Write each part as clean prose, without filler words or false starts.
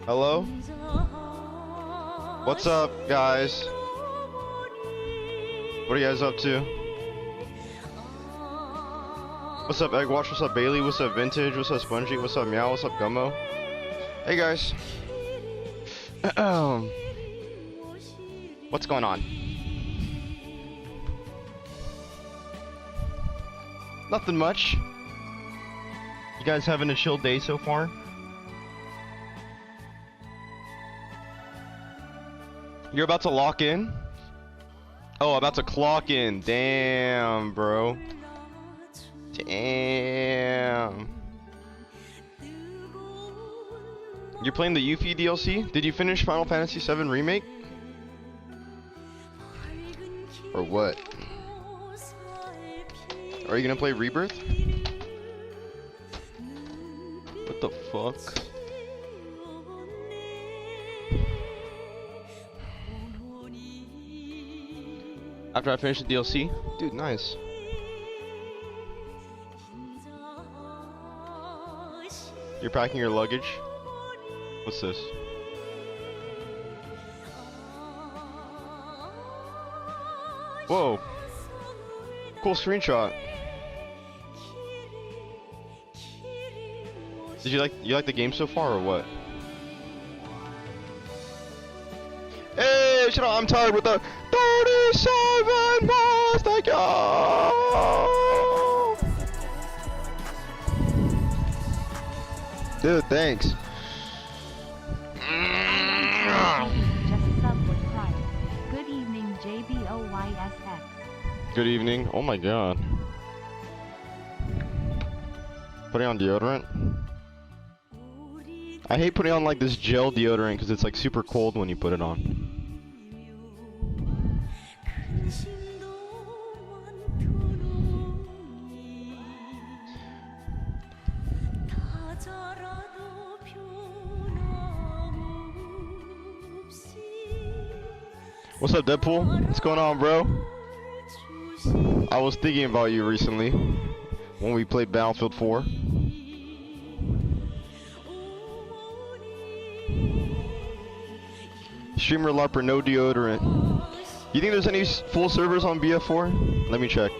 Hello? What's up, guys? What are you guys up to? What's up, Eggwatch? What's up, Bailey? What's up, Vintage? What's up, Spongy? What's up, Meow? What's up, Gummo? Hey, guys. What's going on? Nothing much. You guys having a chill day so far? You're about to lock in? Oh, about to clock in. Damn, bro. Damn. You're playing the Yuffie DLC? Did you finish Final Fantasy VII Remake? Or what? Are you gonna play Rebirth? What the fuck? After I finish the DLC? Dude, nice. You're packing your luggage? What's this? Whoa. Cool screenshot. Did you like the game so far or what? Hey, shut up, I'm tired with the 37 miles to go. Dude, thanks. Just a sub would cry. Good evening, JBOYSX. Good evening. Oh my god. Putting on deodorant? I hate putting on like this gel deodorant because it's like super cold when you put it on. What's up, Deadpool? What's going on, bro? I was thinking about you recently when we played Battlefield 4. Streamer LARPer, no deodorant. You think there's any full servers on BF4? Let me check.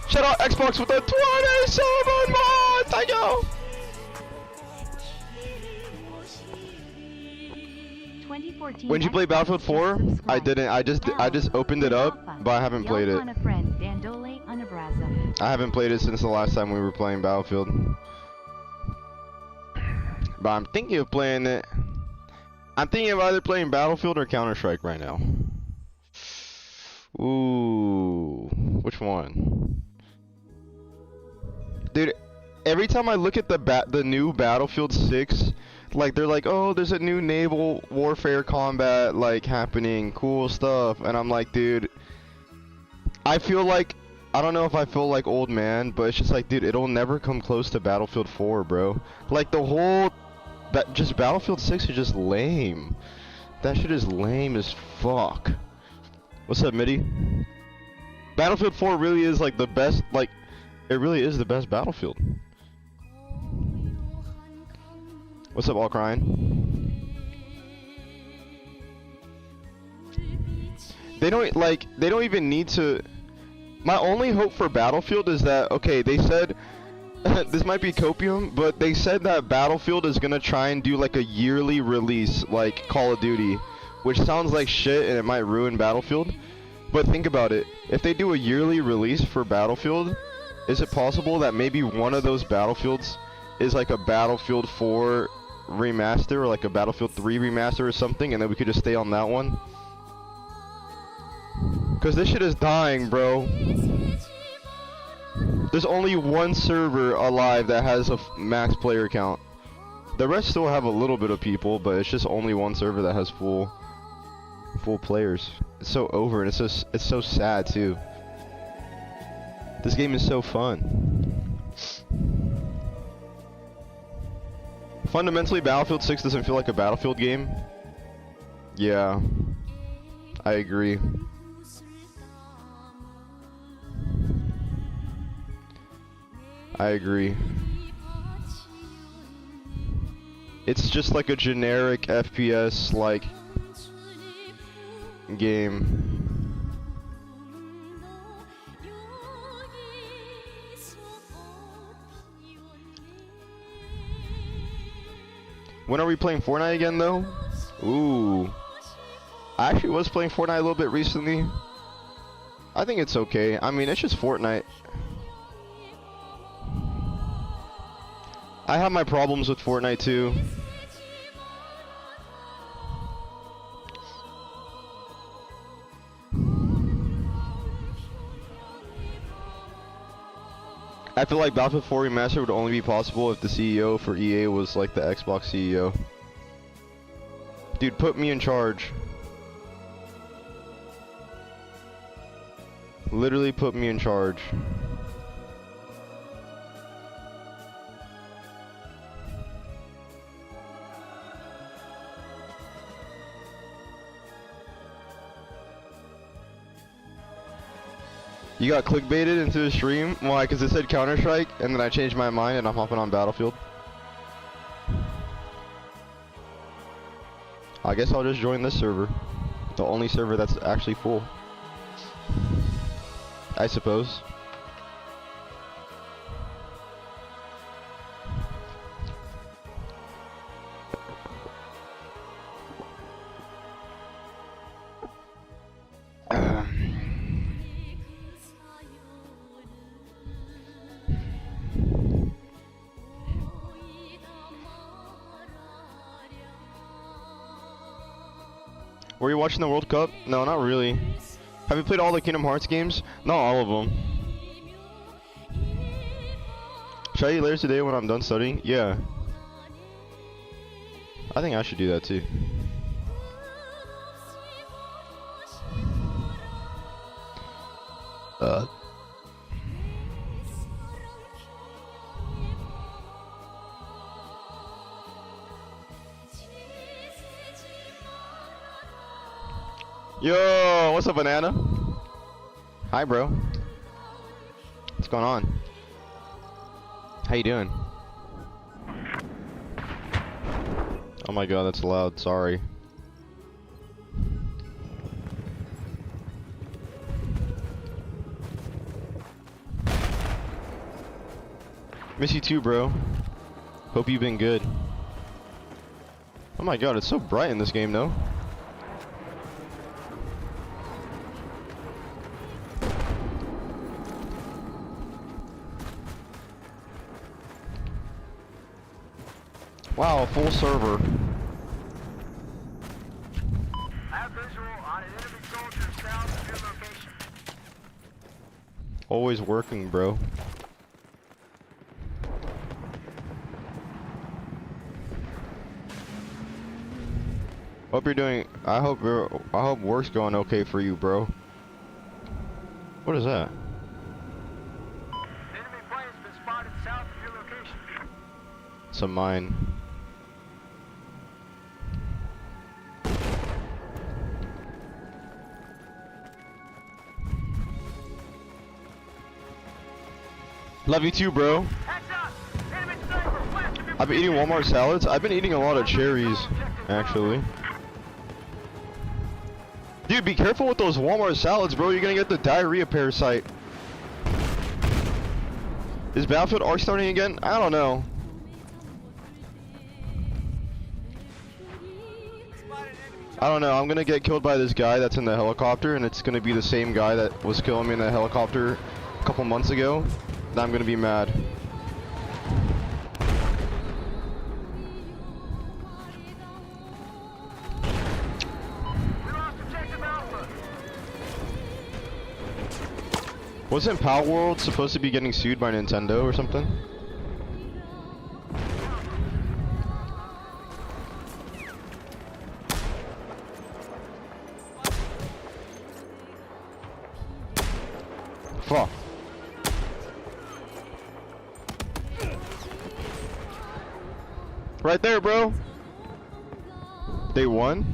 Shout out Xbox with the 27 months! Thank you! 2014 When did you play Battlefield 4? I didn't. I just opened it up, but I haven't played it. I haven't played it since the last time we were playing Battlefield. But I'm thinking of playing it. I'm thinking of either playing Battlefield or Counter-Strike right now. Ooh, which one? Dude, every time I look at the new Battlefield 6, like they're like, oh, there's a new naval warfare combat like happening, cool stuff, and I'm like, dude, I feel like, I don't know if I feel like old man, but it's just like, dude, it'll never come close to Battlefield 4, bro. Like the whole, just Battlefield 6 is just lame. That shit is lame as fuck. What's up, Mitty? Battlefield 4 really is like the best, like, it really is the best Battlefield. What's up, all crying? They don't even need to. My only hope for Battlefield is that, okay, they said, this might be copium, but they said that Battlefield is gonna try and do like a yearly release, like Call of Duty, which sounds like shit and it might ruin Battlefield. But think about it, if they do a yearly release for Battlefield, is it possible that maybe one of those Battlefields is like a Battlefield 4 remaster or like a Battlefield 3 remaster or something, and then we could just stay on that one? Cause this shit is dying, bro. There's only one server alive that has a max player count. The rest still have a little bit of people, but it's just only one server that has full players. It's so over, and it's so sad too. This game is so fun. Fundamentally, Battlefield 6 doesn't feel like a Battlefield game. Yeah, I agree. I agree. It's just like a generic FPS like game. When are we playing Fortnite again though? Ooh. I actually was playing Fortnite a little bit recently. I think it's okay. I mean, it's just Fortnite. I have my problems with Fortnite too. I feel like Battlefield 4 Remastered would only be possible if the CEO for EA was like the Xbox CEO. Dude, put me in charge. Literally put me in charge. You got clickbaited into the stream? Why? Because it said Counter-Strike, and then I changed my mind and I'm hopping on Battlefield. I guess I'll just join this server. The only server that's actually full. I suppose. Were you watching the World Cup? No, not really. Have you played all the Kingdom Hearts games? Not all of them. Should I eat later today when I'm done studying? Yeah. I think I should do that too. Yo, what's up, Banana? Hi, bro. What's going on? How you doing? Oh my god, that's loud. Sorry. Miss you too, bro. Hope you've been good. Oh my god, it's so bright in this game, though. Wow, a full server. I have visual on an enemy soldier south of your location. Always working, bro. Hope you're doing. I hope work's going okay for you, bro. What is that? Enemy plane's been spotted south of your location. It's a mine. Love you too, bro. Heads up! Enemy sniper west of your I've been eating Walmart salads. I've been eating a lot of cherries, actually. Dude, be careful with those Walmart salads, bro. You're gonna get the diarrhea parasite. Is Battlefield Arc starting again? I don't know. I don't know. I'm gonna get killed by this guy that's in the helicopter, and it's gonna be the same guy that was killing me in the helicopter a couple months ago. And I'm gonna be mad. We lost objective Alpha. Wasn't Pal World supposed to be getting sued by Nintendo or something? Fuck. Right there, bro. They won?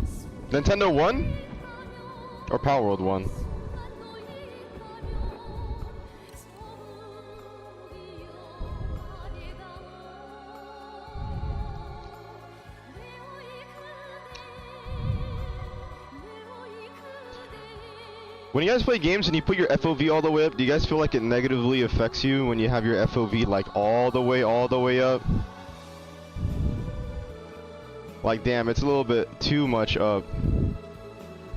Nintendo won? Or Power World won? When you guys play games and you put your FOV all the way up, do you guys feel like it negatively affects you when you have your FOV like all the way up? Like, damn, it's a little bit too much up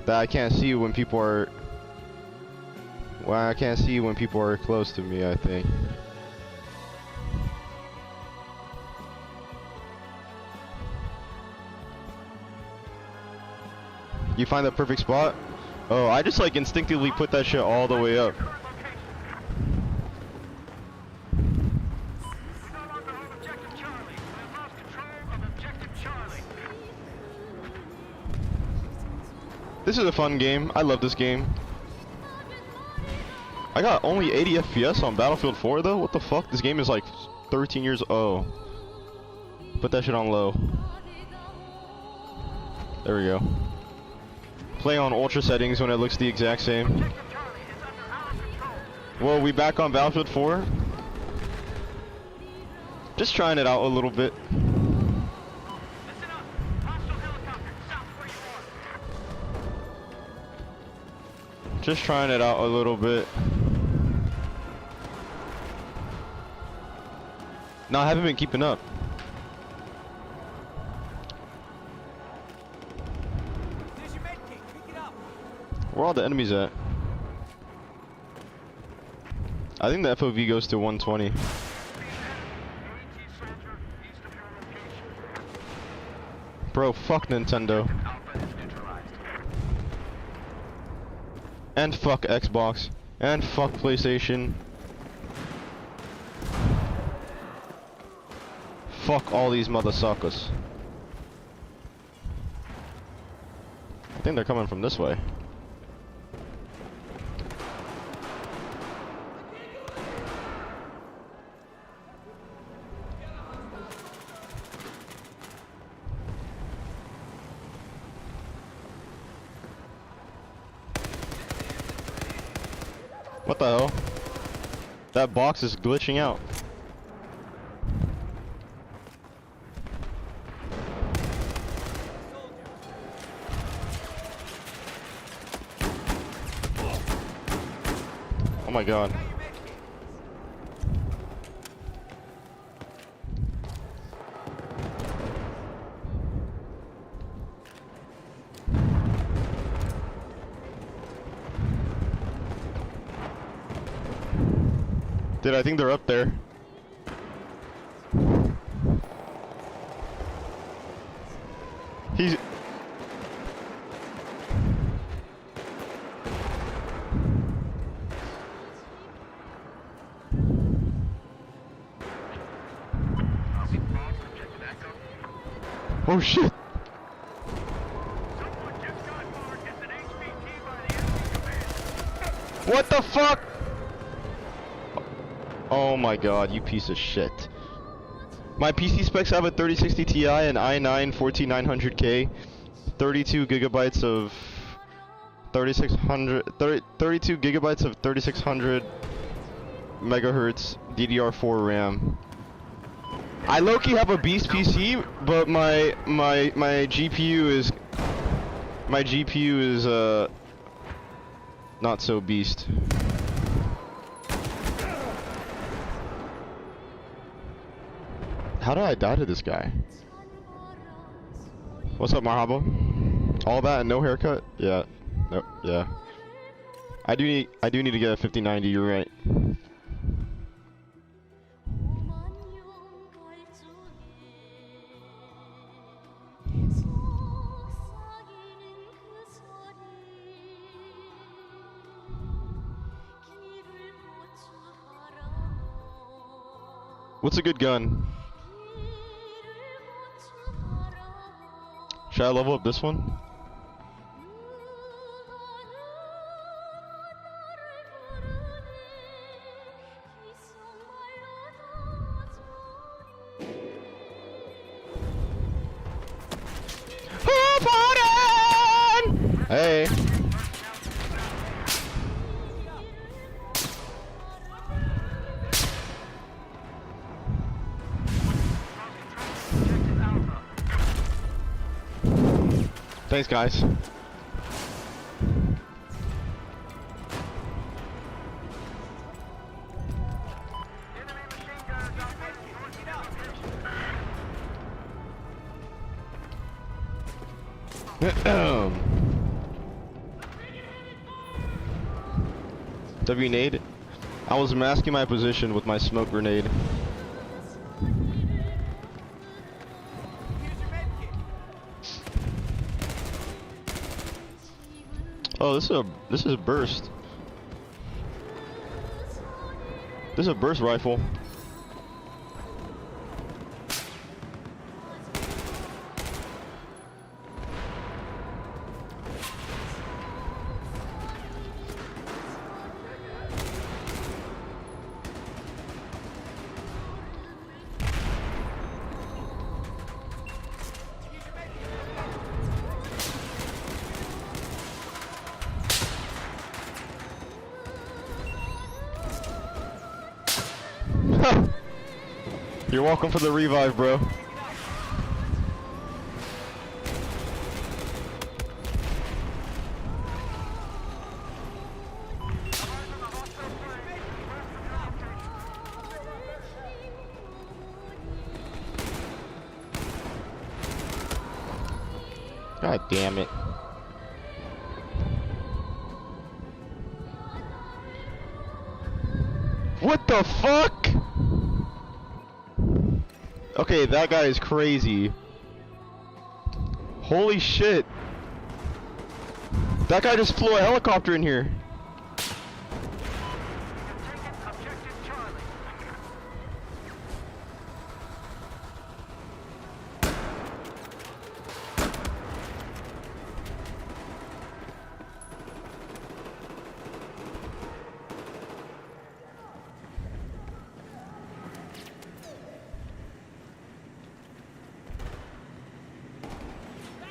that I can't see when people are. Well, I can't see when people are close to me, I think. You find the perfect spot? Oh, I just like instinctively put that shit all the way up. We no longer hold objective Charlie. We have lost control of objective Charlie. This is a fun game. I love this game. I got only 80 FPS on Battlefield 4 though. What the fuck? This game is like 13 years old. Put that shit on low. There we go. Play on ultra settings when it looks the exact same. Objective Charlie is under our control. Whoa, we back on Battlefield 4? Just trying it out a little bit. Listen up. Hostile helicopter south where you are. Just trying it out a little bit. No, I haven't been keeping up. There's your med kit. Pick it up. Where are all the enemies at? I think the FOV goes to 120. AT soldier east of your location. Bro, fuck Nintendo. Alpha is neutralized. And fuck Xbox. And fuck PlayStation. Fuck all these mother suckers. I think they're coming from this way. What the hell? That box is glitching out. Oh my god. Dude, I think they're up there. He's... Oh shit! Someone just got marked as an HVT by the enemy command. What the fuck? Oh my god, you piece of shit. My PC specs have a 3060 Ti and i9 14900K, 32 gigabytes of 32 gigabytes of 3600 megahertz DDR4 RAM. I low-key have a beast PC, but my GPU is not so beast. How did I die to this guy? What's up, Marhaba? All that and no haircut? Yeah. Nope. Yeah. I do need to get a 5090. You're right. What's a good gun? Should I level up this one? Hey. Objective Alpha. Thanks, guys. Enemy machine gunners operating towards your location. W nade. I was masking my position with my smoke grenade. Oh, this is a burst. This is a burst rifle. You're welcome for the revive, bro. God damn it. What the fuck? Okay, that guy is crazy. Holy shit. That guy just flew a helicopter in here. Taking objective Charlie.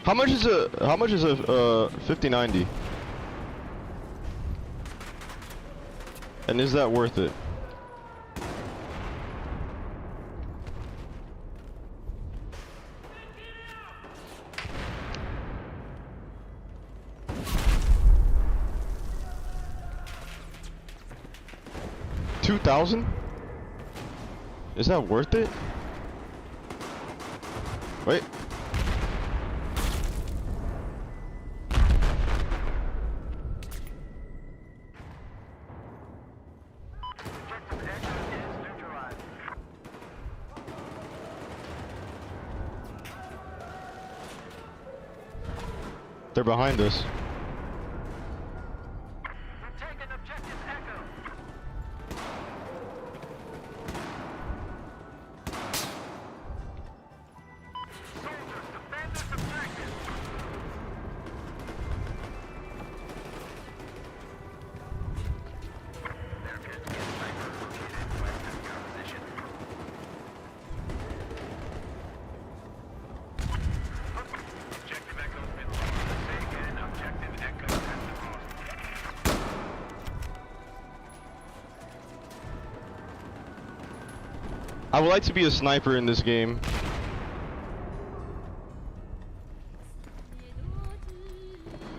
How much is a 5090? And is that worth it? $2,000? Is that worth it? Wait. Objective Echo is neutralized. They're behind us. We've taken objective Echo. Soldiers, defend this objective. There appears to be a sniper located west of your position. Objective Echo's been lost. Say again, objective Echo has been lost. I would like to be a sniper in this game.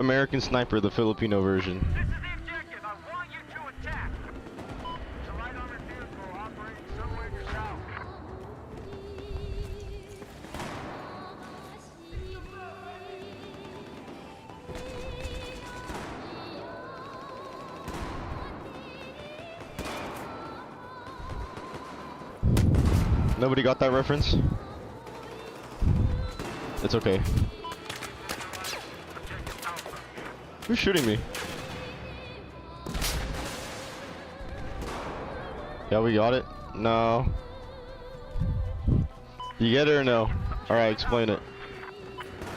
American Sniper, the Filipino version. This is the objective. I want you to attack. There's a light armored vehicle operating somewhere to your south. Nobody got that reference? It's okay. Objective Alpha. Who's shooting me? Yeah, we got it. No. You get it or no? Alright, explain it.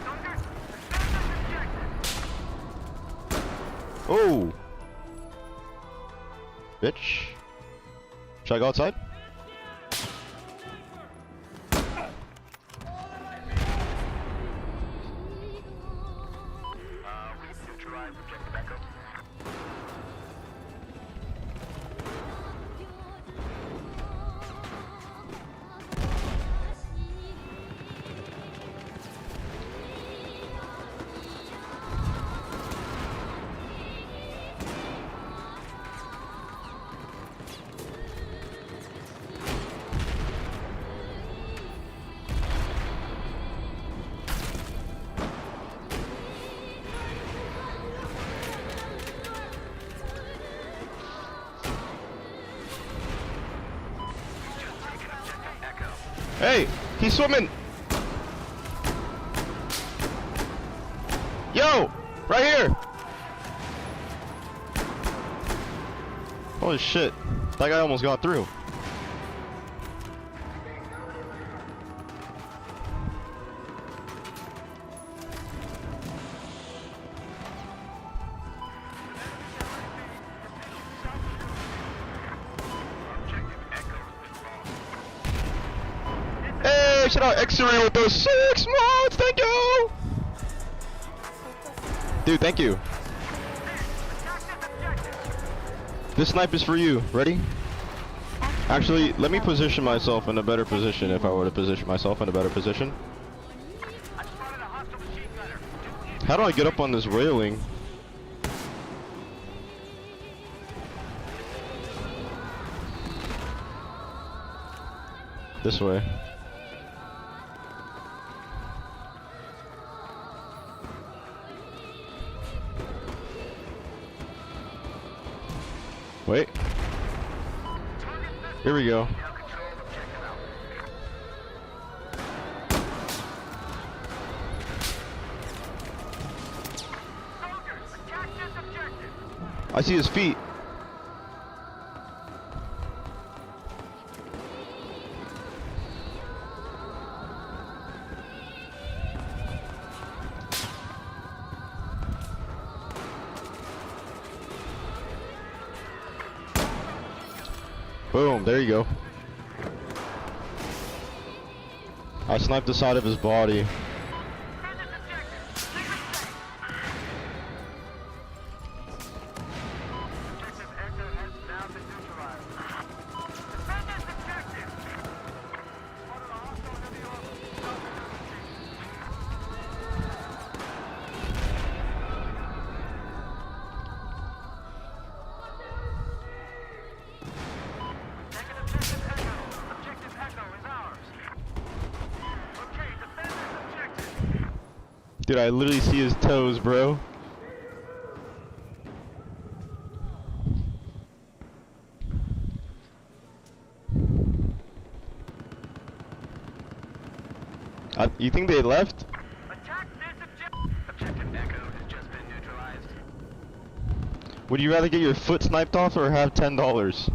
Soldiers, defend this objective. Oh! Bitch. Should I go outside? We've Hey, he's swimming. Yo, right here. Holy shit, that guy almost got through. Hey, shout out X-Ray with those 6 mods, thank you! Dude, thank you. This snipe is for you, ready? Actually, let me position myself in a better position if I were to position myself in a better position. I spotted a hostile machine gunner. How do I get up on this railing? This way. Wait. Here we go. Now control objective out. Soldiers, attack this objective. I see his feet. Boom, there you go. I sniped the side of his body. Defend this objective. Keep it safe. Objective Echo has now been neutralized. Defend this objective. Spotted a hostile heavy armor. Second objective Echo. Objective Echo is ours. Okay, defend this objective. Dude, I literally see his toes, bro. You think they left? Attack this objective. Objective Echo has just been neutralized. Would you rather get your foot sniped off or have $10?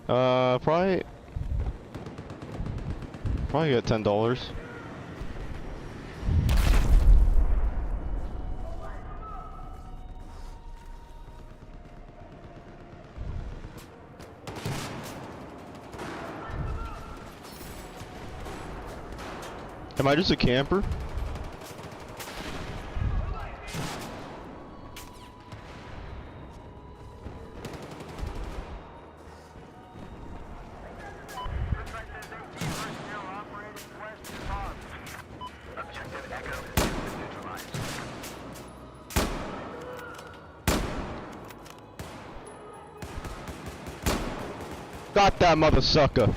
Probably get $10. Am I just a camper? Looks like there's 18 personnel operating west of Boston. Objective Echo has just been neutralized. Got that mother sucker.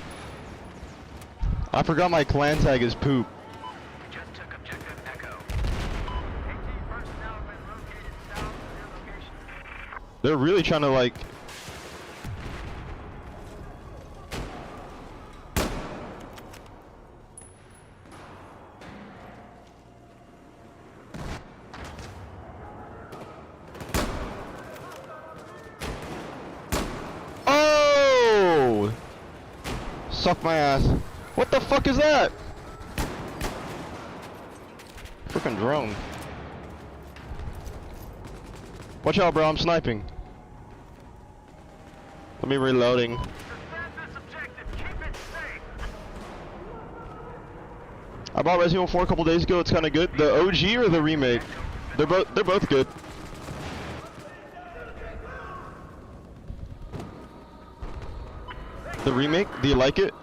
I forgot my clan tag is poop. We just took objective Echo. 18 personnel have been located south of their location. They're really trying to like. Oh! Suck my ass. What the fuck is that? Freaking drone. Watch out, bro, I'm sniping. Let me reloading. Defend this objective. Keep it safe. I bought Resident Evil 4 a couple days ago. It's kind of good. The OG or the remake? They're both good. The remake? Do you like it?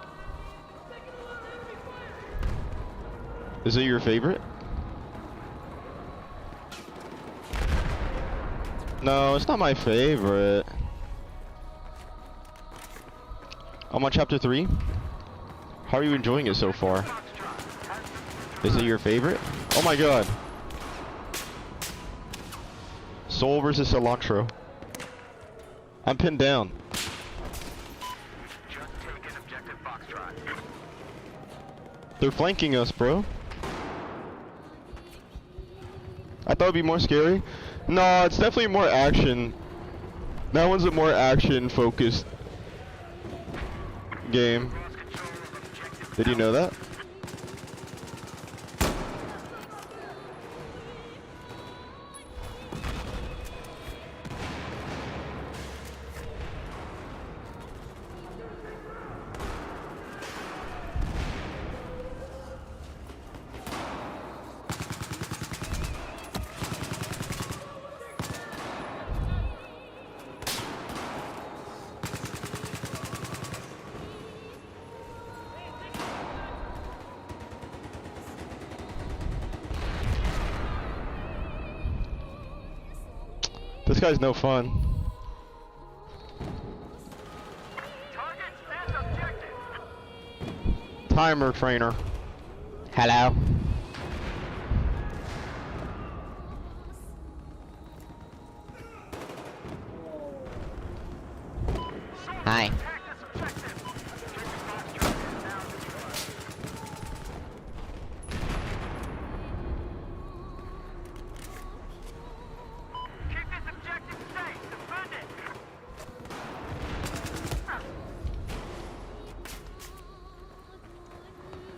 Is it your favorite? No, it's not my favorite. I'm on chapter 3. How are you enjoying it so far? Is it your favorite? Oh my god. Soul versus cilantro. I'm pinned down. Just taken objective Foxtrot. They're flanking us, bro. I thought it'd be more scary. No, it's definitely more action. That one's a more action-focused game. Did you know that? This guy's no fun. Target and objective. Timer trainer. Hello. Hi. Attack this objective. Objective box target is now neutralized. Keep this objective safe. Defend it.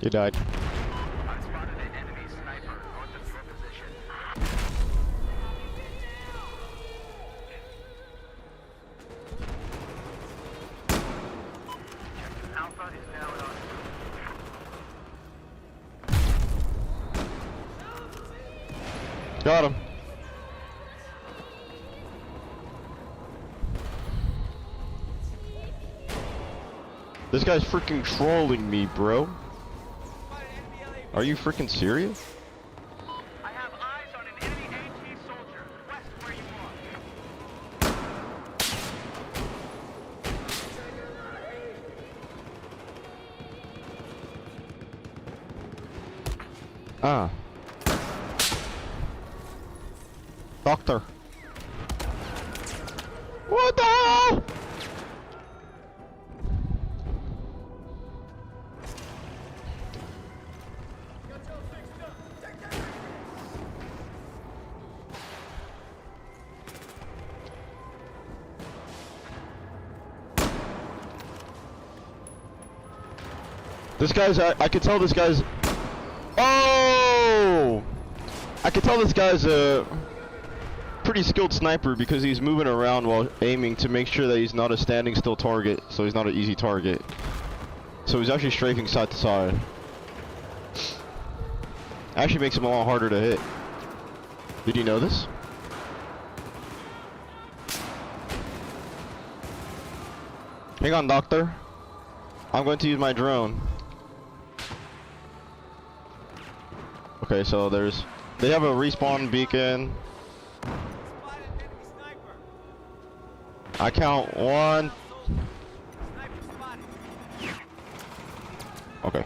You died. I spotted an enemy sniper north of your position. Objective Alpha is now at our Got him. This guy's freaking trolling me, bro. Are you freaking serious? I have eyes on an enemy AT soldier west where you are. Ah. Doctor. What the hell? This guy's, I could tell this guy's, oh! I could tell this guy's a pretty skilled sniper because he's moving around while aiming to make sure that he's not a standing still target, so he's not an easy target. So he's actually strafing side to side. Actually makes him a lot harder to hit. Did you know this? Hang on, Doctor. I'm going to use my drone. Okay, so they have a respawn beacon. I count 1. Okay.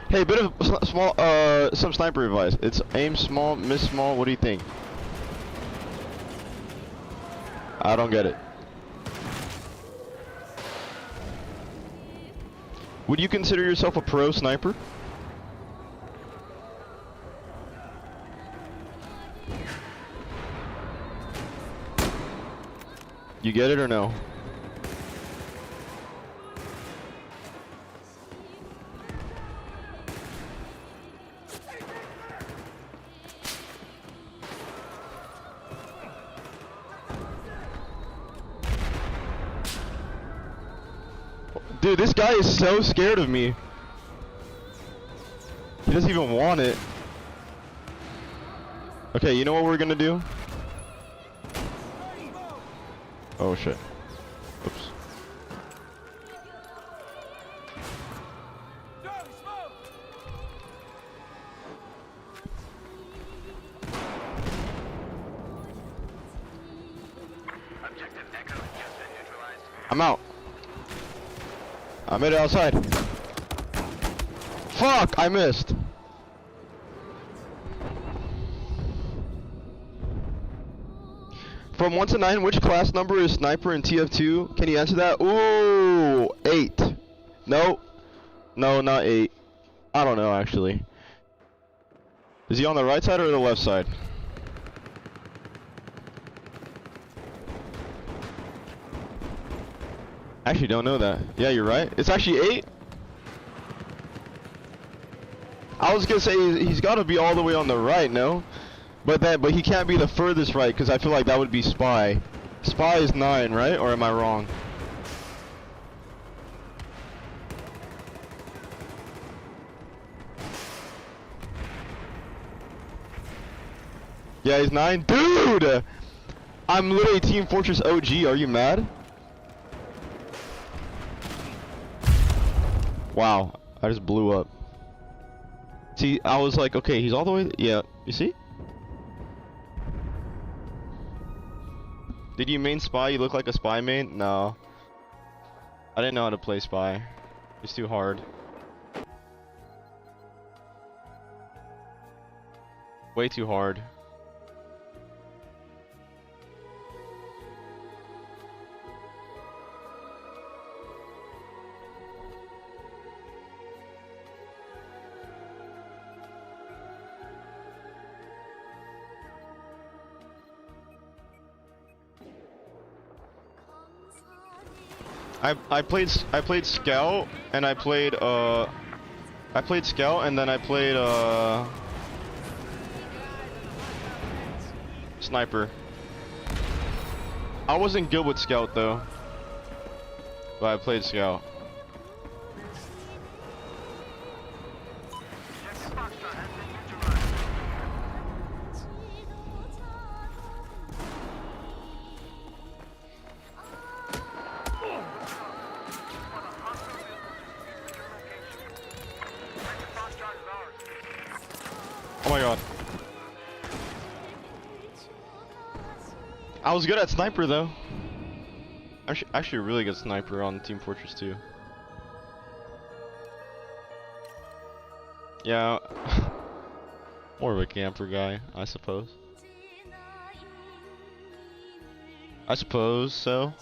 Hey, bit of small, some sniper advice. It's aim small, miss small. What do you think? I don't get it. Would you consider yourself a pro sniper? You get it or no? Dude, this guy is so scared of me. He doesn't even want it. Okay, you know what we're gonna do? Oh shit. Oops. Objective Echo has just been neutralized. I'm out. I made it outside. Fuck! I missed. From 1 to 9, which class number is sniper in TF2? Can you answer that? Ooh, 8. No. No, not 8. I don't know, actually. Is he on the right side or the left side? Actually, don't know that. Yeah, you're right. It's actually 8? I was gonna say he's got to be all the way on the right, no? But he can't be the furthest right, because I feel like that would be Spy. Spy is 9, right? Or am I wrong? Yeah, he's 9. Dude! I'm literally Team Fortress OG. Are you mad? Wow, I just blew up. See, I was like, okay, he's all the way. Yeah, you see? Did you main Spy? You look like a Spy main? No. I didn't know how to play Spy. It's too hard. Way too hard. I played Scout and I played Scout and then I played Sniper. I wasn't good with Scout though, but I played Scout. Oh my god. I was good at Sniper though. Actually a really good Sniper on Team Fortress 2. Yeah. More of a camper guy, I suppose. I suppose so.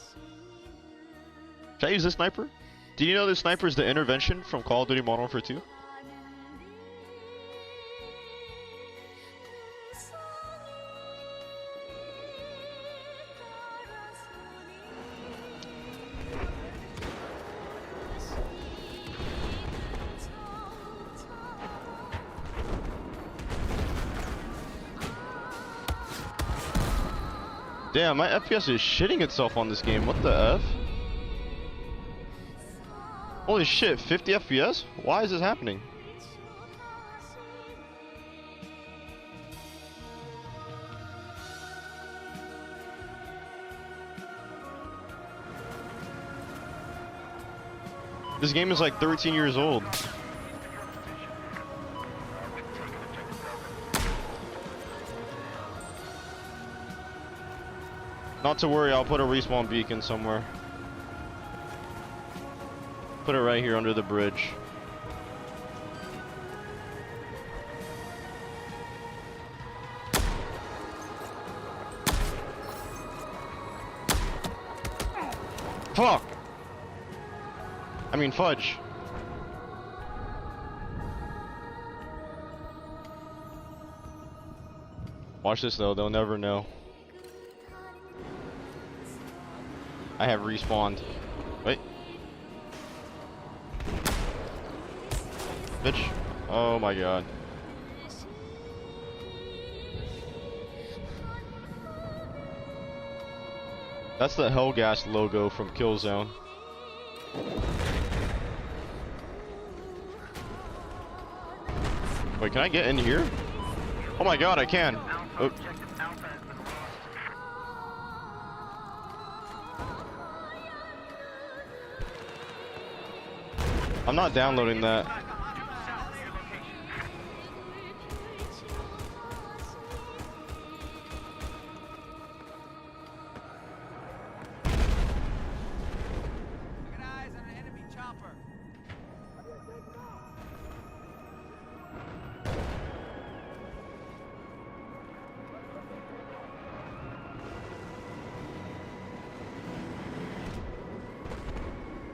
Should I use this Sniper? Do you know this Sniper is the intervention from Call of Duty Modern Warfare 2? Damn, my FPS is shitting itself on this game. What the F? Holy shit, 50 FPS? Why is this happening? This game is like 13 years old. Not to worry, I'll put a respawn beacon somewhere. Put it right here under the bridge. Fuck! I mean fudge. Watch this though, they'll never know. I have respawned. Wait. Bitch. Oh my god. That's the Hellgas logo from Killzone. Wait, can I get in here? Oh my god, I can. Oh. I'm not downloading that.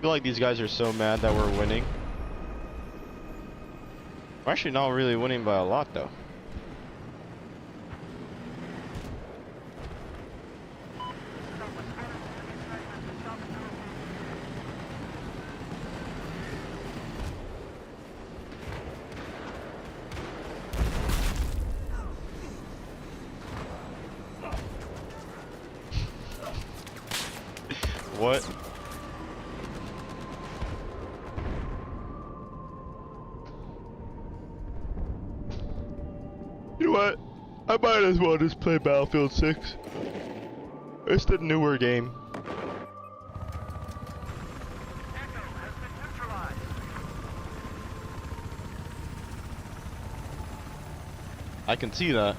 feel like these guys are so mad that we're winning. We're actually not really winning by a lot though. What? You know what? I might as well just play Battlefield 6. It's the newer game. Echo has been neutralized. I can see that.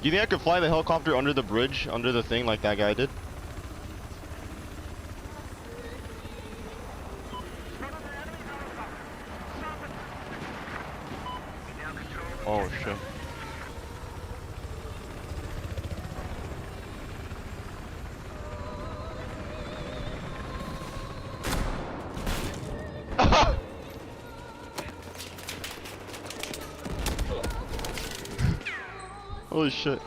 You think I could fly the helicopter under the bridge, under the thing like that guy did? Oh shit. Holy shit.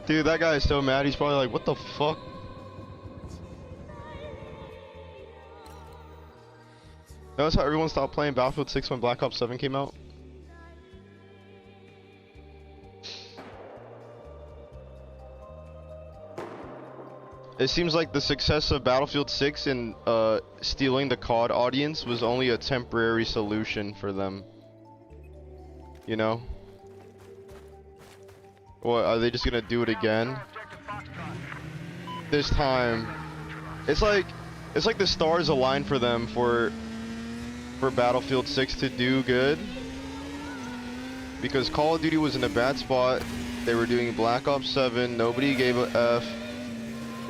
Dude, that guy is so mad, he's probably like, what the fuck? Notice how everyone stopped playing Battlefield 6 when Black Ops 7 came out? It seems like the success of Battlefield 6 in stealing the COD audience was only a temporary solution for them. You know? What, are they just gonna do it again? This time. It's like the stars aligned for them for Battlefield 6 to do good. Because Call of Duty was in a bad spot. They were doing Black Ops 7, nobody gave a F.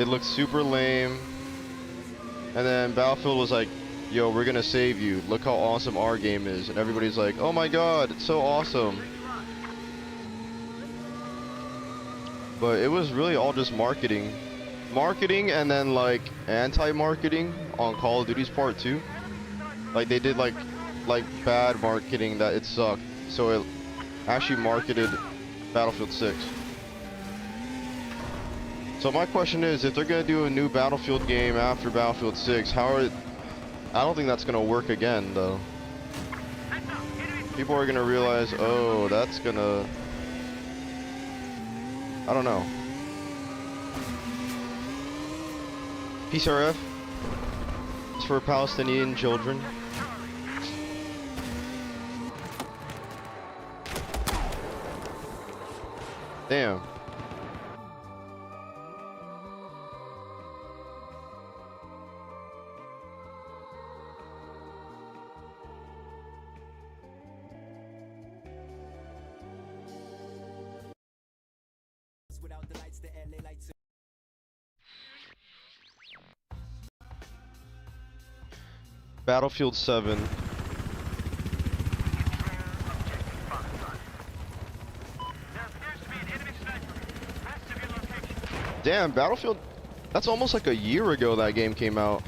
It looked super lame. And then Battlefield was like, yo, we're gonna save you. Look how awesome our game is. And everybody's like, oh my god, it's so awesome. But it was really all just marketing. Marketing and then like anti-marketing on Call of Duty's part too. Like they did like bad marketing that it sucked. So it actually marketed Battlefield 6. So my question is, if they're gonna do a new Battlefield game after Battlefield 6, I don't think that's gonna work again though. People are gonna realize, oh, that's gonna, I don't know. PCRF? It's for Palestinian children. Damn. Battlefield 7. Damn, Battlefield, that's almost like a year ago that game came out.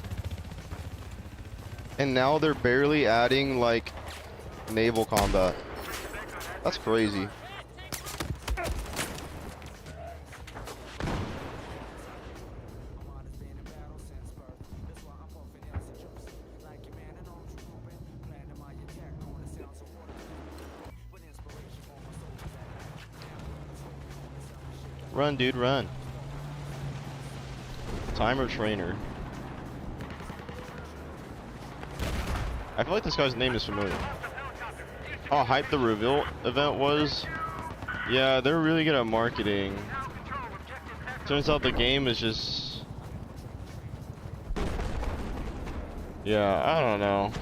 And now they're barely adding like naval combat. That's crazy. Run, dude, run. Timer trainer. I feel like this guy's name is familiar. Oh, hype the reveal event was? Yeah, they're really good at marketing. Turns out the game is just... Yeah, I don't know.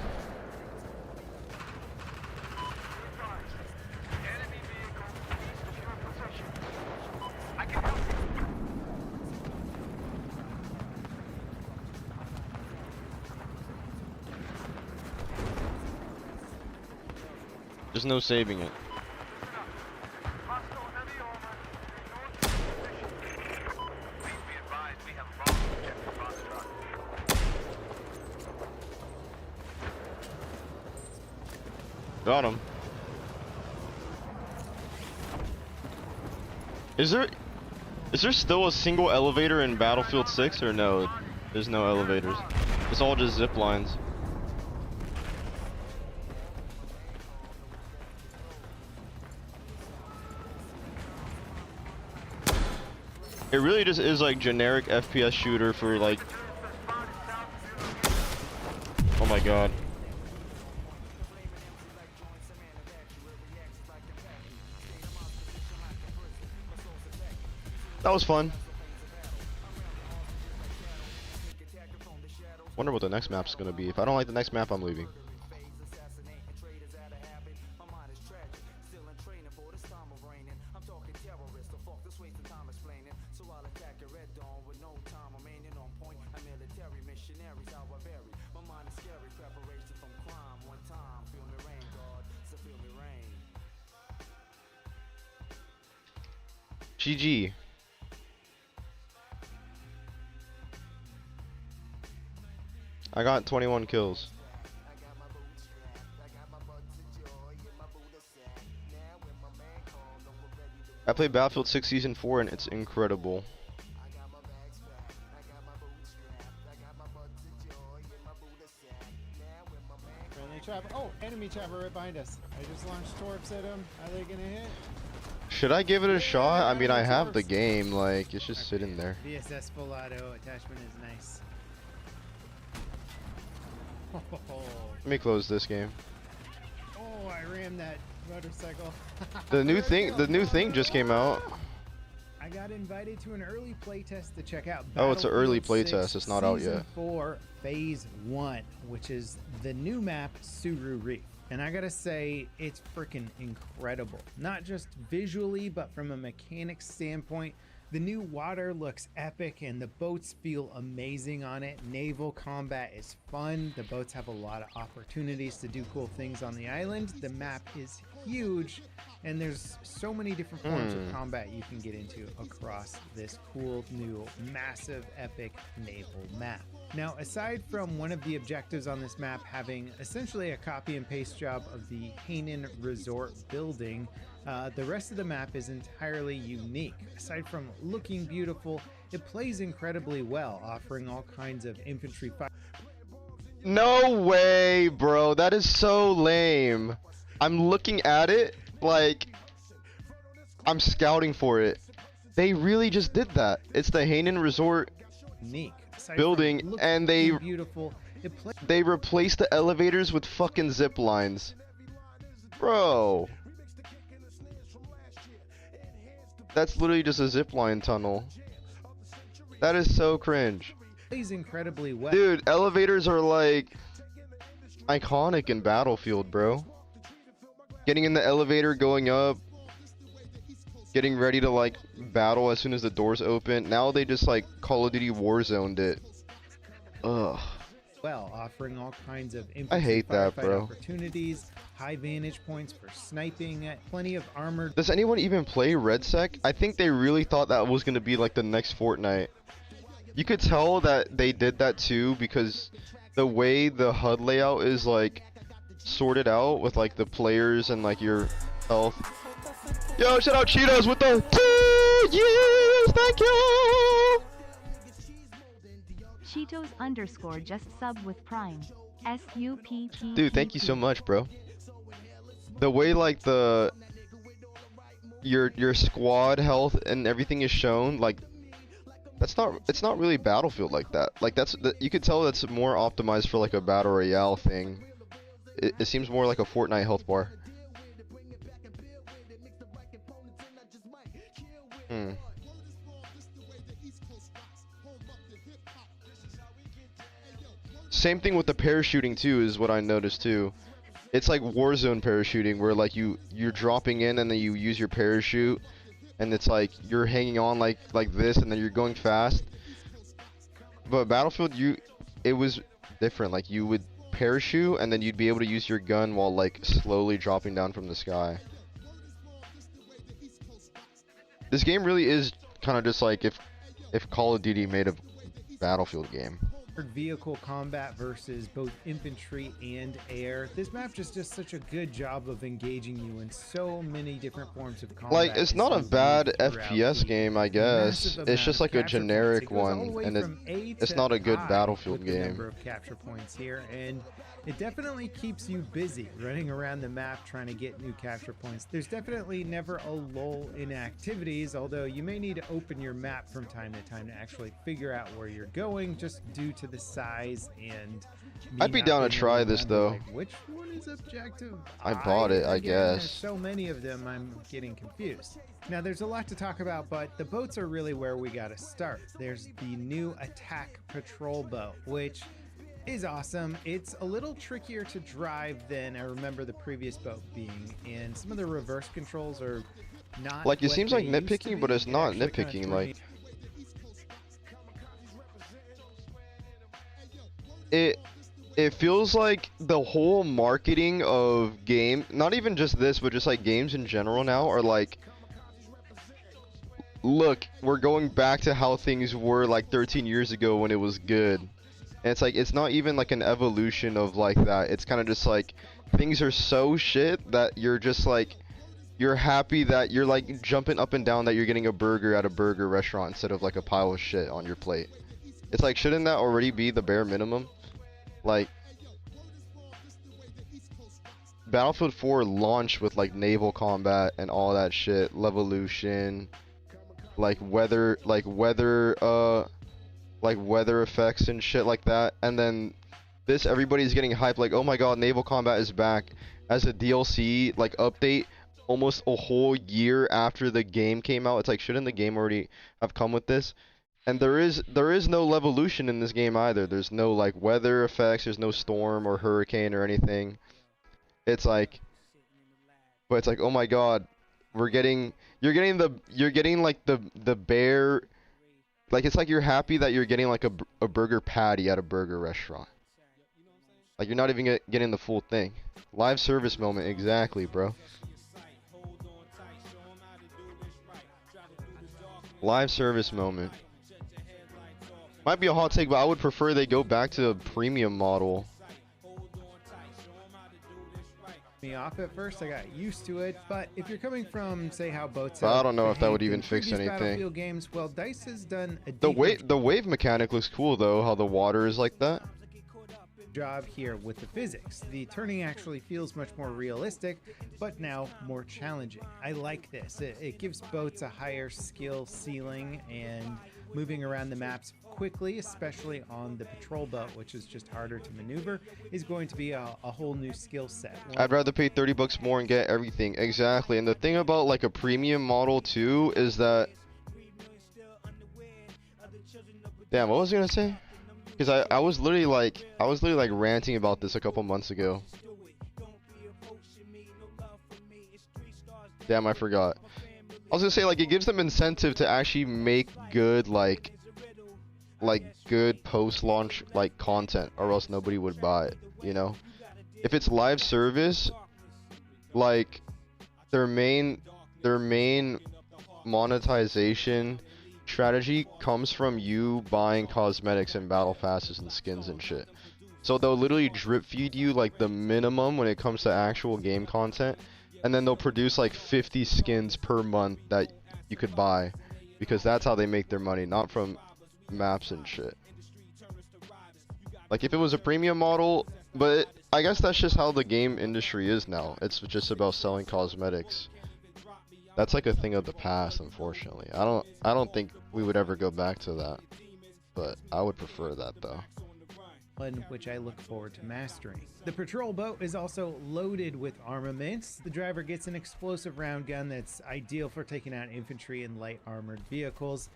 There's no saving it. Is there still a single elevator in Battlefield 6 or no? There's no elevators. It's all just zip lines. It really just is like generic FPS shooter for like. Oh my god. That was fun. Wonder what the next map's gonna be. If I don't like the next map, I'm leaving. GG. I got 21 kills. I played Battlefield 6 Season 4 and it's incredible. Friendly chopper. Oh, enemy chopper right behind us. I just launched torps at him. Are they gonna hit? Should I give it a shot? I mean, I have the game, like, it's just sitting there. VSS full auto attachment is nice. Let me close this game. Oh, I rammed that motorcycle. The new thing just came out. I got invited to an early playtest to check out. Oh, it's an early Battlefield playtest. 6 It's not out Season yet. 4 Phase 1, which is the new map Suru Reef. And I gotta say, it's freaking incredible. Not just visually, but from a mechanics standpoint. The new water looks epic and the boats feel amazing on it. Naval combat is fun. The boats have a lot of opportunities to do cool things on the island. The map is huge and there's so many different forms of combat you can get into across this cool new massive epic naval map. Now, aside from one of the objectives on this map having essentially a copy and paste job of the Hanan Resort building, the rest of the map is entirely unique. Aside from looking beautiful, it plays incredibly well, offering all kinds of infantry fire. No way, bro. That is so lame. I'm looking at it like I'm scouting for it. They really just did that. It's the Hanan Resort Unique. Aside building, from and looking beautiful, it plays. they replaced the elevators with fucking zip lines. Bro. That's literally just a zip line tunnel. That is so cringe. Plays incredibly well. Dude, elevators are like iconic in Battlefield, bro. Getting in the elevator, going up, getting ready to like battle as soon as the doors open. Now they just like Call of Duty Warzoned it. Ugh. Well, offering all kinds of I infantry hate that, firefight bro. opportunities, high vantage points for sniping, plenty of armored. Does anyone even play RedSec? I think they really thought that was gonna be like the next Fortnite. You could tell that they did that too because the way the HUD layout is like sorted out with like the players and like your health. Yo, shout out Cheetos with the 2 years, thank you! Cheetos _ just subbed with Prime. SUPP. Dude, thank you so much, bro. The way like your squad health and everything is shown, like it's not really Battlefield like that. Like you could tell that's more optimized for like a battle royale thing. It seems more like a Fortnite health bar. Same thing with the parachuting too, is what I noticed too. It's like Warzone parachuting, where like you're dropping in and then you use your parachute, and it's like you're hanging on like this, and then you're going fast. But Battlefield, it was different. Like you would parachute, and then you'd be able to use your gun while like slowly dropping down from the sky. This game really is kind of just like if Call of Duty made a Battlefield game. vehicle combat versus both infantry and air. This map just does such a good job of engaging you in so many different forms of combat. Like, it's as not a you bad move throughout FPS the game, I guess. massive It's amount just of like a capture points. generic It goes all the one, way and from A it's to not a good I Battlefield with the game. number of capture points here, and it definitely keeps you busy running around the map trying to get new capture points. There's definitely never a lull in activities, although you may need to open your map from time to time to actually figure out where you're going, just due to the size and me I'd be not down to being able try this, remember, though. like, which one is objective? I bought it, I Again, there's guess. so many of them, I'm getting confused. Now, there's a lot to talk about, but the boats are really where we gotta start. There's the new attack patrol boat, which is awesome. It's a little trickier to drive than I remember the previous boat being, and some of the reverse controls are not Like, it what seems they like used to nitpicking, be. but it's It not actually kinda nitpicking. threw Like, me it feels like the whole marketing of game, not even just this, but just like games in general now, are like, look, we're going back to how things were like 13 years ago when it was good. And it's like, it's not even like an evolution of like that. It's kind of just like, things are so shit that you're just like, you're happy that you're like jumping up and down that you're getting a burger at a burger restaurant instead of like a pile of shit on your plate. It's like, shouldn't that already be the bare minimum? Like, Battlefield 4 launched with like naval combat and all that shit, Levolution, like weather effects and shit like that. And then this, everybody's getting hyped like, oh my god, naval combat is back as a DLC like update almost a whole year after the game came out. It's like, shouldn't the game already have come with this? And there is no Levolution in this game either. There's no like weather effects, there's no storm or hurricane or anything. It's like, but it's like, oh my god, you're getting like the bare, like, it's like you're happy that you're getting like a burger patty at a burger restaurant. Like, you're not even getting the full thing. Live service moment, exactly, bro. Live service moment. Might be a hot take, but I would prefer they go back to a premium model. me off at first. I got used to it, but if you're coming from, say, how boats But I don't know if that would behaved in even fix previous anything. Battlefield games, well, DICE has done a The wave mechanic looks cool though, how the water is like that. job here with the physics. The turning actually feels much more realistic, but now more challenging. I like this. It gives boats a higher skill ceiling, and moving around the maps quickly, especially on the patrol boat, which is just harder to maneuver, is going to be a whole new skill set. I'd rather pay 30 bucks more and get everything. Exactly. And the thing about like a premium model too is that, damn, what was I gonna say? Because I was literally like ranting about this a couple months ago. Damn, I forgot. I was gonna say, like, it gives them incentive to actually make good like good post-launch like content, or else nobody would buy it, you know? If it's live service, like their main monetization strategy comes from you buying cosmetics and battle passes and skins and shit. So they'll literally drip feed you like the minimum when it comes to actual game content, and then they'll produce like 50 skins per month that you could buy, because that's how they make their money, not from maps and shit. Like if it was a premium model, but I guess that's just how the game industry is now. It's just about selling cosmetics. That's like a thing of the past, unfortunately. I don't think we would ever go back to that, but I would prefer that though. One which I look forward to mastering. The patrol boat is also loaded with armaments. The driver gets an explosive round gun that's ideal for taking out infantry and light armored vehicles.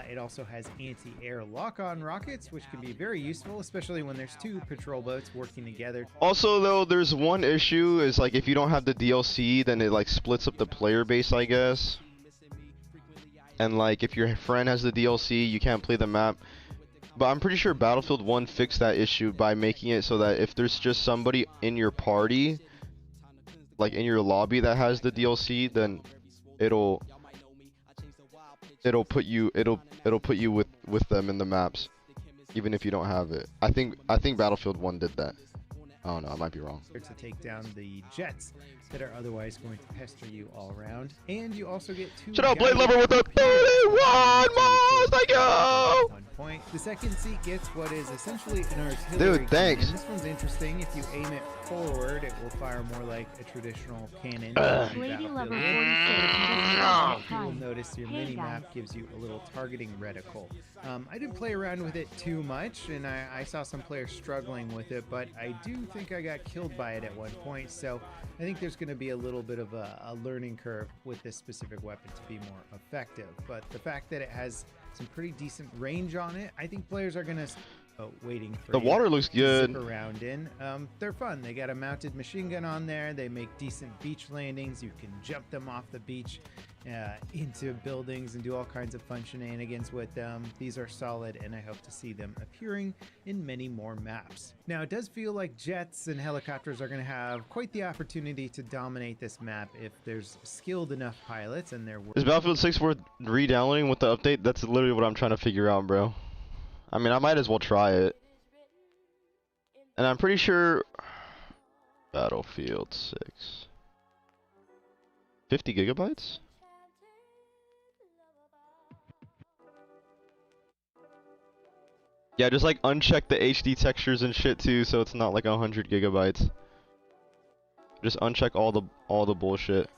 It also has anti-air lock-on rockets, which can be very useful, especially when there's two patrol boats working together. Also though, there's one issue, is like if you don't have the DLC, then it like splits up the player base, I guess. And like if your friend has the DLC, you can't play the map. But I'm pretty sure Battlefield 1 fixed that issue by making it so that if there's just somebody in your party, like in your lobby, that has the DLC, then it'll put you with them in the maps. even if you don't have it. I think Battlefield 1 did that. I don't know, I might be wrong. To take down the jets that are otherwise going to pester you all around. And you also get 2 Shut up, Blade guided Lover with a 31 torpedoes miles, thank you! 1 point. The second seat gets what is essentially an artillery Dude, thanks. cannon. This one's interesting. If you aim it forward, it will fire more like a traditional cannon. Lady Lover 46 You will Prime. notice your Hey, mini map guys. gives you a little targeting reticle. I didn't play around with it too much, and I saw some players struggling with it, but I do think I got killed by it at one point, so I think there's going to be a little bit of a learning curve with this specific weapon to be more effective. But the fact that it has some pretty decent range on it, I think players are going to... Oh, waiting for The you water looks to good. zip around in. They're fun. They got a mounted machine gun on there. They make decent beach landings. You can jump them off the beach into buildings and do all kinds of fun shenanigans with them. These are solid, and I hope to see them appearing in many more maps. Now, it does feel like jets and helicopters are going to have quite the opportunity to dominate this map if there's skilled enough pilots and they're Is Battlefield 6 worth re-downloading with the update? That's literally what I'm trying to figure out, bro. I mean, I might as well try it. And I'm pretty sure... Battlefield 6... 50 gigabytes? Yeah, just like uncheck the HD textures and shit too, so it's not like 100 gigabytes. Just uncheck all the bullshit.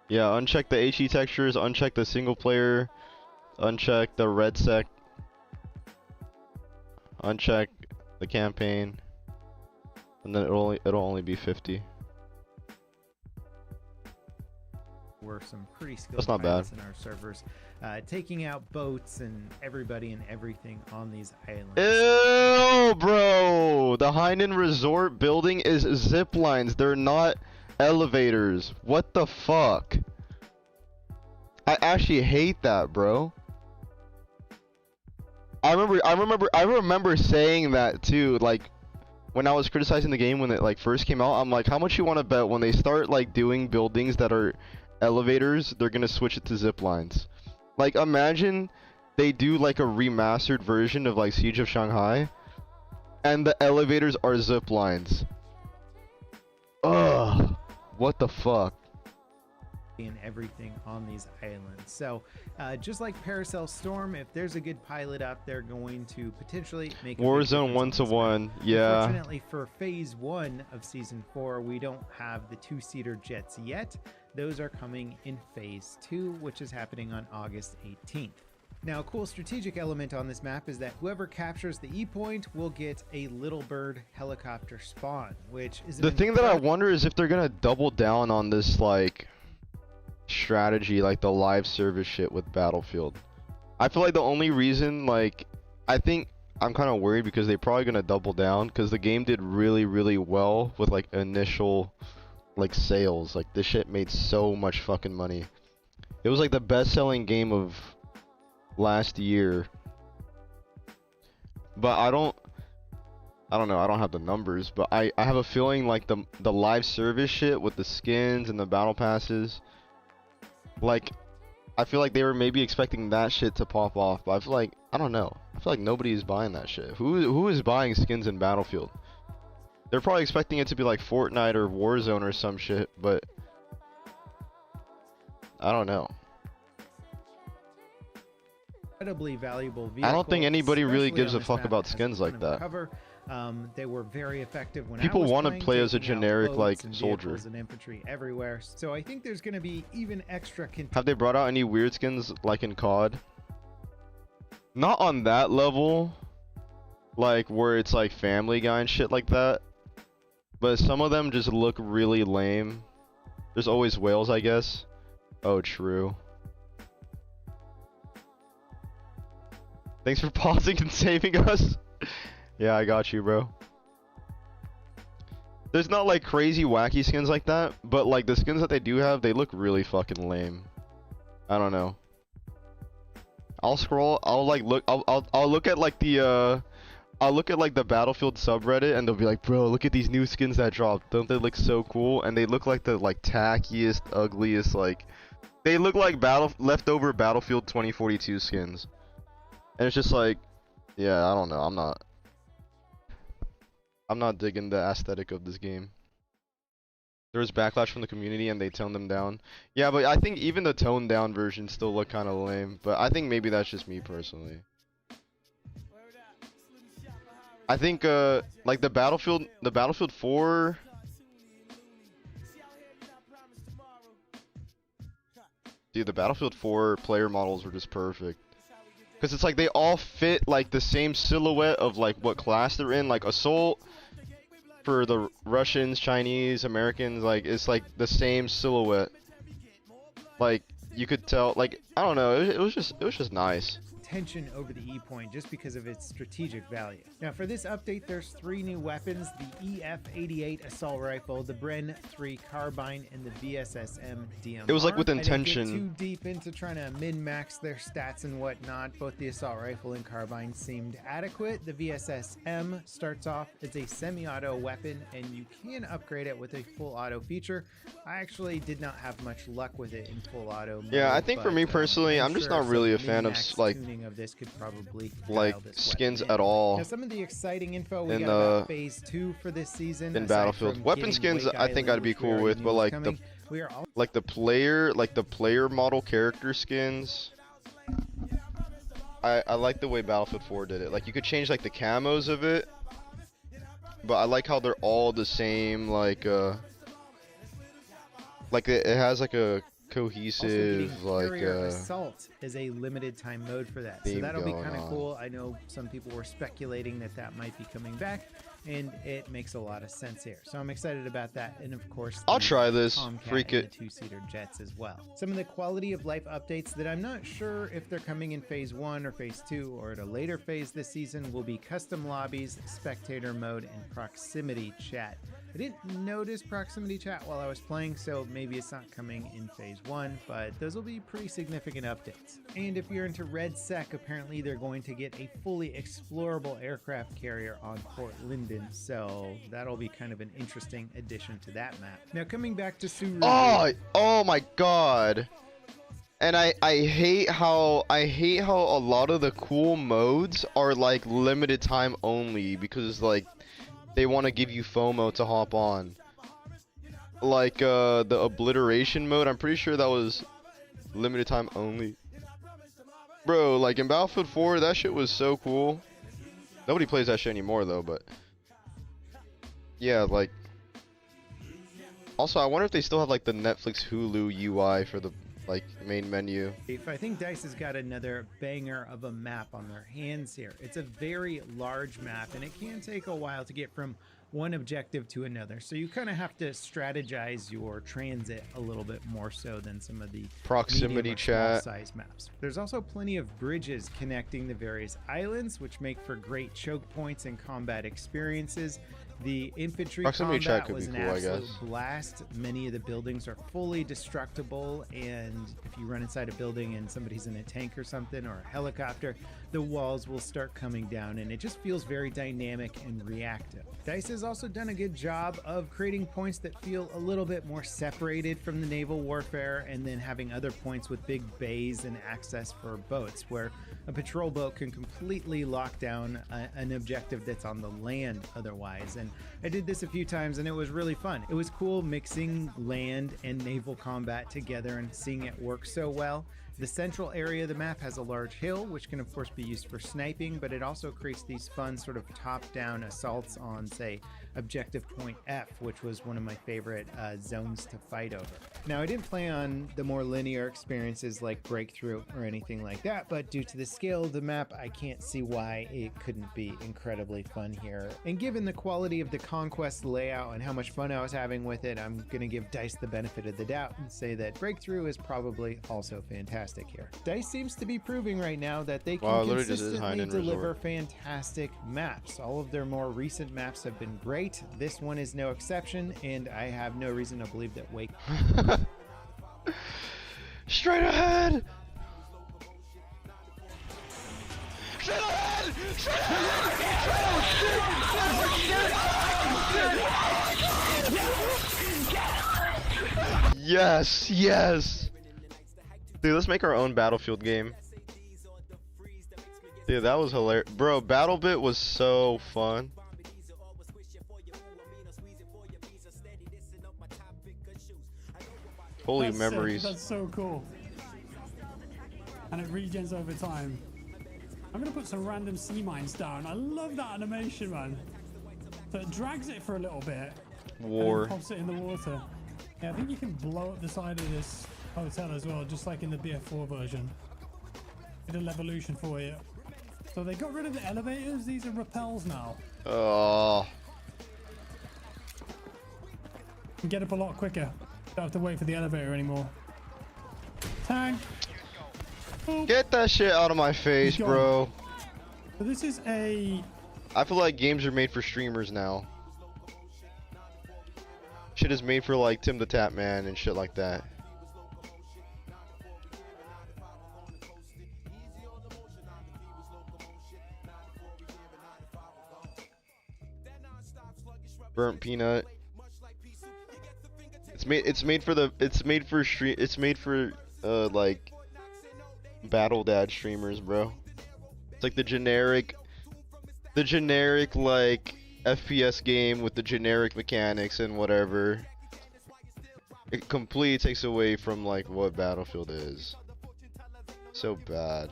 Yeah, uncheck the HD textures, uncheck the single player, uncheck the red sec, uncheck the campaign, and then it'll only be 50. were some pretty skilled That's not pilots bad. in our servers, taking out boats and everybody and everything on these islands. Ew, bro! The Hainan Resort building is zip lines. They're not elevators. What the fuck? I actually hate that, bro. I remember saying that too, like when I was criticizing the game when it like first came out. I'm like, how much you want to bet when they start like doing buildings that are elevators, they're gonna switch it to zip lines? Like, imagine they do like a remastered version of like Siege of Shanghai, and the elevators are zip lines. Ugh, what the fuck? And everything on these islands. So just like Paracel Storm, if there's a good pilot out there, going to potentially make a big Warzone difference on this 1-to-1, map. yeah. Unfortunately for phase 1 of season 4, we don't have the 2-seater jets yet. Those are coming in phase 2, which is happening on August 18th. Now, a cool strategic element on this map is that whoever captures the E-point will get a Little Bird helicopter spawn, which is The thing that I wonder is if they're gonna double down on this like strategy, like the live service shit with Battlefield. I feel like the only reason, like, I think I'm kind of worried because they're probably gonna double down because the game did really well with like initial like sales. Like, this shit made so much fucking money. It was like the best-selling game of last year. But I don't know, I don't have the numbers, but I have a feeling like the live service shit with the skins and the battle passes, like, I feel like they were maybe expecting that shit to pop off, but I feel like, I don't know, I feel like nobody is buying that shit. Who is buying skins in Battlefield? They're probably expecting it to be like Fortnite or Warzone or some shit, but I don't know. Incredibly valuable vehicle. I don't think anybody really especially gives on a this fuck map. about It has a skins ton like of that. cover. They were very effective when People I was wanna playing, play as a taking out generic, boats like, and soldier. vehicles and infantry everywhere. So I think there's going to be even extra Have they brought out any weird skins like in COD? Not on that level, like where it's like Family Guy and shit like that, but some of them just look really lame. There's always whales, I guess. Oh, true. Thanks for pausing and saving us. Yeah, I got you, bro. There's not like crazy wacky skins like that, but like the skins that they do have, they look really fucking lame. I don't know. I'll scroll, I'll like look, I'll look at like the I'll look at like the Battlefield subreddit and they'll be like, bro, look at these new skins that dropped. Don't they look so cool? And they look like the like tackiest, ugliest like They look like leftover Battlefield 2042 skins, and it's just like, yeah, I don't know. I'm not digging the aesthetic of this game. There was backlash from the community and they toned them down. Yeah, but I think even the toned down version still look kind of lame. But I think maybe that's just me personally. I think like the Battlefield 4. Dude, the Battlefield 4 player models were just perfect. Because it's like they all fit like the same silhouette of like what class they're in. Like Assault for the Russians, Chinese, Americans, like it's like the same silhouette. Like you could tell, like I don't know, it was just nice. Tension over the E-Point just because of its strategic value. Now for this update, there's 3 new weapons: the EF-88 assault rifle, the Bren 3 carbine, and the VSSM DMR. It was like with intention. I intention. didn't get too deep into trying to min-max their stats and whatnot. Both the assault rifle and carbine seemed adequate. The VSSM starts off as a semi-auto weapon, and you can upgrade it with a full auto feature. I actually did not have much luck with it in full auto mode, Yeah, I think for me personally, I'm just not really a fan of min-max like tuning of this could probably like dial this skins weapon in. at all Now, some of the exciting info we in got about phase 2 for this season in aside Battlefield. from Weapon getting skins Wake I think Island, I'd be which we cool already with, knew but was like coming, we are all the player model character skins. I like the way Battlefield 4 did it. Like you could change like the camos of it, but I like how they're all the same. Like it has like a cohesive also like Carrier Assault is a limited time mode for that, so theme that'll be going kind of on. cool. I know some people were speculating that that might be coming back, and it makes a lot of sense here, so I'm excited about that. And of course I'll the try this. Tomcat Freak and it. the 2-seater jets as well. Some of the quality of life updates that I'm not sure if they're coming in phase 1 or phase 2 or at a later phase this season will be custom lobbies, spectator mode, and proximity chat. I didn't notice proximity chat while I was playing, so maybe it's not coming in phase 1, but those will be pretty significant updates. And if you're into Red Sec, apparently they're going to get a fully explorable aircraft carrier on Fort Linden, so that'll be kind of an interesting addition to that map. Now coming back to Suru. Oh my god. And I hate how a lot of the cool modes are like limited time only because like they want to give you FOMO to hop on. Like the obliteration mode, I'm pretty sure that was limited time only. Bro, like in Battlefield 4, that shit was so cool. Nobody plays that shit anymore though, but yeah, like also I wonder if they still have like the Netflix Hulu UI for the like main menu. I think DICE has got another banger of a map on their hands here. It's a very large map and it can take a while to get from one objective to another, so you kind of have to strategize your transit a little bit more so than some of the Proximity chat. size maps. There's also plenty of bridges connecting the various islands, which make for great choke points and combat experiences. The infantry Proximity chat combat could was be an cool, I absolute guess. blast. Many of the buildings are fully destructible, and if you run inside a building and somebody's in a tank or something or a helicopter, the walls will start coming down, and it just feels very dynamic and reactive. DICE has also done a good job of creating points that feel a little bit more separated from the naval warfare, and then having other points with big bays and access for boats, where a patrol boat can completely lock down an objective that's on the land otherwise. And I did this a few times and it was really fun. It was cool mixing land and naval combat together and seeing it work so well. The central area of the map has a large hill, which can of course be used for sniping, but it also creates these fun sort of top-down assaults on, say, Objective Point F, which was one of my favorite zones to fight over. Now, I didn't play on the more linear experiences like Breakthrough or anything like that, but due to the scale of the map, I can't see why it couldn't be incredibly fun here. And given the quality of the Conquest layout and how much fun I was having with it, I'm gonna give DICE the benefit of the doubt and say that Breakthrough is probably also fantastic here. DICE seems to be proving right now that they Wow, it can literally just is consistently Highland deliver Resort. fantastic maps. All of their more recent maps have been great. This one is no exception, and I have no reason to believe that Wake Straight ahead! Straight ahead! Straight ahead! Yes, yes! Dude, let's make our own Battlefield game. Dude, that was hilarious. Bro, BattleBit was so fun. Holy That's sick. memories. That's so cool. And it regens over time. I'm gonna put some random sea mines down. I love that animation, man. So it drags it for a little bit. War. And then pops it in the water. Yeah, I think you can blow up the side of this hotel as well, just like in the BF4 version. Did a levolution for you. So they got rid of the elevators. These are rappels now. Oh. You can get up a lot quicker. Don't have to wait for the elevator anymore. Tank. Oh. Get that shit out of my face, Go. bro. So this is a... I feel like games are made for streamers now. Shit is made for like Tim the Tap Man and shit like that. Burnt peanut. It's made for like Battle Dad streamers, bro. It's like the generic like FPS game with the generic mechanics and whatever. It completely takes away from like what Battlefield is. So bad.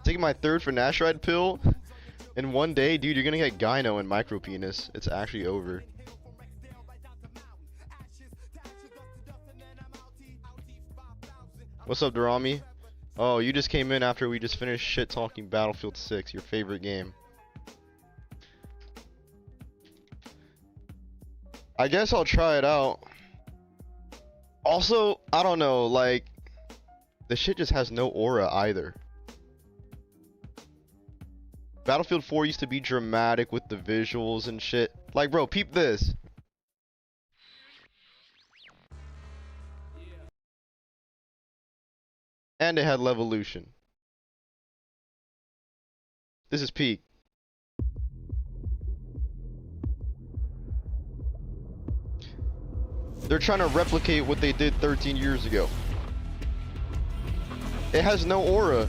Taking my third finasteride pill in one day, dude. You're gonna get gyno and micro penis. It's actually over. What's up, Durami? Oh, you just came in after we just finished shit talking Battlefield 6, your favorite game. I guess I'll try it out. Also, I don't know, like, the shit just has no aura either. Battlefield 4 used to be dramatic with the visuals and shit. Like, bro, peep this. And it had Levolution. This is peak. They're trying to replicate what they did 13 years ago. It has no aura.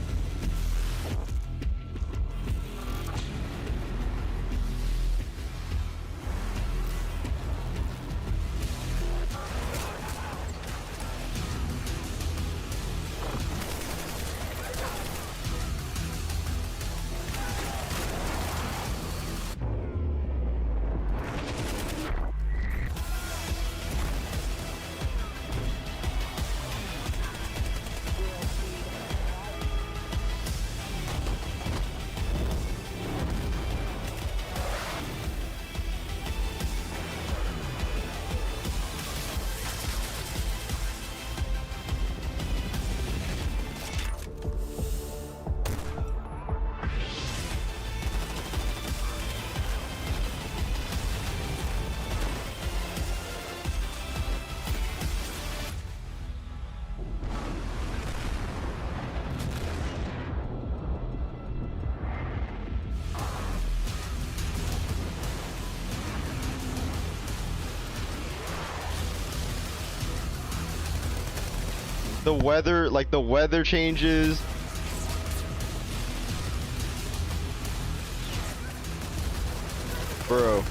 The weather, like the weather changes. Bro.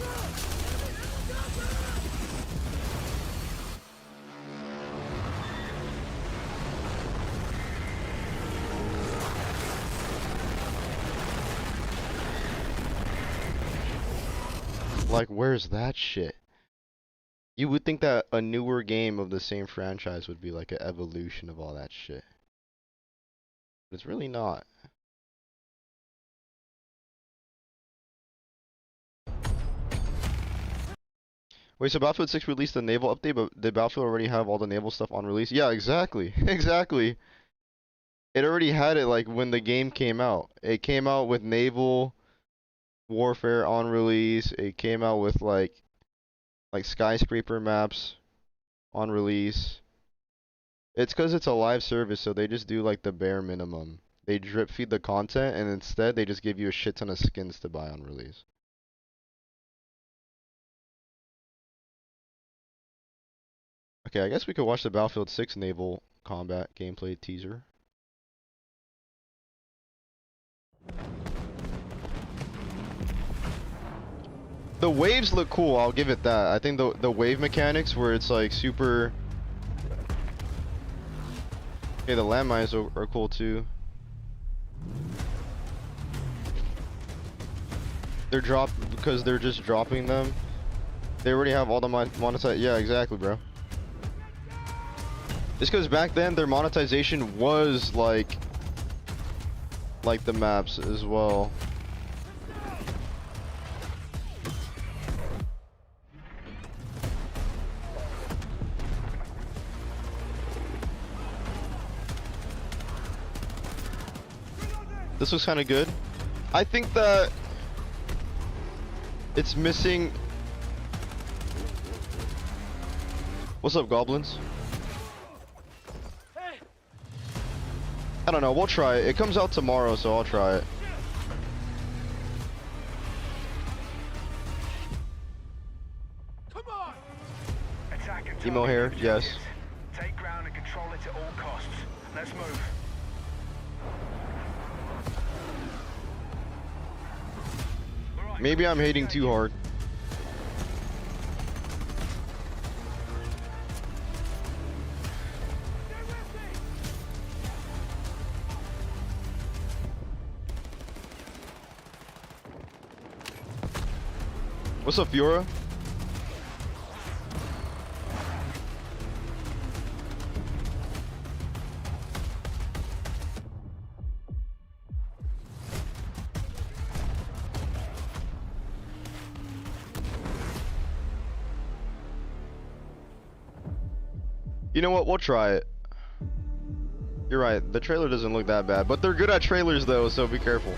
Like, where's that shit? You would think that a newer game of the same franchise would be like an evolution of all that shit. But it's really not. Wait, so Battlefield 6 released the naval update, but did Battlefield already have all the naval stuff on release? Yeah, exactly. Exactly. It already had it like when the game came out. It came out with naval warfare on release. It came out with like skyscraper maps on release. It's because it's a live service, so they just do like the bare minimum. They drip feed the content, and instead they just give you a shit ton of skins to buy on release. Okay, I guess we could watch the Battlefield 6 naval combat gameplay teaser. The waves look cool, I'll give it that. I think the wave mechanics where it's like super... Okay, the landmines are cool too. They're because they're just dropping them. They already have all the monetization. Yeah, exactly, bro. Just because back then their monetization was like the maps as well. This looks kind of good. I think that it's missing. What's up, goblins? I don't know. We'll try it. It comes out tomorrow, so I'll try it. Come on! Attack and Emo hair, yes. Take ground and control it at all costs. Let's move. Maybe I'm hating too hard. What's up, Fiora? You know what? We'll try it. You're right. The trailer doesn't look that bad, but they're good at trailers though, so be careful.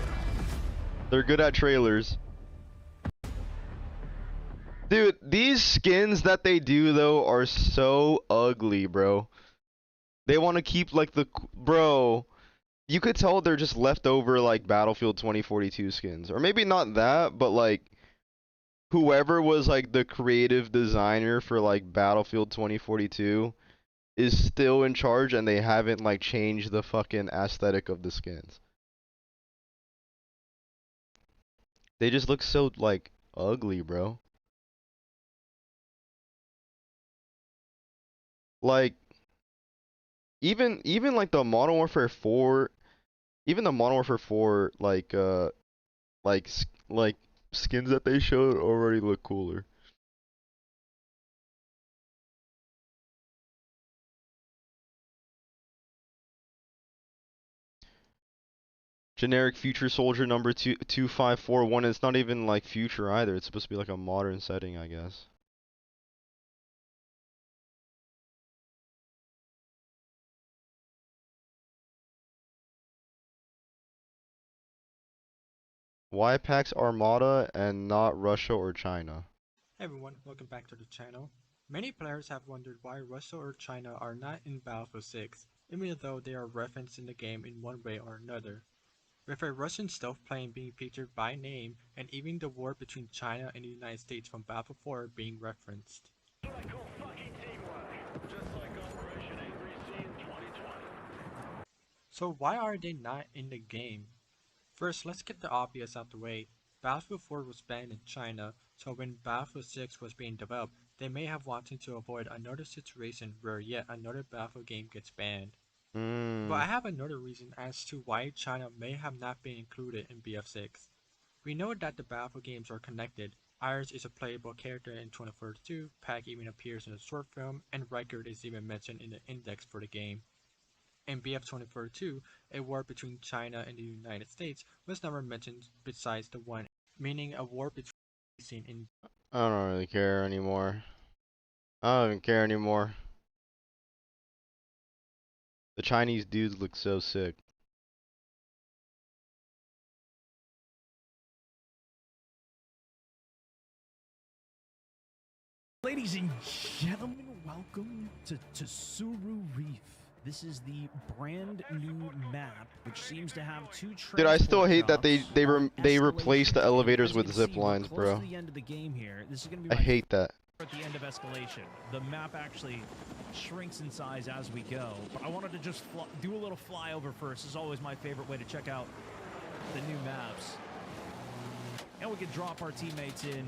They're good at trailers. Dude, these skins that they do though are so ugly, bro. They want to keep like bro. You could tell they're just leftover like Battlefield 2042 skins, or maybe not that, but like whoever was like the creative designer for like Battlefield 2042 is still in charge, and they haven't like changed the fucking aesthetic of the skins. They just look so like ugly, bro. Like even like the Modern Warfare 4, even the Modern Warfare 4 like skins that they showed already look cooler. Generic Future Soldier number 2541. It's not even like future either. It's supposed to be like a modern setting, I guess. Why PAX Armada and not Russia or China? Hey everyone, welcome back to the channel. Many players have wondered why Russia or China are not in Battlefield 6, even though they are referenced in the game in one way or another. With a Russian stealth plane being featured by name, and even the war between China and the United States from Battlefield 4 being referenced. So why are they not in the game? First, let's get the obvious out the way. Battlefield 4 was banned in China, so when Battlefield 6 was being developed, they may have wanted to avoid another situation where yet another Battlefield game gets banned. But I have another reason as to why China may have not been included in BF6. We know that the Battlefield games are connected. Iris is a playable character in 2042, Pac even appears in a short film, and Reichert is even mentioned in the index for the game. In BF 2042, a war between China and the United States was never mentioned besides the one, meaning a war between seen in. I don't really care anymore. I don't even care anymore. The Chinese dudes look so sick. Ladies and gentlemen, welcome to Suru Reef. This is the brand new map, which seems to have two. Dude, I still hate that they replaced the elevators with zip lines, bro. To the end of the game here. This is going to be I hate that. at the end of escalation. The map actually shrinks in size as we go. But I wanted to just do a little flyover first. This is always my favorite way to check out the new maps. And we can drop our teammates in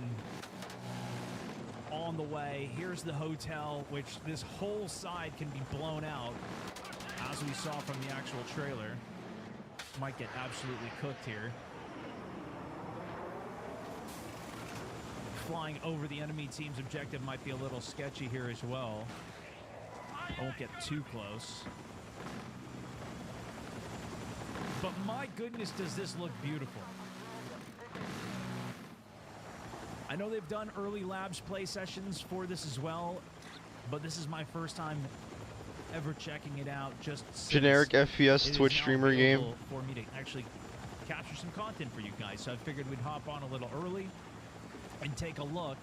on the way. Here's the hotel, which this whole side can be blown out, as we saw from the actual trailer. Might get absolutely cooked here. Flying over the enemy team's objective might be a little sketchy here as well. I won't get too close. But my goodness, does this look beautiful. I know they've done early labs play sessions for this as well, but this is my first time ever checking it out. Just Generic it FPS is Twitch now streamer game. available for me to actually capture some content for you guys. So I figured we'd hop on a little early and take a look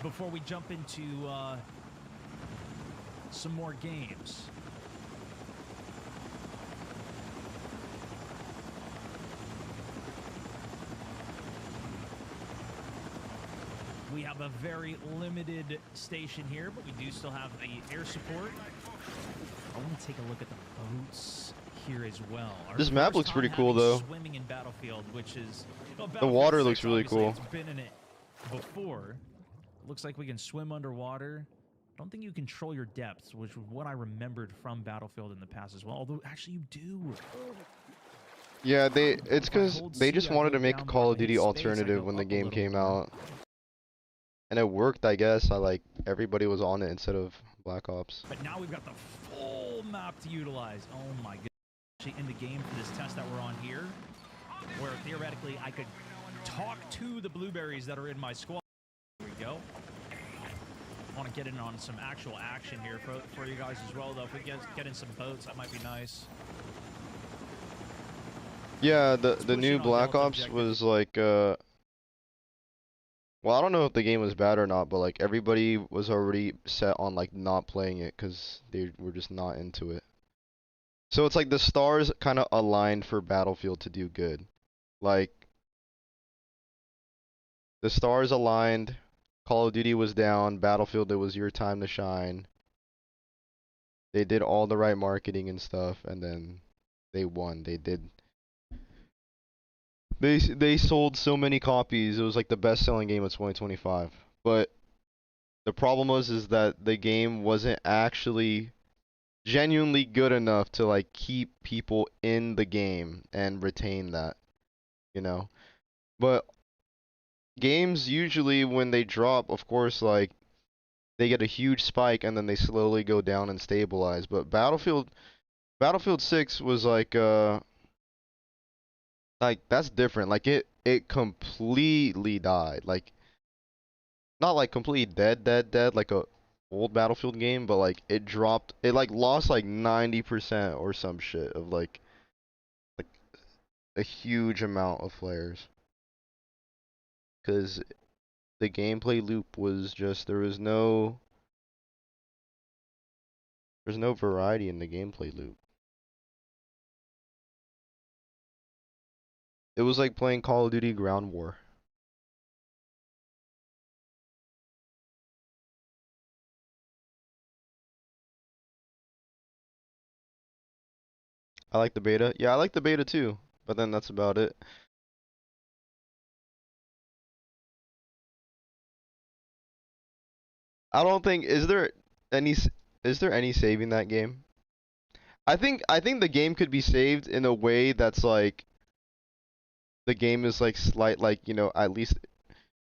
before we jump into some more games. We have a very limited station here, but we do still have the air support. I want to take a look at the boats here as well. Our This map first looks pretty time cool, having though. Swimming in Battlefield, which is well, The water Battlefield looks 6, really obviously, cool. It's been in it before. Looks like we can swim underwater. I don't think you control your depths, which was what I remembered from Battlefield in the past as well. Although actually you do. Yeah, it's because hold they C, just I wanted go to make a down Call more. of Hit Duty space, I alternative go when the up a game little came more. out. And it worked, I guess. Everybody was on it instead of Black Ops. But now we've got the full map to utilize. Oh my goodness. Actually in the game for this test that we're on here, where theoretically I could talk to the blueberries that are in my squad. Here we go. I want to get in on some actual action here for you guys as well, though. If we get in some boats, that might be nice. Yeah, the push new in on Black Delta Ops objective. was like well, I don't know if the game was bad or not, but like everybody was already set on like not playing it because they were just not into it. So it's like the stars kind of aligned for Battlefield to do good. Like the stars aligned, Call of Duty was down, Battlefield it was your time to shine. They did all the right marketing and stuff, and then they won. They sold so many copies. It was like the best-selling game of 2025. But the problem is that the game wasn't actually genuinely good enough to like keep people in the game and retain that, you know. But games usually when they drop, of course, like they get a huge spike and then they slowly go down and stabilize. But Battlefield 6 was like that's different. Like it completely died. Like not like completely dead like a old Battlefield game, but like it dropped. It like lost like 90% or some shit of like a huge amount of players. Cuz the gameplay loop was just there's no variety in the gameplay loop. It was like playing Call of Duty Ground War. I like the beta. Yeah, I like the beta too, but then that's about it. I don't think any is there any saving that game? I think the game could be saved in a way that's like the game is like at least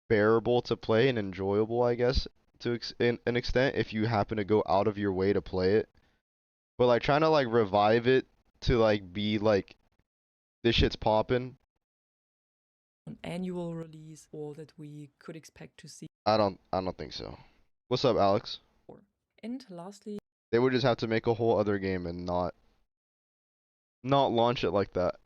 bearable to play and enjoyable, I guess, to an extent if you happen to go out of your way to play it. But like trying to like revive it to like be like this shit's popping. An annual release or that we could expect to see. I don't think so. What's up, Alex? And lastly, They would just have to make a whole other game and not launch it like that.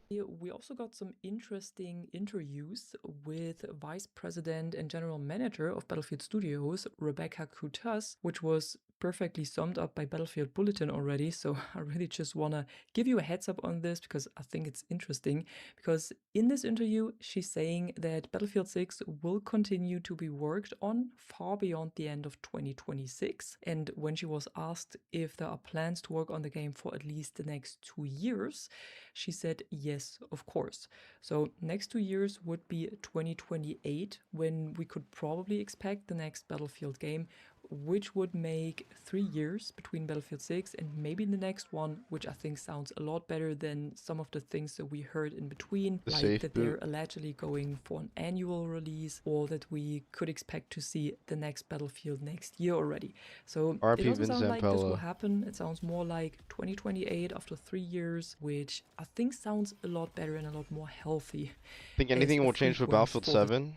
we also got some interesting interviews with Vice President and General Manager of Battlefield Studios, Rebecca Kutas, which was perfectly summed up by Battlefield Bulletin already, so I really just want to give you a heads up on this because I think it's interesting. Because in this interview, she's saying that Battlefield 6 will continue to be worked on far beyond the end of 2026. And when she was asked if there are plans to work on the game for at least the next 2 years, she said yes, of course. So next 2 years would be 2028, when we could probably expect the next Battlefield game, which would make 3 years between Battlefield 6 and maybe the next one, which I think sounds a lot better than some of the things that we heard in between, The like safe that boot. they're allegedly going for an annual release, or that we could expect to see the next Battlefield next year already. So RP it doesn't Vin sound like this will Zampella. happen. It sounds more like 2028 after 3 years, which I think sounds a lot better and a lot more healthy. Think as anything a will change with frequency Battlefield for the 7?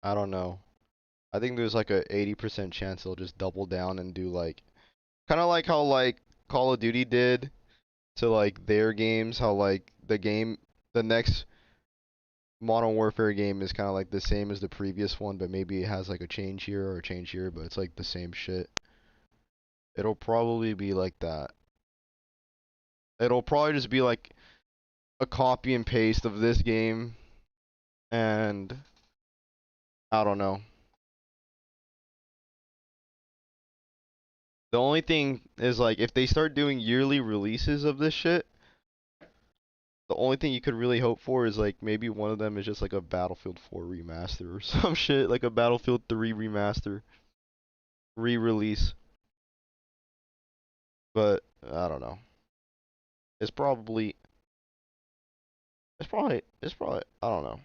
I don't know. I think there's like a 80% chance they'll just double down and do like, kind of like how like Call of Duty did to like their games, how like the next Modern Warfare game is kind of like the same as the previous one, but maybe it has like a change here or a change here, but it's like the same shit. It'll probably be like that. It'll probably just be like a copy and paste of this game, and I don't know. The only thing is like if they start doing yearly releases of this shit, the only thing you could really hope for is like maybe one of them is just like a Battlefield 4 remaster or some shit, like a Battlefield 3 remaster, re-release. But I don't know. It's probably I don't know.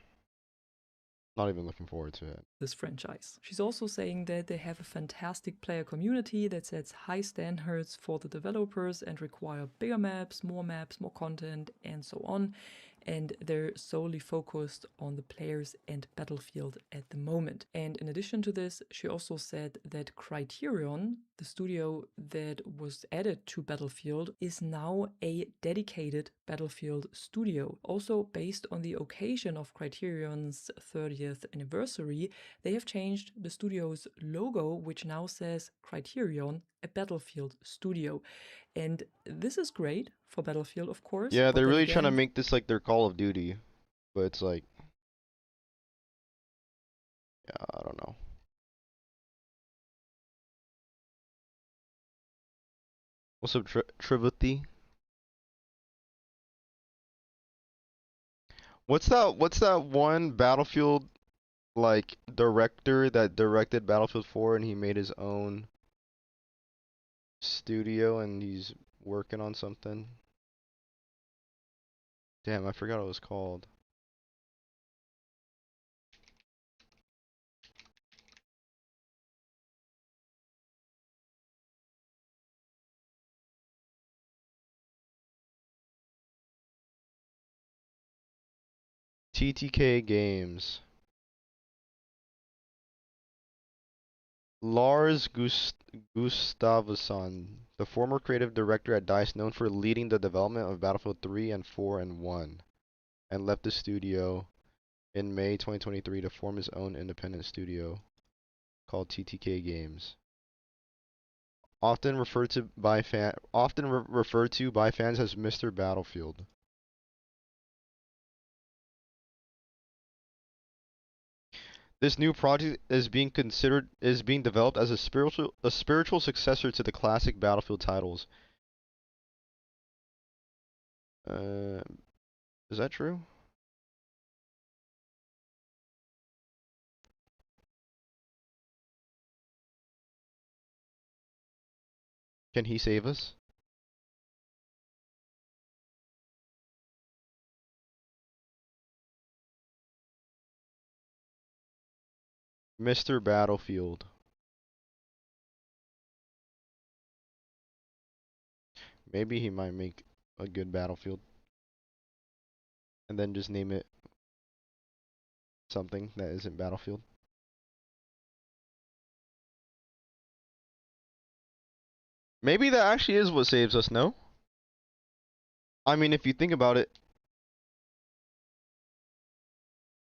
Not even looking forward to it. this franchise. She's also saying that they have a fantastic player community that sets high standards for the developers and require bigger maps, more content, and so on. And they're solely focused on the players and Battlefield at the moment. And in addition to this, she also said that Criterion, the studio that was added to Battlefield, is now a dedicated Battlefield studio. Also, based on the occasion of Criterion's 30th anniversary, they have changed the studio's logo, which now says Criterion, a Battlefield studio. And this is great for Battlefield, of course. Yeah, but they're then really trying to again, make this like their Call of Duty, but it's like, yeah, I don't know. What's up, Trivati? What's that one Battlefield like director that directed Battlefield 4 and he made his own studio and he's working on something? Damn, I forgot what it was called. TTK Games. Lars Gustafsson, the former creative director at DICE, known for leading the development of Battlefield 3 and 4 and 1, and left the studio in May 2023 to form his own independent studio called TTK Games. Often referred to by fans as Mr. Battlefield. This new project is being developed as a spiritual successor to the classic Battlefield titles. Is that true? Can he save us? Mr. Battlefield. Maybe he might make a good Battlefield. And then just name it something that isn't Battlefield. Maybe that actually is what saves us, no? I mean, if you think about it,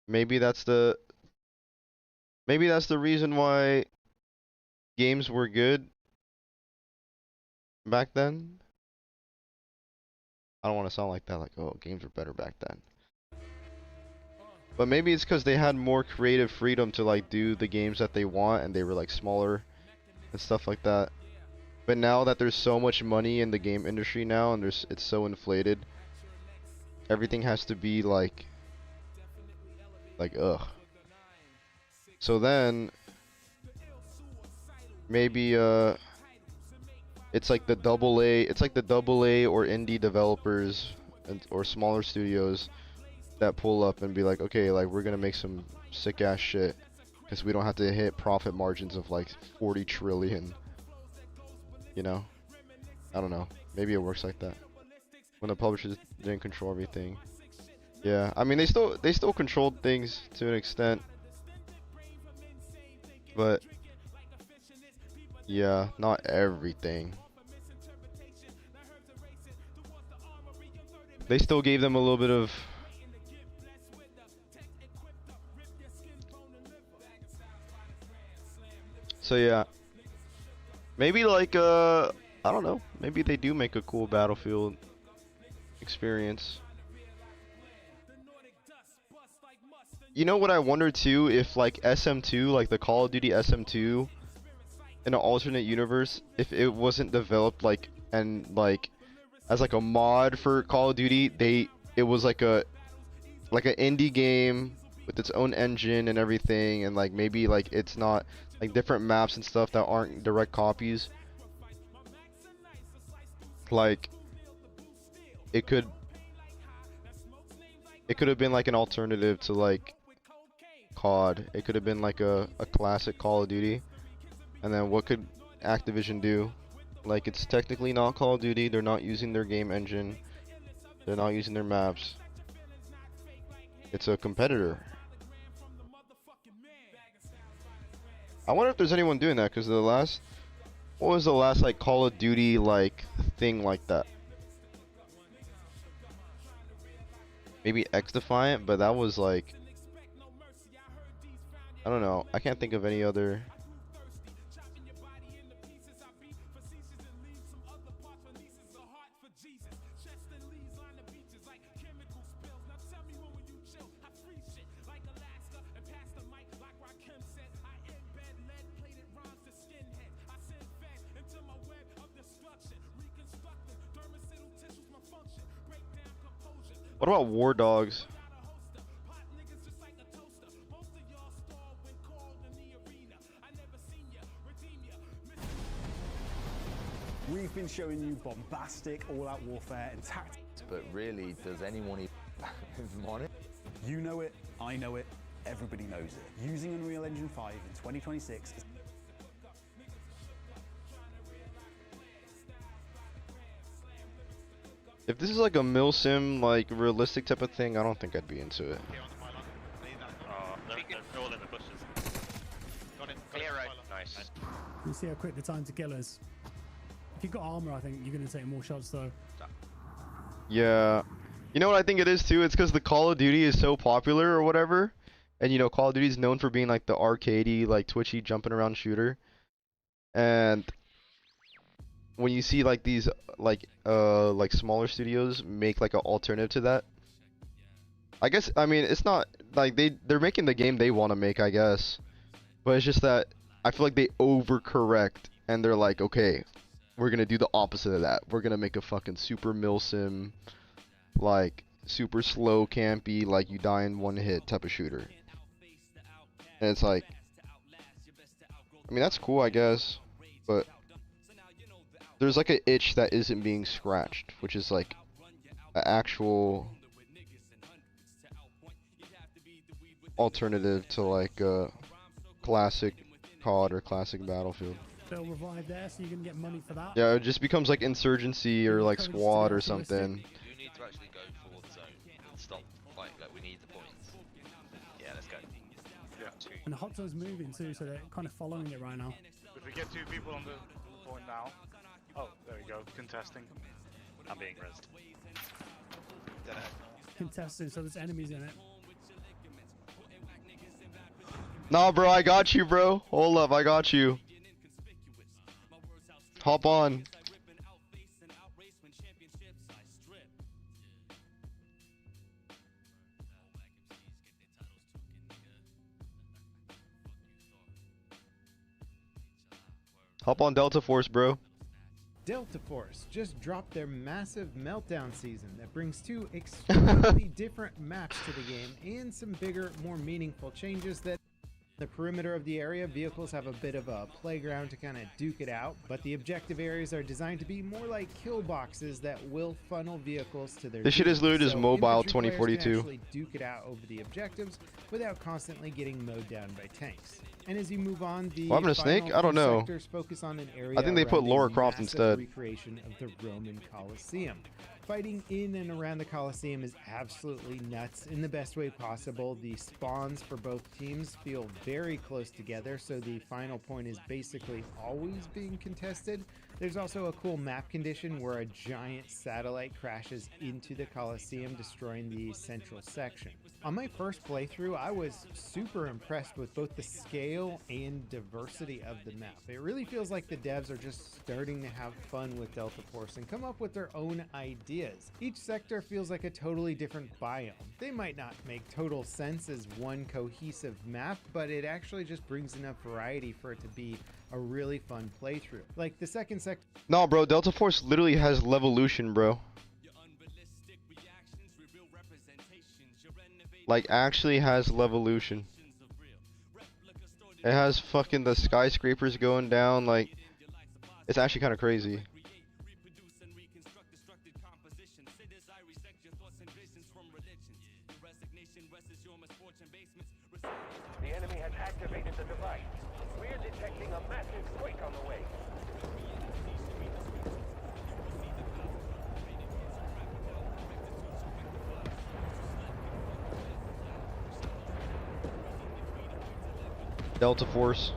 maybe that's the reason why games were good back then. I don't want to sound like that, like, oh, games were better back then. But maybe it's because they had more creative freedom to like do the games that they want, and they were like smaller and stuff like that. But now that there's so much money in the game industry now, and it's so inflated, everything has to be like ugh. So then maybe it's like the double A or indie developers or smaller studios that pull up and be like, okay, like we're gonna make some sick ass shit because we don't have to hit profit margins of like 40 trillion. You know? I don't know. Maybe it works like that. When the publishers didn't control everything. Yeah, I mean they still controlled things to an extent. But yeah, not everything. They still gave them a little bit of so yeah. Maybe like I don't know, maybe they do make a cool Battlefield experience. You know what I wonder too, if like SM2, like the Call of Duty SM2 in an alternate universe, if it wasn't developed like and like as like a mod for Call of Duty, it was like an indie game with its own engine and everything, and like maybe like it's not like different maps and stuff that aren't direct copies. Like it could have been like an alternative to like COD. It could have been like a classic Call of Duty. And then what could Activision do? Like it's technically not Call of Duty, they're not using their game engine. They're not using their maps. It's a competitor. I wonder if there's anyone doing that, because what was the last like Call of Duty like thing like that? Maybe X Defiant, but that was like, I don't know. I can't think of any other. What about War Dogs? We've been showing you bombastic, all-out warfare and tactics. But really, does anyone even want it? You know it, I know it, everybody knows it. Using Unreal Engine 5 in 2026 is If this is like a milsim, like realistic type of thing, I don't think I'd be into it. They're all in the bushes. Got it. Clear right. Nice. You see how quick the time to kill is. If you've got armor, I think you're going to take more shots though. Yeah. You know what I think it is too? It's because the Call of Duty is so popular or whatever. And you know, Call of Duty is known for being like the arcadey, like twitchy, jumping around shooter. And when you see like these like smaller studios make like an alternative to that, I mean it's not like they're making the game they want to make, I guess, but it's just that I feel like they overcorrect and they're like, okay, we're gonna do the opposite of that. We're gonna make a fucking super milsim, like super slow campy, like you die in one hit type of shooter. And it's like, I mean that's cool, I guess, but there's like an itch that isn't being scratched, which is like an actual alternative to like a classic COD or classic Battlefield. They'll revive there, so you can get money for that. Yeah, it just becomes like Insurgency or like Squad or something. You need to actually go for the zone and stop like we need the points. Yeah, let's go. Yeah. And the hot zone's moving too, so they're kind of following it right now. If we get 2 people on the point now. Oh, there we go. Contesting. I'm being rezzed. Contested, so there's enemies in it. Nah, bro, I got you, bro. Hold up, I got you. Hop on. Hop on Delta Force, bro. Delta Force just dropped their massive meltdown season that brings 2 extremely different maps to the game and some bigger, more meaningful changes that the perimeter of the area, vehicles have a bit of a playground to kind of duke it out, but the objective areas are designed to be more like kill boxes that will funnel vehicles to their This shit is looted as mobile infantry players 2042. can actually duke it out over the objectives without constantly getting mowed down by tanks. And as you move on, the What happened to Snake? I don't know. sectors focus on an area I think they put around a Lara Croft massive instead. recreation of the Roman Colosseum. Fighting in and around the Colosseum is absolutely nuts in the best way possible. The spawns for both teams feel very close together, so the final point is basically always being contested. There's also a cool map condition where a giant satellite crashes into the Colosseum, destroying the central section. On my first playthrough, I was super impressed with both the scale and diversity of the map. It really feels like the devs are just starting to have fun with Delta Force and come up with their own ideas. Each sector feels like a totally different biome. They might not make total sense as one cohesive map, but it actually just brings enough variety for it to be a really fun playthrough. Like the second sector. No, bro, Delta Force literally has Levolution, bro. Like, actually has Levolution. It has fucking the skyscrapers going down, like, it's actually kind of crazy. The enemy has activated the device. We're detecting a massive quake on the way. Delta Force.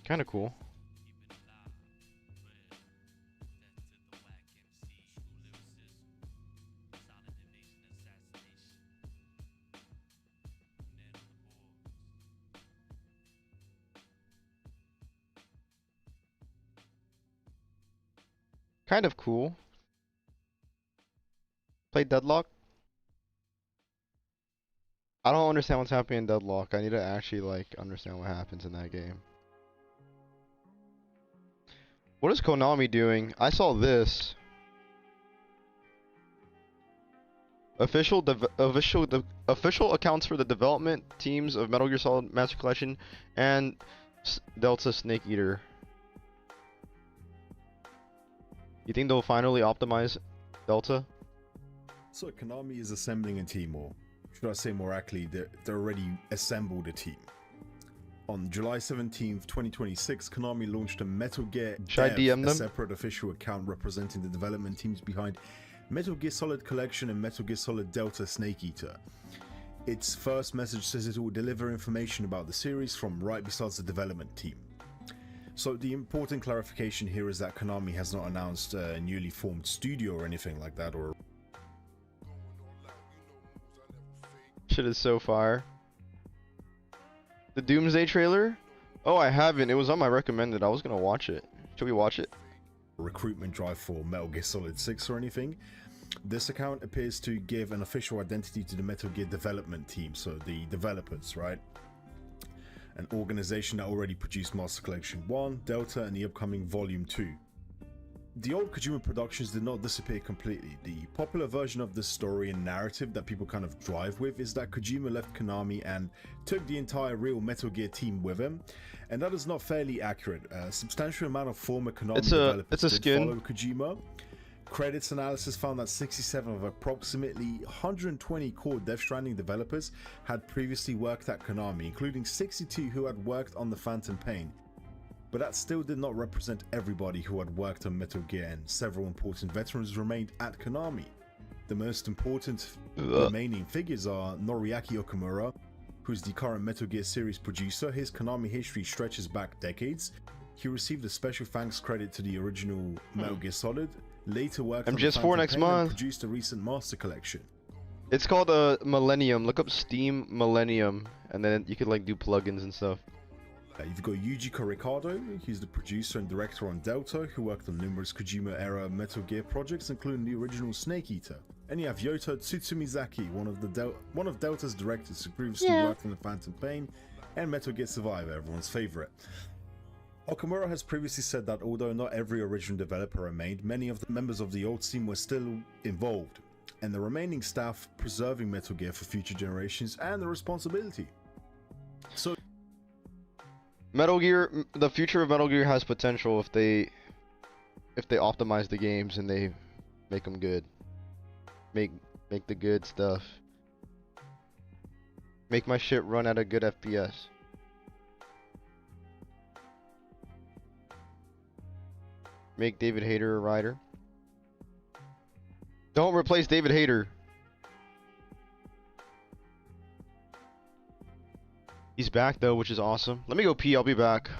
Kind of cool. Kind of cool. Play Deadlock? I don't understand what's happening in Deadlock. I need to actually like understand what happens in that game. What is Konami doing? I saw this. Official accounts for the development teams of Metal Gear Solid Master Collection and Delta Snake Eater. You think they'll finally optimize Delta? So Konami is assembling a team, or should I say more accurately, they're already assembled a team. On July 17th, 2026, Konami launched a Metal Gear Dev, a separate official account representing the development teams behind Metal Gear Solid Collection and Metal Gear Solid Delta Snake Eater. Its first message says it will deliver information about the series from right besides the development team. So the important clarification here is that Konami has not announced a newly formed studio or anything like that, or... Shit is so fire. The Doomsday trailer? Oh, I haven't. It was on my recommended. I was gonna watch it. Should we watch it? Recruitment drive for Metal Gear Solid 6 or anything. This account appears to give an official identity to the Metal Gear development team, so the developers, right? An organization that already produced Master Collection 1, Delta, and the upcoming Volume 2. The old Kojima Productions did not disappear completely. The popular version of this story and narrative that people kind of drive with is that Kojima left Konami and took the entire real Metal Gear team with him, and that is not fairly accurate. A substantial amount of former Konami developers did follow Kojima. Credits analysis found that 67 of approximately 120 core Death Stranding developers had previously worked at Konami, including 62 who had worked on the Phantom Pain. But that still did not represent everybody who had worked on Metal Gear, and several important veterans remained at Konami. The most important remaining figures are Noriaki Okamura, who's the current Metal Gear series producer. His Konami history stretches back decades. He received a special thanks credit to the original Metal Gear Solid, later worked on MGS4 Phantom next Pain month. and produced a recent Master Collection. It's called Millennium. Look up Steam Millennium, and then you could like do plugins and stuff. You've got Yuji Korikado, he's the producer and director on Delta, who worked on numerous Kojima-era Metal Gear projects, including the original Snake Eater. And you have Yota Tsutsumizaki, one of Delta's directors, who previously worked on the Phantom Pain and Metal Gear Survivor, everyone's favorite. Okamura has previously said that although not every original developer remained, many of the members of the old team were still involved, and the remaining staff preserving Metal Gear for future generations and the responsibility. So Metal Gear, the future of Metal Gear has potential if they optimize the games and they make them good. Make the good stuff. Make my shit run at a good FPS. Make David Hayter a writer. Don't replace David Hayter. He's back though, which is awesome. Let me go pee, I'll be back.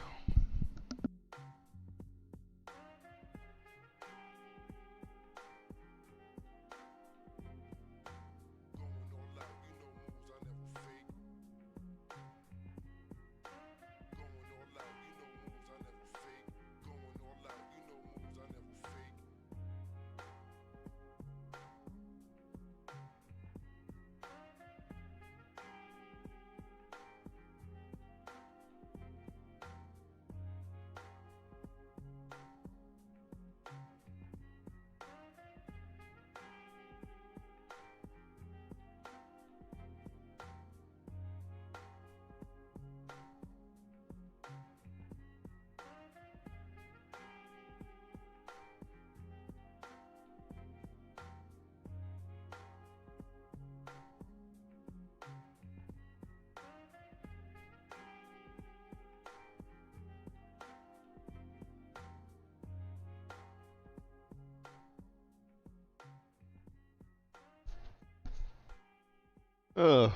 Ugh,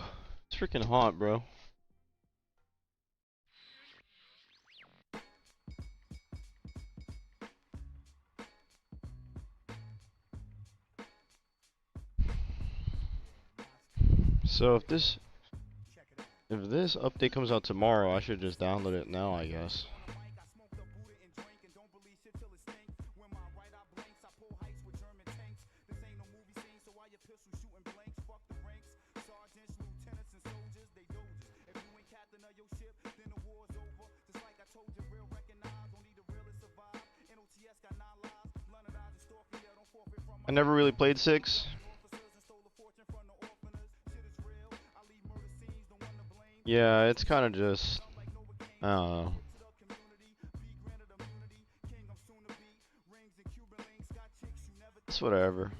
it's freaking hot, bro. So if this update comes out tomorrow, I should just download it now, I guess. I never really played 6. Yeah, it's kind of just, I don't know. It's whatever.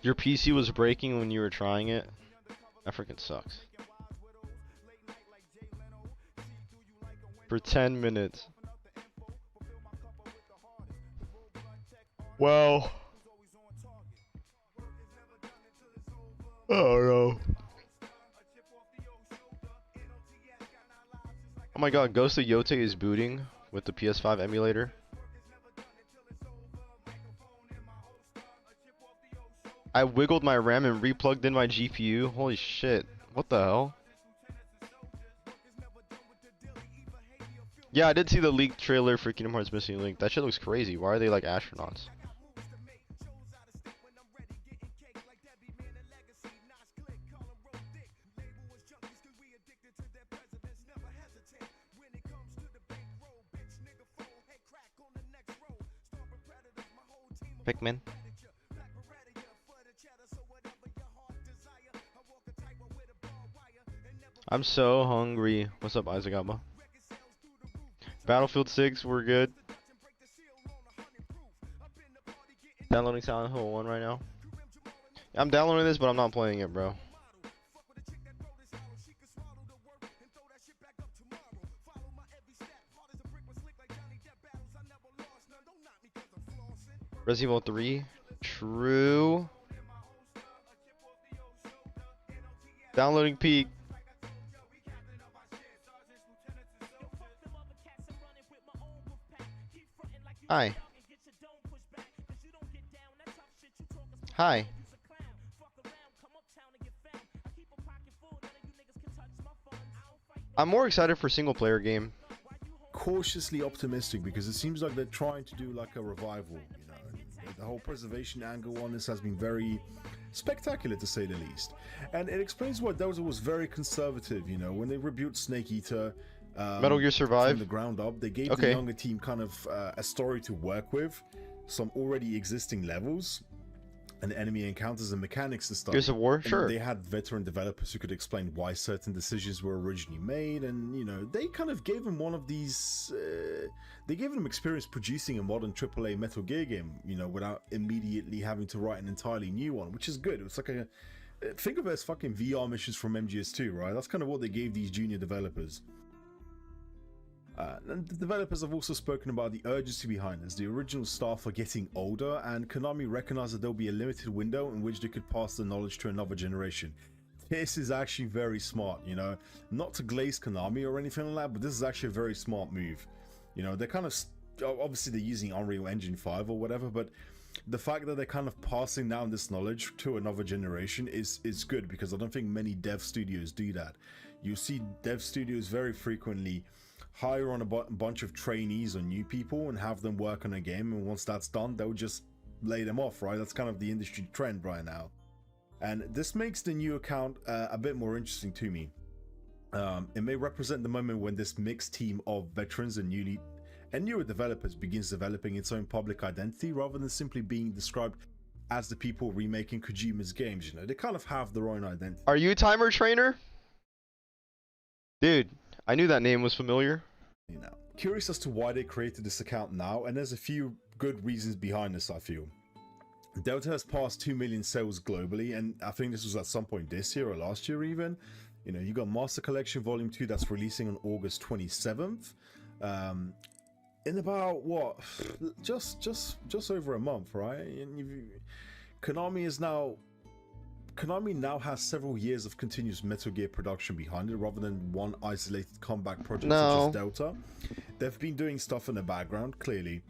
Your PC was breaking when you were trying it? That freaking sucks. For 10 minutes. Well. Oh no. Oh my god, Ghost of Yote is booting with the PS5 emulator. I wiggled my RAM and replugged in my GPU. Holy shit. What the hell? Yeah, I did see the leaked trailer for Kingdom Hearts Missing Link. That shit looks crazy. Why are they like astronauts? Pikmin. I'm so hungry. What's up, Isaac Alba? Battlefield 6, we're good. Downloading Silent Hill 1 right now. I'm downloading this, but I'm not playing it, bro. Resident Evil 3. True. Downloading Peak. Hi. Hi. I'm more excited for single player game. Cautiously optimistic because it seems like they're trying to do like a revival, you know. And the whole preservation angle on this has been very spectacular to say the least. And it explains why Delta was very conservative, you know, when they rebuilt Snake Eater. Metal Gear Survive from the ground up, they gave the younger team kind of a story to work with, some already existing levels and enemy encounters and mechanics and stuff. Gears of War, sure. They had veteran developers who could explain why certain decisions were originally made, and you know, they kind of gave them one of these. They gave them experience producing a modern AAA Metal Gear game, you know, without immediately having to write an entirely new one, which is good. It's like a think of it as fucking VR missions from MGS2, right? That's kind of what they gave these junior developers. And the developers have also spoken about the urgency behind this. The original staff are getting older, and Konami recognized that there'll be a limited window in which they could pass the knowledge to another generation. This is actually very smart, you know, not to glaze Konami or anything like that, but this is actually a very smart move. You know, they're kind of, obviously they're using Unreal Engine 5 or whatever, but the fact that they're kind of passing down this knowledge to another generation is good, because I don't think many dev studios do that. You see dev studios very frequently hire on a bunch of trainees or new people and have them work on a game, and once that's done, they'll just lay them off, right? That's kind of the industry trend right now. And this makes the new account a bit more interesting to me. It may represent the moment when this mixed team of veterans and newer developers begins developing its own public identity, rather than simply being described as the people remaking Kojima's games. You know, they kind of have their own identity. Are you a timer trainer? Dude, I knew that name was familiar. You know, curious as to why they created this account now, and there's a few good reasons behind this, I feel. Delta has passed 2 million sales globally, and I think this was at some point this year or last year even. You know, you got Master Collection Volume 2 that's releasing on August 27th. In about what, just over a month, right? And Konami now has several years of continuous Metal Gear production behind it, rather than one isolated comeback project such as Delta. They've been doing stuff in the background, clearly.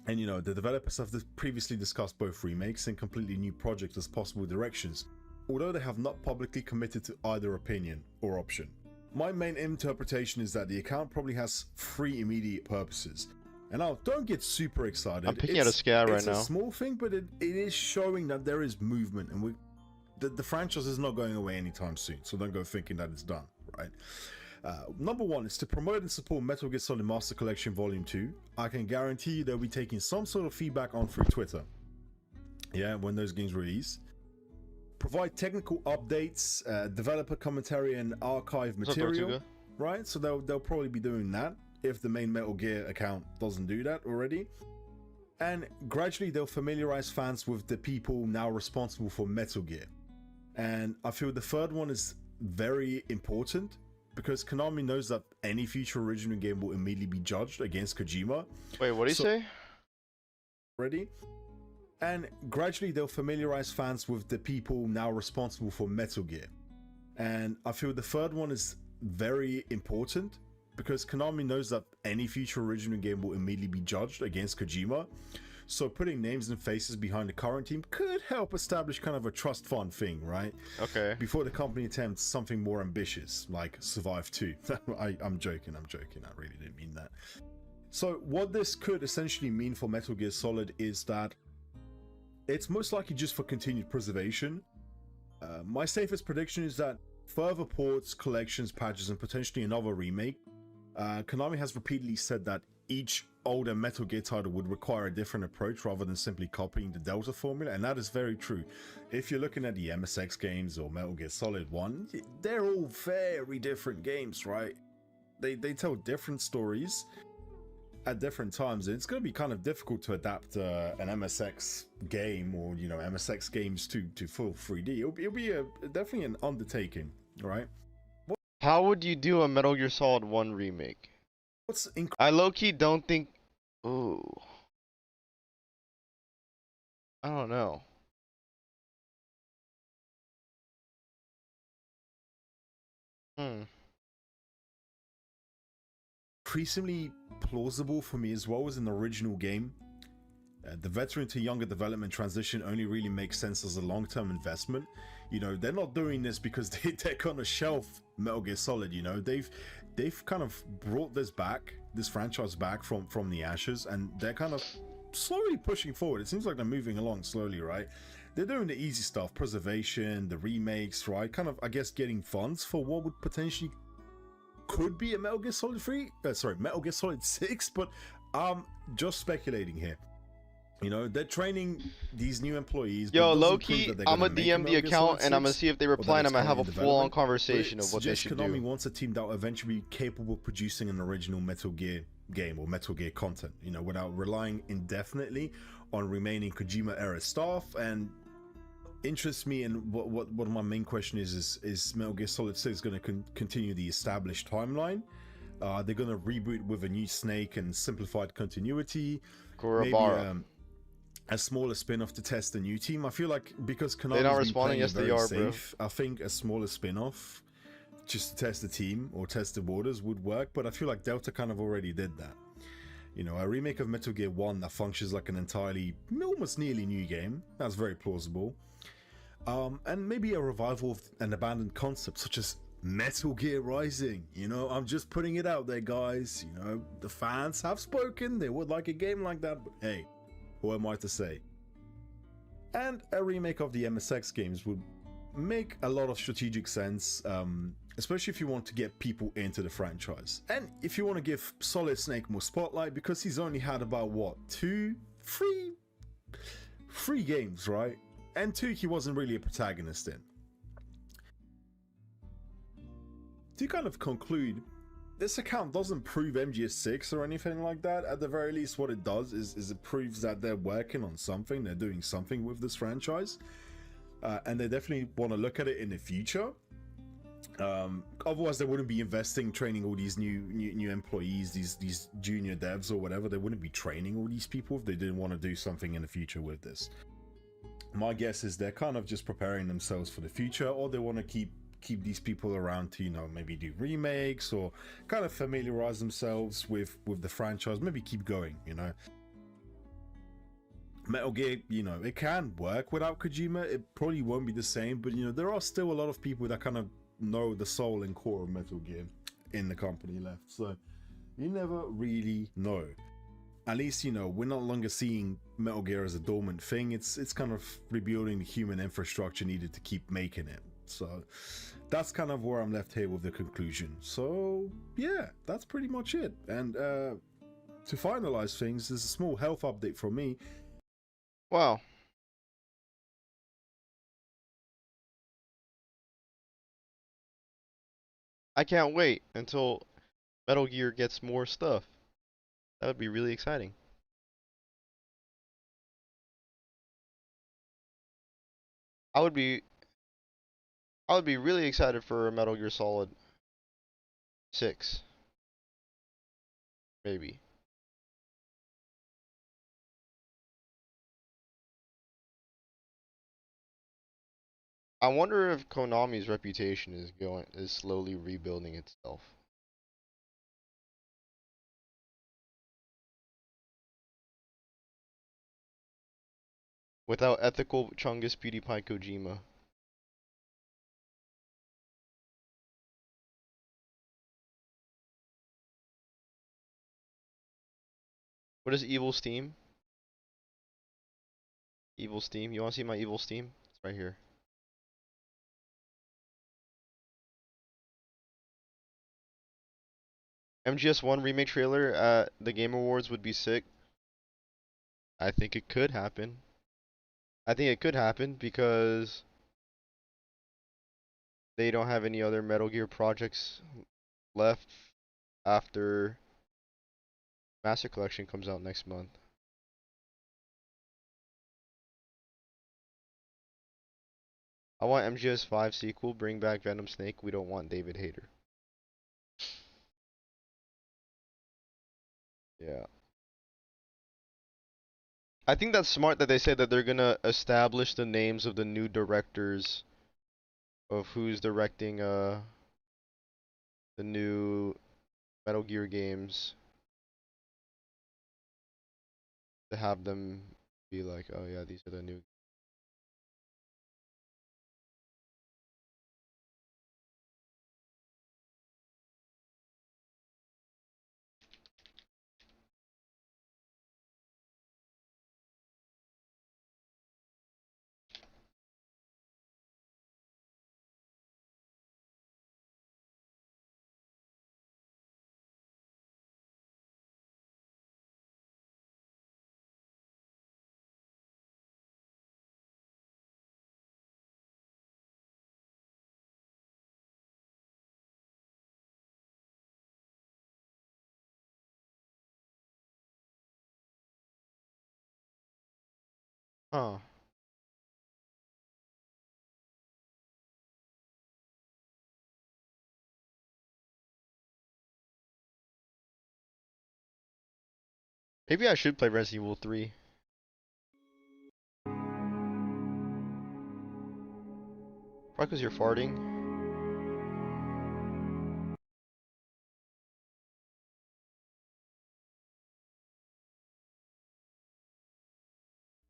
And you know, the developers have previously discussed both remakes and completely new projects as possible directions, although they have not publicly committed to either opinion or option. My main interpretation is that the account probably has 3 immediate purposes. And now, don't get super excited. I'm picking out a scare right now. It's a small thing, but it is showing that there is movement, and the franchise is not going away anytime soon, so don't go thinking that it's done, right? Number 1 is to promote and support Metal Gear Solid Master Collection Volume 2. I can guarantee you they'll be taking some sort of feedback on through Twitter. Yeah, when those games release. Provide technical updates, developer commentary, and archive material, right? So they'll probably be doing that if the main Metal Gear account doesn't do that already. And gradually they'll familiarize fans with the people now responsible for Metal Gear. And I feel the third one is very important, because Konami knows that any future original game will immediately be judged against Kojima. Wait, what do you say? Ready? And gradually they'll familiarize fans with the people now responsible for Metal Gear. And I feel the third one is very important, because Konami knows that any future original game will immediately be judged against Kojima. So putting names and faces behind the current team could help establish kind of a trust fund thing, right? Okay. Before the company attempts something more ambitious, like Survive 2. I'm joking, I really didn't mean that. So what this could essentially mean for Metal Gear Solid is that it's most likely just for continued preservation. My safest prediction is that further ports, collections, patches, and potentially another remake. Konami has repeatedly said that each older Metal Gear title would require a different approach rather than simply copying the Delta formula, and that is very true. If you're looking at the MSX games or Metal Gear Solid 1, they're all very different games, right? They tell different stories at different times, and it's going to be kind of difficult to adapt an MSX game or, you know, MSX games to full 3D. It'll be definitely an undertaking, right? How would you do a Metal Gear Solid 1 remake? I low-key don't think... Ooh. I don't know. Increasingly plausible for me as well as an original game. The veteran to younger development transition only really makes sense as a long-term investment. You know, they're not doing this because they're gonna shelf Metal Gear Solid. You know, they've kind of brought this franchise back from the ashes, and they're kind of slowly pushing forward. It seems like they're moving along slowly, right? They're doing the easy stuff, preservation, the remakes, right? Kind of, I guess, getting funds for what would potentially could be a Metal Gear Solid 6, but just speculating here. You know, they're training these new employees. Yo, low-key, I'm gonna DM the account and I'm gonna see if they reply, and I'm gonna have a full-on conversation of what they should do. Konami wants a team that will eventually be capable of producing an original Metal Gear game or Metal Gear content, you know, without relying indefinitely on remaining Kojima-era staff. And interests me, and what my main question is Metal Gear Solid 6 going to continue the established timeline? They're going to reboot with a new Snake and simplified continuity. Maybe a smaller spin-off to test a new team. I feel like because Konami's not responding, yes they are, safe, bro. I think a smaller spin-off just to test the team or test the waters would work, but I feel like Delta kind of already did that. You know, a remake of Metal Gear 1 that functions like an entirely, almost nearly new game, that's very plausible. And maybe a revival of an abandoned concept such as Metal Gear Rising. You know, I'm just putting it out there, guys. You know, the fans have spoken, they would like a game like that, but hey, who am I to say? And a remake of the MSX games would make a lot of strategic sense, especially if you want to get people into the franchise. And if you want to give Solid Snake more spotlight, because he's only had about, what, three games, right? And 2 he wasn't really a protagonist in. To kind of conclude, this account doesn't prove MGS6 or anything like that. At the very least, what it does is it proves that they're working on something, they're doing something with this franchise, and they definitely want to look at it in the future. Otherwise, they wouldn't be investing, training all these new employees, these junior devs or whatever. They wouldn't be training all these people if they didn't want to do something in the future with this. My guess is they're kind of just preparing themselves for the future, or they want to keep these people around to, you know, maybe do remakes or kind of familiarize themselves with the franchise, maybe keep going, you know. Metal Gear, you know, it can work without Kojima. It probably won't be the same, but, you know, there are still a lot of people that kind of know the soul and core of Metal Gear in the company left, so you never really know. At least, you know, we're no longer seeing Metal Gear as a dormant thing. It's kind of rebuilding the human infrastructure needed to keep making it. So that's kind of where I'm left here with the conclusion. So yeah, that's pretty much it. And to finalize things, there's a small health update from me. Wow. I can't wait until Metal Gear gets more stuff. That would be really exciting. I would be really excited for a Metal Gear Solid 6. Maybe. I wonder if Konami's reputation is slowly rebuilding itself. Without ethical Chungus PewDiePie Kojima. What is Evil Steam? Evil Steam. You want to see my Evil Steam? It's right here. MGS1 remake trailer at the Game Awards would be sick. I think it could happen. I think it could happen because they don't have any other Metal Gear projects left after Master Collection comes out next month. I want MGS5 sequel, bring back Venom Snake. We don't want David Hayter. Yeah. I think that's smart that they said that they're gonna establish the names of the new directors of who's directing the new Metal Gear games, to have them be like, oh yeah, these are the new. Huh. Maybe I should play Resident Evil 3. Probably because you're farting.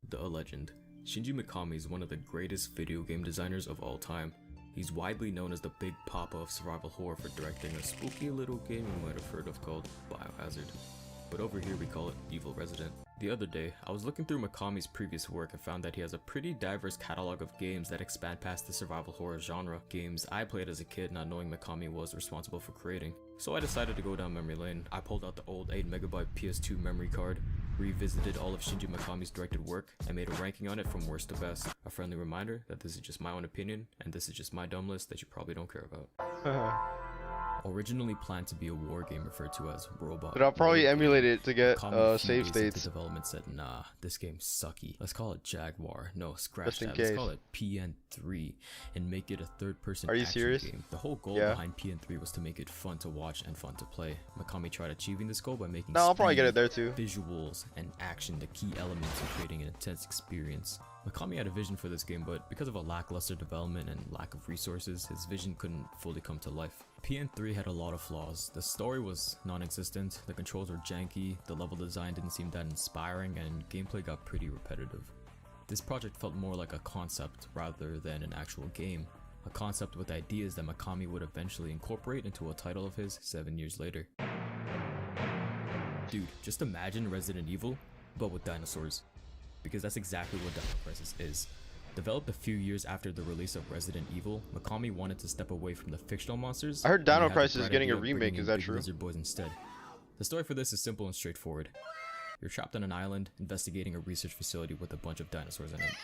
The legend. Shinji Mikami is one of the greatest video game designers of all time. He's widely known as the Big Papa of survival horror for directing a spooky little game you might have heard of called Biohazard. But over here we call it Evil Resident. The other day, I was looking through Mikami's previous work and found that he has a pretty diverse catalog of games that expand past the survival horror genre, games I played as a kid not knowing Mikami was responsible for creating. So I decided to go down memory lane. I pulled out the old 8MB PS2 memory card, revisited all of Shinji Mikami's directed work, and made a ranking on it from worst to best. A friendly reminder that this is just my own opinion, and this is just my dumb list that you probably don't care about. Originally planned to be a war game referred to as Robot. But I'll probably emulate it to get The save states. development said, nah, this game's sucky. Let's call it Jaguar. No, scratch Just in that. case. Let's call it PN3 and make it a third-person Are you action serious? game. The whole goal Yeah. behind PN3 was to make it fun to watch and fun to play. Mikami tried achieving this goal by making No, I'll probably get speed, it there too. visuals, and action the key elements in creating an intense experience. Mikami had a vision for this game, but because of a lackluster development and lack of resources, his vision couldn't fully come to life. PN3 had a lot of flaws. The story was non-existent, the controls were janky, the level design didn't seem that inspiring, and gameplay got pretty repetitive. This project felt more like a concept rather than an actual game. A concept with ideas that Mikami would eventually incorporate into a title of his 7 years later. Dude, just imagine Resident Evil, but with dinosaurs. Because that's exactly what Dino Crisis is. Developed a few years after the release of Resident Evil, Mikami wanted to step away from the fictional monsters. I heard and Dino had the Crisis is bright getting a idea of remake, bringing is in that big true? Lizard Boys instead. The story for this is simple and straightforward. You're trapped on an island, investigating a research facility with a bunch of dinosaurs in it.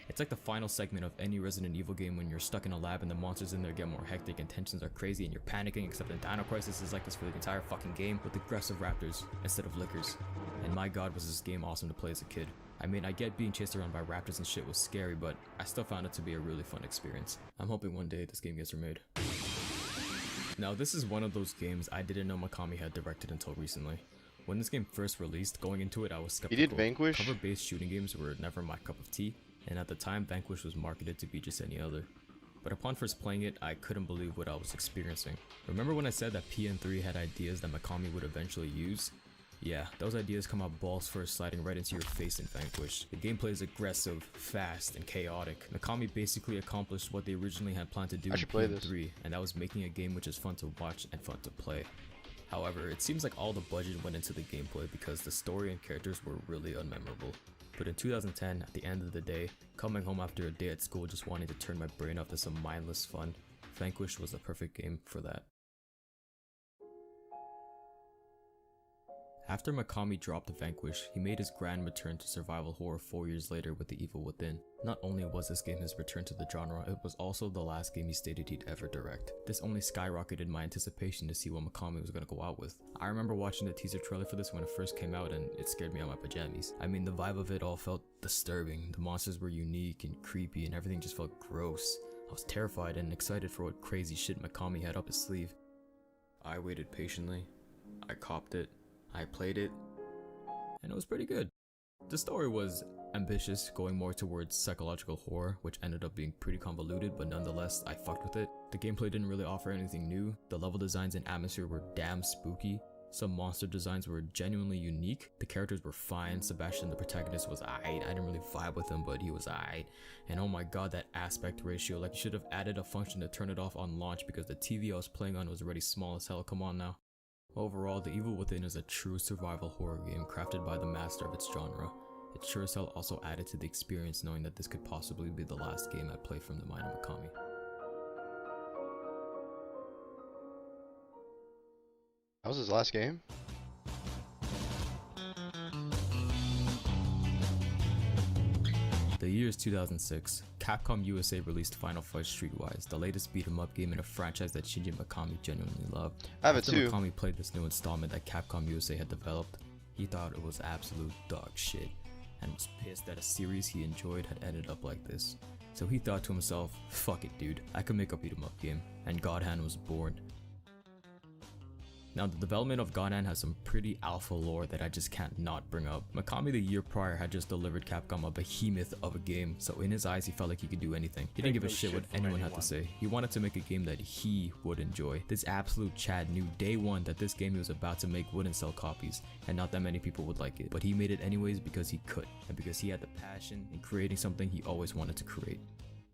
It's like the final segment of any Resident Evil game when you're stuck in a lab and the monsters in there get more hectic and tensions are crazy and you're panicking, except in Dino Crisis is like this for the entire fucking game with aggressive raptors instead of lickers. And my god, was this game awesome to play as a kid. I mean, I get being chased around by raptors and shit was scary, but I still found it to be a really fun experience. I'm hoping one day this game gets remade. Now, this is one of those games I didn't know Mikami had directed until recently. When this game first released, going into it I was skeptical. He did Vanquish? Cover-based shooting games were never my cup of tea, and at the time Vanquish was marketed to be just any other. But upon first playing it, I couldn't believe what I was experiencing. Remember when I said that PN3 had ideas that Mikami would eventually use? Yeah, those ideas come out balls first, sliding right into your face in Vanquish. The gameplay is aggressive, fast, and chaotic. Mikami basically accomplished what they originally had planned to do in PN3, and that was making a game which is fun to watch and fun to play. However, it seems like all the budget went into the gameplay because the story and characters were really unmemorable. But in 2010, at the end of the day, coming home after a day at school just wanting to turn my brain off to some mindless fun, Vanquish was the perfect game for that. After Mikami dropped Vanquish, he made his grand return to survival horror 4 years later with The Evil Within. Not only was this game his return to the genre, it was also the last game he stated he'd ever direct. This only skyrocketed my anticipation to see what Mikami was gonna go out with. I remember watching the teaser trailer for this when it first came out and it scared me out my pajamas. I mean, the vibe of it all felt disturbing. The monsters were unique and creepy and everything just felt gross. I was terrified and excited for what crazy shit Mikami had up his sleeve. I waited patiently, I copped it, I played it, and it was pretty good. The story was ambitious, going more towards psychological horror, which ended up being pretty convoluted, but nonetheless, I fucked with it. The gameplay didn't really offer anything new. The level designs and atmosphere were damn spooky. Some monster designs were genuinely unique. The characters were fine. Sebastian, the protagonist, was aight. I didn't really vibe with him, but he was aight. And oh my god, that aspect ratio, like you should have added a function to turn it off on launch because the TV I was playing on was already small as hell, come on now. Overall, The Evil Within is a true survival horror game crafted by the master of its genre. It sure as hell also added to the experience knowing that this could possibly be the last game I play from the mind of Mikami. That was his last game? The year is 2006. Capcom USA released Final Fight Streetwise, the latest beat-em-up game in a franchise that Shinji Mikami genuinely loved. I have it After too. Mikami played this new installment that Capcom USA had developed, he thought it was absolute dog shit, and was pissed that a series he enjoyed had ended up like this. So he thought to himself, fuck it dude, I could make a beat-em-up game, and God Hand was born. Now, the development of God Hand has some pretty alpha lore that I just can't not bring up. Mikami the year prior had just delivered Capcom a behemoth of a game, so in his eyes he felt like he could do anything. He didn't give a shit what anyone had to say. He wanted to make a game that he would enjoy. This absolute Chad knew day one that this game he was about to make wouldn't sell copies, and not that many people would like it. But he made it anyways because he could, and because he had the passion in creating something he always wanted to create.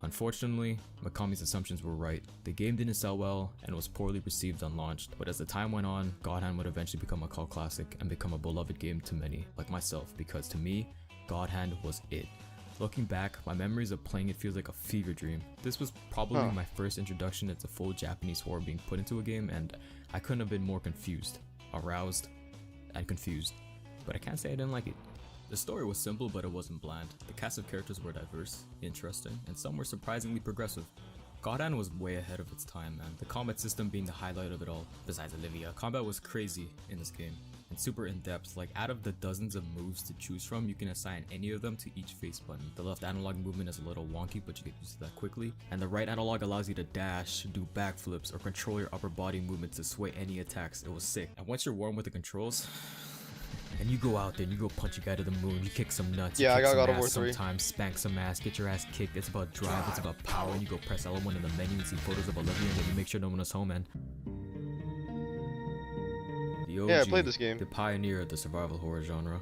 Unfortunately, Mikami's assumptions were right. The game didn't sell well and was poorly received on launch, but as the time went on, God Hand would eventually become a cult classic and become a beloved game to many, like myself, because to me, God Hand was it. Looking back, my memories of playing it feels like a fever dream. This was probably my first introduction into full Japanese horror being put into a game, and I couldn't have been more confused, aroused, and confused. But I can't say I didn't like it. The story was simple, but it wasn't bland. The cast of characters were diverse, interesting, and some were surprisingly progressive. God Hand was way ahead of its time, man. The combat system being the highlight of it all, besides Olivia. Combat was crazy in this game, and super in-depth. Like, out of the dozens of moves to choose from, you can assign any of them to each face button. The left analog movement is a little wonky, but you get used to that quickly. And the right analog allows you to dash, do backflips, or control your upper body movements to sway any attacks. It was sick. And once you're warm with the controls, and you go out there and you go punch a guy to the moon, you kick some nuts, Yeah, you I kick got some God of ass War 3. sometimes, spank some ass, get your ass kicked. It's about drive, it's about power, and you go press L1 in the menu and see photos of Olivia and then you make sure no one is home, man. The OG, Yeah, I played this game. the pioneer of the survival horror genre.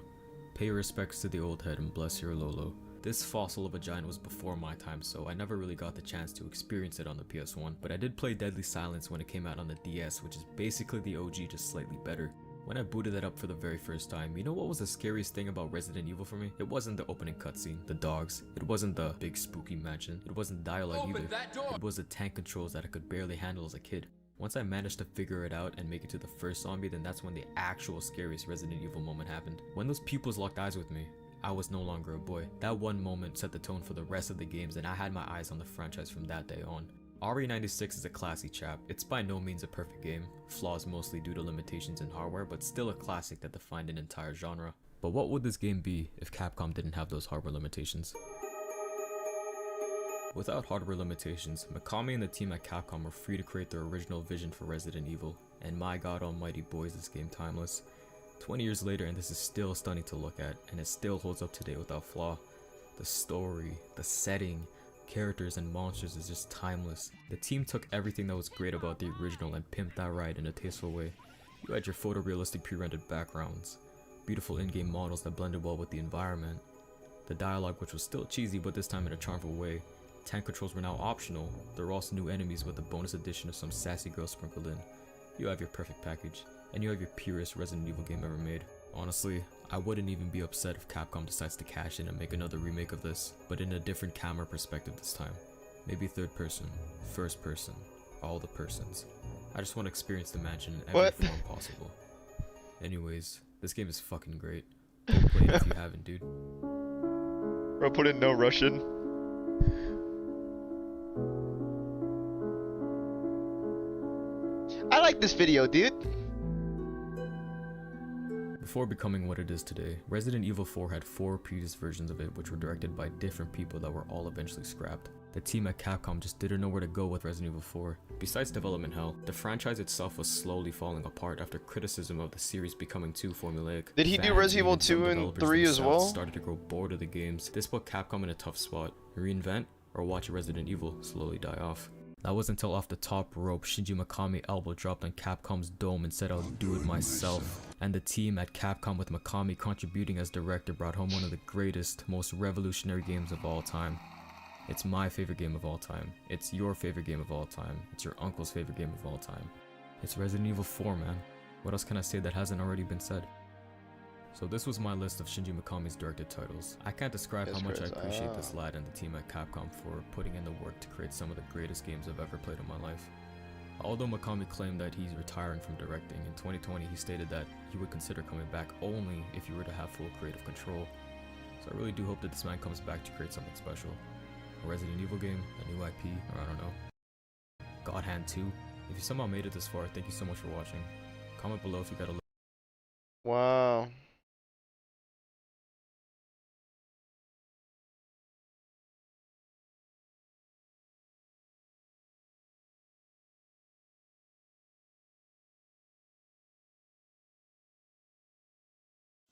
Pay your respects to the old head and bless your Lolo. This fossil of a giant was before my time, so I never really got the chance to experience it on the PS1, but I did play Deadly Silence when it came out on the DS, which is basically the OG, just slightly better. When I booted that up for the very first time, you know what was the scariest thing about Resident Evil for me? It wasn't the opening cutscene, the dogs, it wasn't the big spooky mansion, it wasn't dialogue either. It was the tank controls that I could barely handle as a kid. Once I managed to figure it out and make it to the first zombie, then that's when the actual scariest Resident Evil moment happened. When those pupils locked eyes with me, I was no longer a boy. That one moment set the tone for the rest of the games, and I had my eyes on the franchise from that day on. RE96 is a classy chap. It's by no means a perfect game, flaws mostly due to limitations in hardware, but still a classic that defined an entire genre. But what would this game be if Capcom didn't have those hardware limitations? Without hardware limitations, Mikami and the team at Capcom were free to create their original vision for Resident Evil, and my god almighty boy is this game timeless. 20 years later and this is still stunning to look at, and it still holds up today without flaw. The story, the setting, characters and monsters is just timeless. The team took everything that was great about the original and pimped that ride in a tasteful way. You had your photorealistic pre-rendered backgrounds, beautiful in-game models that blended well with the environment, the dialogue which was still cheesy but this time in a charmful way. Tank controls were now optional. There were also new enemies with the bonus addition of some sassy girls sprinkled in. You have your perfect package, and you have your purest Resident Evil game ever made. Honestly, I wouldn't even be upset if Capcom decides to cash in and make another remake of this, but in a different camera perspective this time. Maybe third person, first person, all the persons. I just want to experience the mansion in every form possible. Anyways, This game is fucking great. Play it if you haven't, dude. Bro, put in no Russian. I like this video, dude. Before becoming what it is today, Resident Evil 4 had 4 previous versions of it which were directed by different people that were all eventually scrapped. The team at Capcom just didn't know where to go with Resident Evil 4. Besides development hell, the franchise itself was slowly falling apart after criticism of the series becoming too formulaic. Did he do Fans, Resident Evil even some 2 and developers 3 as themselves, well? started to grow bored of the games. This put Capcom in a tough spot. Reinvent or watch Resident Evil slowly die off. That wasn't until off the top rope Shinji Mikami elbow dropped on Capcom's dome and said I'll do it myself. And the team at Capcom with Mikami contributing as director brought home one of the greatest, most revolutionary games of all time. It's my favorite game of all time. It's your favorite game of all time. It's your uncle's favorite game of all time. It's Resident Evil 4, man. What else can I say that hasn't already been said? So this was my list of Shinji Mikami's directed titles. I can't describe how much I appreciate this lad and the team at Capcom for putting in the work to create some of the greatest games I've ever played in my life. Although Mikami claimed that he's retiring from directing, in 2020 he stated that he would consider coming back only if he were to have full creative control. So I really do hope that this man comes back to create something special. A Resident Evil game, a new IP, or I don't know. God Hand 2. If you somehow made it this far, thank you so much for watching. Comment below if you got a look. Wow.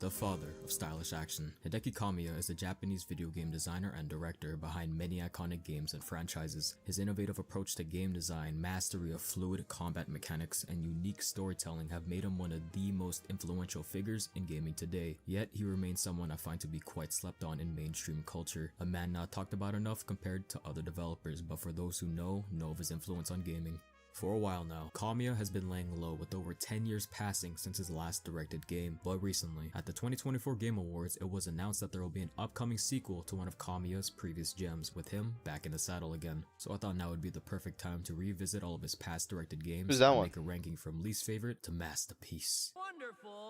The father of stylish action, Hideki Kamiya is a Japanese video game designer and director behind many iconic games and franchises. His innovative approach to game design, mastery of fluid combat mechanics, and unique storytelling have made him one of the most influential figures in gaming today. Yet he remains someone I find to be quite slept on in mainstream culture, a man not talked about enough compared to other developers, but for those who know of his influence on gaming. For a while now, Kamiya has been laying low with over 10 years passing since his last directed game, but recently, at the 2024 Game Awards, it was announced that there will be an upcoming sequel to one of Kamiya's previous gems, with him back in the saddle again. So I thought now would be the perfect time to revisit all of his past directed games Who's that and one? make a ranking from least favorite to masterpiece. Wonderful.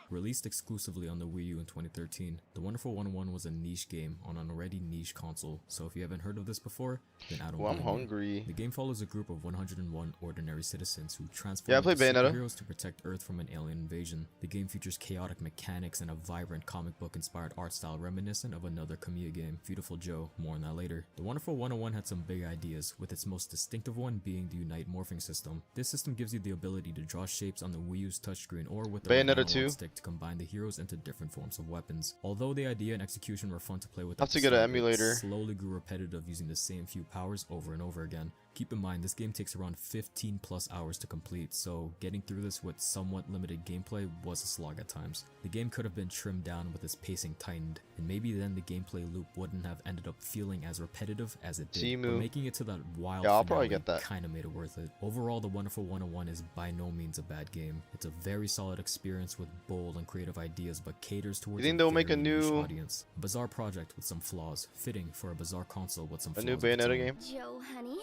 Released exclusively on the Wii U in 2013, The Wonderful 101 was a niche game on an already niche console, so if you haven't heard of this before, then I don't Well, I'm blame you. hungry. The game follows a group of 101 ordinary citizens who transform Yeah, I played into Bayonetta. superheroes to protect Earth from an alien invasion. The game features chaotic mechanics and a vibrant comic book inspired art style reminiscent of another Kamiya game, Beautiful Joe, more on that later. The Wonderful 101 had some big ideas, with its most distinctive one being the Unite morphing system. This system gives you the ability to draw shapes on the Wii U's touchscreen or with the right Bayonetta analog 2? stick to combine the heroes into different forms of weapons. Although the idea and execution were fun to play with, Have at to the get an start, it emulator. slowly grew repetitive using the same few powers over and over again. Keep in mind, this game takes around 15 plus hours to complete, so getting through this with somewhat limited gameplay was a slog at times. The game could have been trimmed down with its pacing tightened, and maybe then the gameplay loop wouldn't have ended up feeling as repetitive as it did, but Simu. making it to that wild Yeah, I'll probably finale get that. kinda made it worth it. Overall, The Wonderful 101 is by no means a bad game. It's a very solid experience with bold and creative ideas, but caters towards You think they'll make a very niche new- audience. A bizarre project with some flaws, fitting for a bizarre console with some A flaws new of its Bayonetta own. game? Joe, honey,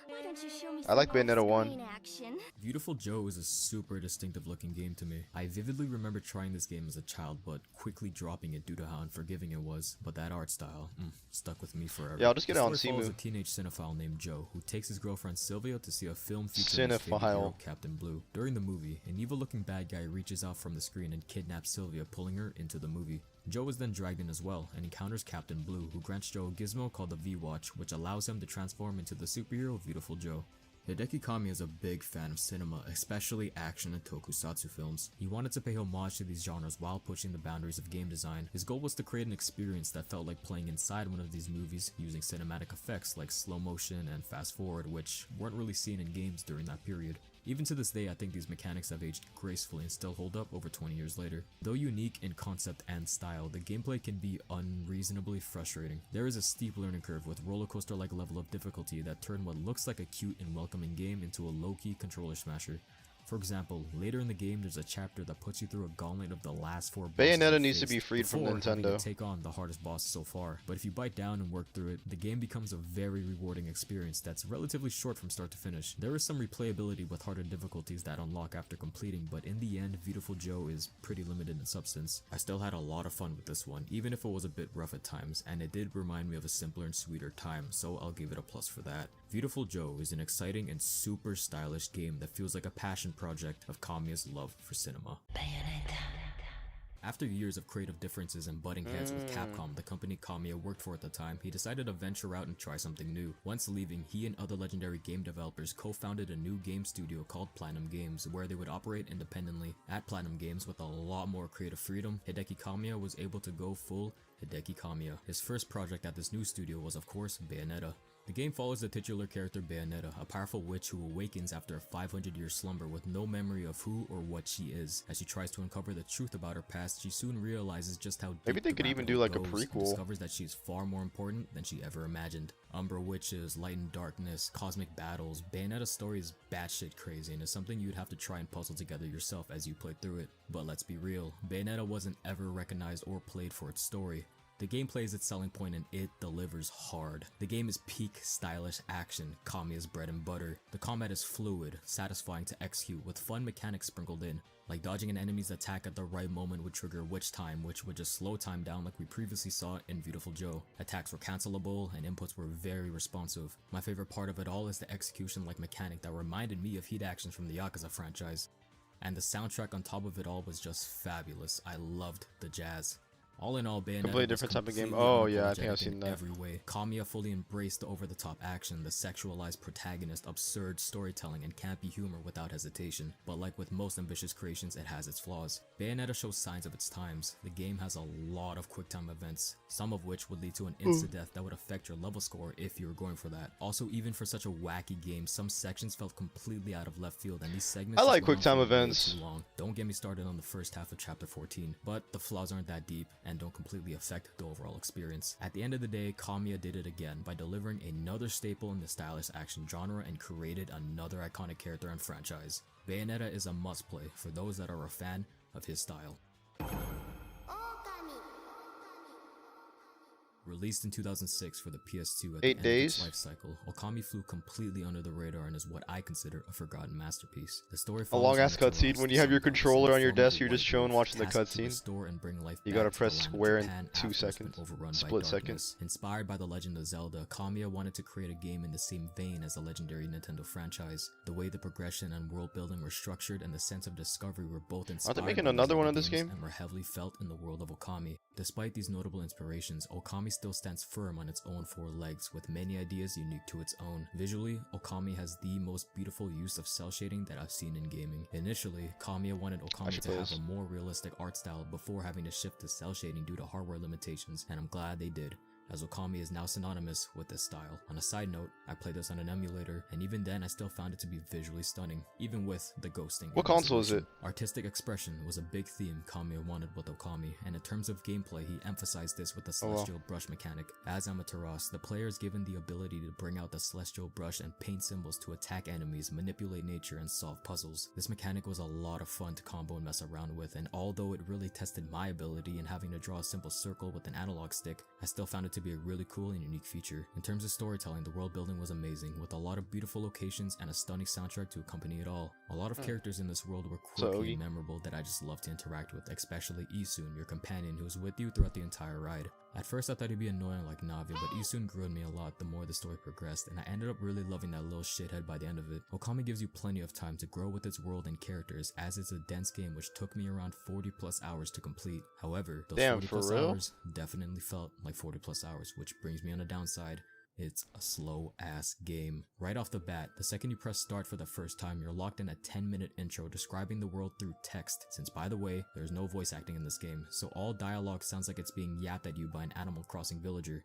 why don't you show me I like Bayonetta 1. action? Beautiful Joe is a super distinctive looking game to me. I vividly remember trying this game as a child, but quickly dropping it due to how unforgiving it was. But that art style, stuck with me forever. Yeah, I'll just get The it on story follows Simu. a teenage cinephile named Joe, who takes his girlfriend Sylvia to see a film featuring his favorite Cinephile. hero, Captain Blue. During the movie, an evil looking bad guy reaches out from the screen and kidnaps Sylvia, pulling her into the movie. Joe is then dragged in as well, and encounters Captain Blue, who grants Joe a gizmo called the V-Watch, which allows him to transform into the superhero Beautiful Joe. Hideki Kamiya is a big fan of cinema, especially action and tokusatsu films. He wanted to pay homage to these genres while pushing the boundaries of game design. His goal was to create an experience that felt like playing inside one of these movies using cinematic effects like slow motion and fast forward, which weren't really seen in games during that period. Even to this day, I think these mechanics have aged gracefully and still hold up over 20 years later. Though unique in concept and style, the gameplay can be unreasonably frustrating. There is a steep learning curve with roller coaster-like level of difficulty that turn what looks like a cute and welcoming game into a low-key controller smasher. For example, later in the game there's a chapter that puts you through a gauntlet of the last 4 bosses Bayonetta you needs to faced be freed from before having to Nintendo. take on the hardest boss so far. But if you bite down and work through it, the game becomes a very rewarding experience that's relatively short from start to finish. There is some replayability with harder difficulties that unlock after completing, but in the end, Beautiful Joe is pretty limited in substance. I still had a lot of fun with this one, even if it was a bit rough at times, and it did remind me of a simpler and sweeter time, so I'll give it a plus for that. Beautiful Joe is an exciting and super stylish game that feels like a passion project of Kamiya's love for cinema. After years of creative differences and butting heads with Capcom, the company Kamiya worked for at the time, he decided to venture out and try something new. Once leaving, he and other legendary game developers co-founded a new game studio called Platinum Games, where they would operate independently. At Platinum Games, with a lot more creative freedom, Hideki Kamiya was able to go full Hideki Kamiya. His first project at this new studio was of course Bayonetta. The game follows the titular character Bayonetta, a powerful witch who awakens after a 500-year slumber with no memory of who or what she is. As she tries to uncover the truth about her past, she soon realizes just how deep Maybe they the could even rabbit do hole like a goes and prequel. discovers that she is far more important than she ever imagined. Umbra witches, light and darkness, cosmic battles. Bayonetta's story is batshit crazy and is something you'd have to try and puzzle together yourself as you play through it. But let's be real, Bayonetta wasn't ever recognized or played for its story. The gameplay is its selling point and it delivers hard. The game is peak stylish action, Kamiya's bread and butter. The combat is fluid, satisfying to execute with fun mechanics sprinkled in. Like dodging an enemy's attack at the right moment would trigger Witch Time, which would just slow time down like we previously saw in Beautiful Joe. Attacks were cancelable and inputs were very responsive. My favorite part of it all is the execution-like mechanic that reminded me of heat actions from the Yakuza franchise. And the soundtrack on top of it all was just fabulous. I loved the jazz. All in all, Bayonetta Completely different type of game. completely Oh yeah, I think I've unapologetic seen in that. every way. Kamiya fully embraced the over-the-top action, the sexualized protagonist, absurd storytelling, and campy humor without hesitation. But like with most ambitious creations, it has its flaws. Bayonetta shows signs of its times. The game has a lot of quick-time events, some of which would lead to an insta-death that would affect your level score if you were going for that. Also, even for such a wacky game, some sections felt completely out of left field, and these segments I just like went on quick-time for way events. too long. Don't get me started on the first half of chapter 14, but the flaws aren't that deep and don't completely affect the overall experience. At the end of the day, Kamiya did it again by delivering another staple in the stylish action genre and created another iconic character and franchise. Bayonetta is a must-play for those that are a fan of his style. Released in 2006 for the PS2 at the 8 end days. of its life cycle, Okami flew completely under the radar and is what I consider a forgotten masterpiece. The story A follows long ass Amaterasu, cutscene when you the have your son of controller on your former desk, you're just White chilling Wolf, watching the tasked to cutscene. restore and bring life You back gotta to press the land of square in Japan 2 after it's been seconds. overrun by Split darkness. second. Inspired by The Legend of Zelda, Kamiya wanted to create a game in the same vein as the legendary Nintendo franchise. The way the progression and world building were structured and the sense of discovery were both inspired making by another Zelda one of this games game? and were heavily felt in the world of Okami. Despite these notable inspirations, Okami still stands firm on its own 4 legs, with many ideas unique to its own. Visually, Okami has the most beautiful use of cell shading that I've seen in gaming. Initially, Kamiya wanted Okami should to play have this. a more realistic art style before having to shift to cell shading due to hardware limitations, and I'm glad they did, as Okami is now synonymous with this style. On a side note, I played this on an emulator, and even then I still found it to be visually stunning, even with the ghosting. What in console is resolution. Artistic expression was a big theme Kamiya wanted with Okami, and in terms of gameplay, he emphasized this with the Oh, wow. Celestial Brush mechanic. As Amaterasu, the player is given the ability to bring out the Celestial Brush and paint symbols to attack enemies, manipulate nature, and solve puzzles. This mechanic was a lot of fun to combo and mess around with, and although it really tested my ability in having to draw a simple circle with an analog stick, I still found it to be a really cool and unique feature. In terms of storytelling, the world building was amazing, with a lot of beautiful locations and a stunning soundtrack to accompany it all. A lot of characters in this world were quirky and memorable that I just loved to interact with, especially Isun, your companion who was with you throughout the entire ride. At first I thought he'd be annoying like Navia, but Isun grew on me a lot the more the story progressed, and I ended up really loving that little shithead by the end of it. Okami gives you plenty of time to grow with its world and characters, as it's a dense game which took me around 40 plus hours to complete. However, those Damn, 40 for plus real? hours definitely felt like 40 plus hours, which brings me on a downside. It's a slow ass game. Right off the bat, the second you press start for the first time, you're locked in a 10-minute intro describing the world through text, since by the way, there's no voice acting in this game, so all dialogue sounds like it's being yapped at you by an Animal Crossing villager.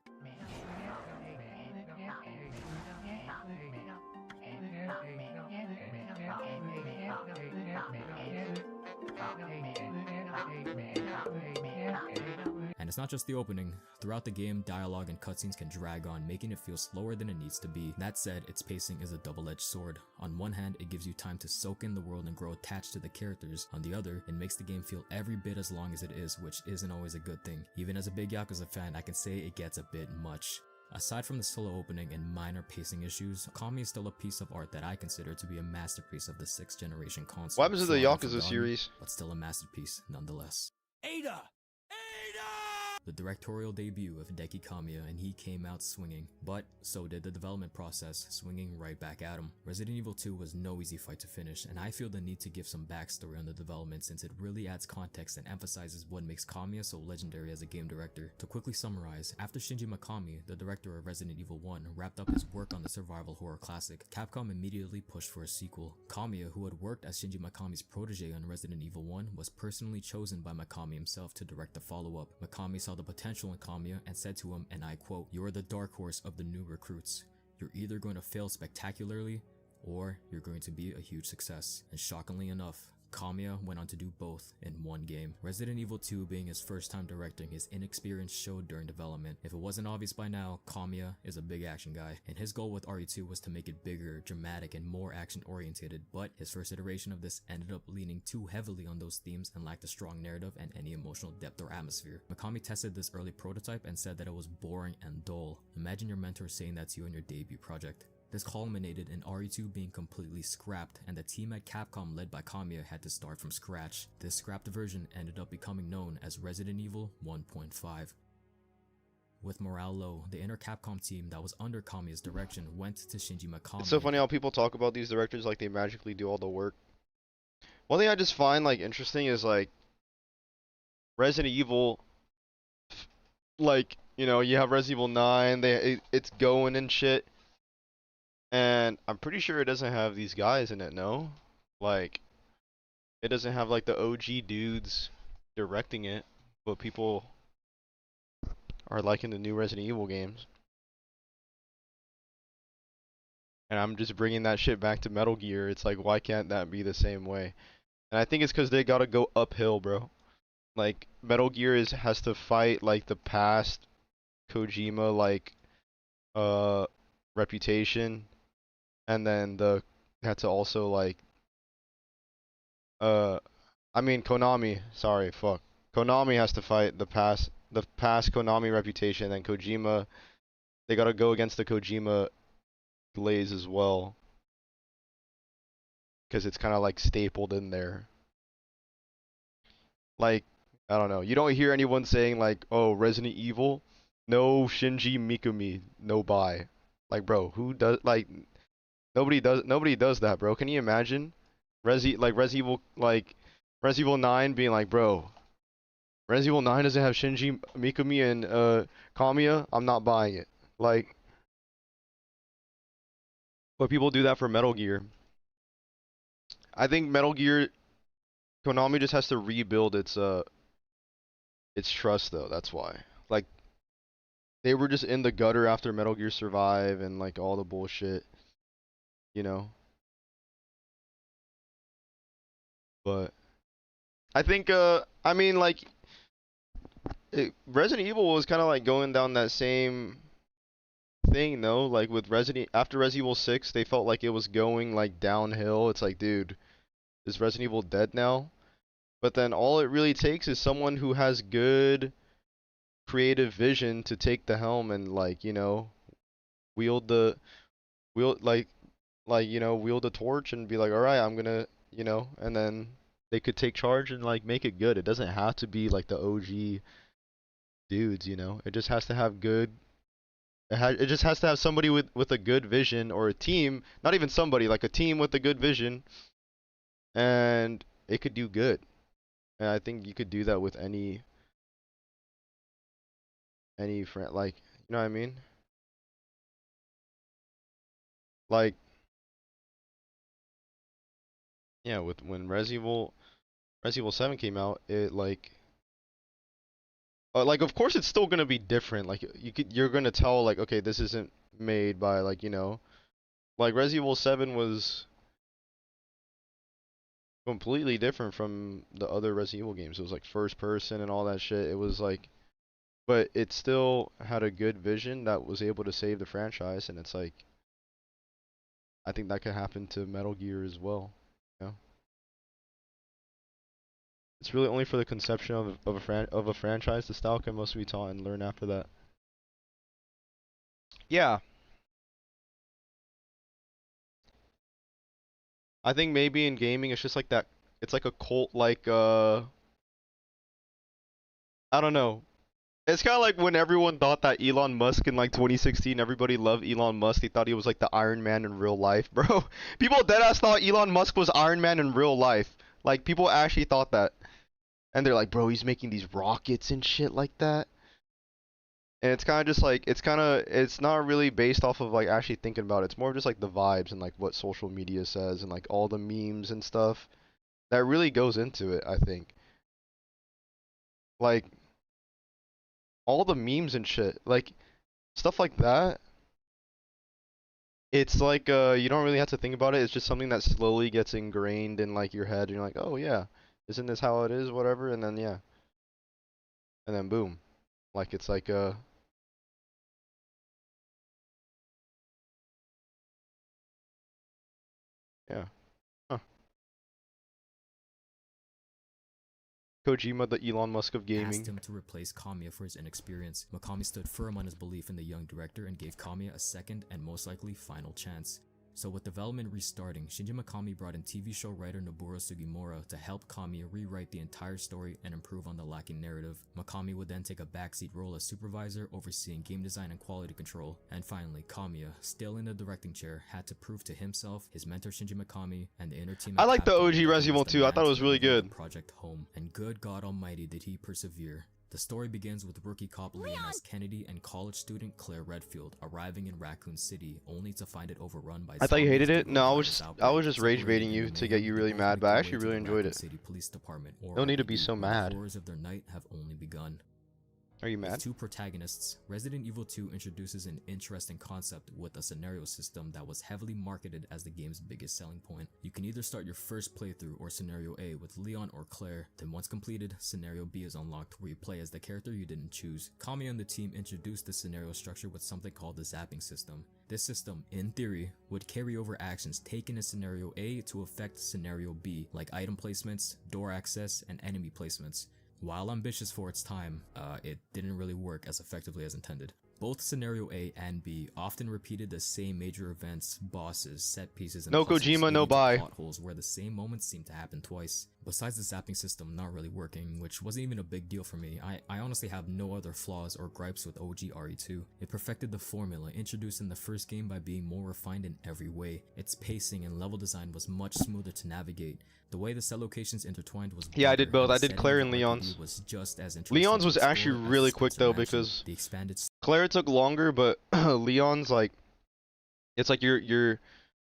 And it's not just the opening. Throughout the game, dialogue and cutscenes can drag on, making it feel slower than it needs to be. That said, its pacing is a double-edged sword. On one hand, it gives you time to soak in the world and grow attached to the characters. On the other, it makes the game feel every bit as long as it is, which isn't always a good thing. Even as a big Yakuza fan, I can say it gets a bit much. Aside from the solo opening and minor pacing issues, Okami is still a piece of art that I consider to be a masterpiece of the 6th generation console. What happens to the Flawed and Yakuza forgotten, series? but still a masterpiece nonetheless. Ada! The directorial debut of Hideki Kamiya, and he came out swinging, but so did the development process, swinging right back at him. Resident Evil 2 was no easy fight to finish, and I feel the need to give some backstory on the development since it really adds context and emphasizes what makes Kamiya so legendary as a game director. To quickly summarize, after Shinji Mikami, the director of Resident Evil 1, wrapped up his work on the survival horror classic, Capcom immediately pushed for a sequel. Kamiya, who had worked as Shinji Mikami's protege on Resident Evil 1, was personally chosen by Mikami himself to direct the follow-up. Mikami saw the potential in Kamiya and said to him, and I quote, "You are the dark horse of the new recruits. You're either going to fail spectacularly, or you're going to be a huge success." And shockingly enough, Kamiya went on to do both in one game. Resident Evil 2 being his first time directing, his inexperience showed during development. If it wasn't obvious by now, Kamiya is a big action guy, and his goal with RE2 was to make it bigger, dramatic, and more action oriented, but his first iteration of this ended up leaning too heavily on those themes and lacked a strong narrative and any emotional depth or atmosphere. Mikami tested this early prototype and said that it was boring and dull. Imagine your mentor saying that to you on your debut project. This culminated in RE2 being completely scrapped, and the team at Capcom led by Kamiya had to start from scratch. This scrapped version ended up becoming known as Resident Evil 1.5. With morale low, the inner Capcom team that was under Kamiya's direction went to Shinji Mikami. It's so funny how people talk about these directors like they magically do all the work. One thing I just find like interesting is like Resident Evil, like, you know, you have Resident Evil 9, it's going and shit. And I'm pretty sure it doesn't have these guys in it, no? Like, it doesn't have like the OG dudes directing it, but people are liking the new Resident Evil games. And I'm just bringing that shit back to Metal Gear. It's like, why can't that be the same way? And I think it's because they gotta go uphill, bro. Like, Metal Gear has to fight like the past Kojima like reputation. And then had to also like Konami, sorry, fuck. Konami has to fight the past Konami reputation, and then Kojima, they gotta go against the Kojima glaze as well. Cause it's kinda like stapled in there. Like, I don't know. You don't hear anyone saying like, oh, Resident Evil, no Shinji Mikami, no buy. Like, bro, who does like nobody does that, bro. Can you imagine Resident Evil 9 being like, bro, Resident Evil 9 doesn't have Shinji Mikami and Kamiya? I'm not buying it. Like, but people do that for Metal Gear. I think Metal Gear, Konami just has to rebuild its trust though. That's why. Like, they were just in the gutter after Metal Gear Survive and like all the bullshit. You know, but I think I mean like Resident Evil was kind of like going down that same thing though. Like with after Resident Evil 6, they felt like it was going like downhill. It's like, dude, is Resident Evil dead now? But then all it really takes is someone who has good creative vision to take the helm and like, you know, wield the torch and be like, all right, I'm gonna, you know, and then they could take charge and like make it good. It doesn't have to be like the OG dudes, you know. It just has to have good. It just has to have somebody with a good vision, or a team, not even somebody, like a team with a good vision, and it could do good. And I think you could do that with any friend, like, you know what I mean? Like, yeah, when Resident Evil 7 came out, it like of course it's still gonna be different. Like you're gonna tell like, okay, this isn't made by like, you know, like Resident Evil 7 was completely different from the other Resident Evil games. It was like first person and all that shit. It was like but it still had a good vision that was able to save the franchise, and it's like, I think that could happen to Metal Gear as well. You know? It's really only for the conception of a franchise. The style can mostly be taught and learned after that. Yeah. I think maybe in gaming it's just like that. It's like a cult, like I don't know. It's kind of like when everyone thought that Elon Musk in like 2016, everybody loved Elon Musk. They thought he was like the Iron Man in real life, bro. People deadass thought Elon Musk was Iron Man in real life. Like people actually thought that. And they're like, bro, he's making these rockets and shit like that. And it's kind of just like, it's not really based off of like actually thinking about it. It's more just like the vibes and like what social media says and like all the memes and stuff. That really goes into it, I think. Like, all the memes and shit, like, stuff like that. It's like, you don't really have to think about it. It's just something that slowly gets ingrained in like your head. And you're like, oh yeah, isn't this how it is? Whatever. And then, yeah. And then boom. Like, it's like, yeah. Huh. Kojima, the Elon Musk of gaming. Asked him to replace Kamiya for his inexperience. Mikami stood firm on his belief in the young director and gave Kamiya a second and most likely final chance. So with development restarting, Shinji Mikami brought in TV show writer Noboru Sugimura to help Kamiya rewrite the entire story and improve on the lacking narrative. Mikami would then take a backseat role as supervisor, overseeing game design and quality control. And finally, Kamiya, still in the directing chair, had to prove to himself, his mentor Shinji Mikami, and the inner team. I like the OG Resident Evil 2. I thought it was really good. Project Home, and good God Almighty did he persevere. The story begins with rookie cop Leon S. Kennedy and college student Claire Redfield arriving in Raccoon City, only to find it overrun by. I thought you hated it? No, I was just rage baiting you to get you really mad, but I actually really enjoyed it. City Police Department, or no need to be so mad. The horrors of their night have only begun. Are you mad? With two protagonists, Resident Evil 2 introduces an interesting concept with a scenario system that was heavily marketed as the game's biggest selling point. You can either start your first playthrough or Scenario A with Leon or Claire, then once completed, Scenario B is unlocked where you play as the character you didn't choose. Kamiya and the team introduced the scenario structure with something called the zapping system. This system, in theory, would carry over actions taken in Scenario A to affect Scenario B, like item placements, door access, and enemy placements. While ambitious for its time, it didn't really work as effectively as intended. Both Scenario A and B often repeated the same major events, bosses, set pieces, and no Kojima, no buy. Plot holes where the same moments seemed to happen twice. Besides the zapping system not really working, which wasn't even a big deal for me, I honestly have no other flaws or gripes with OG RE2. It perfected the formula introduced in the first game by being more refined in every way. Its pacing and level design was much smoother to navigate. The way the set locations intertwined was I did both. I did Claire and Leon's. Was just as interesting. Leon's was actually really quick though, because the expanded Claire took longer, but Leon's like, it's like you're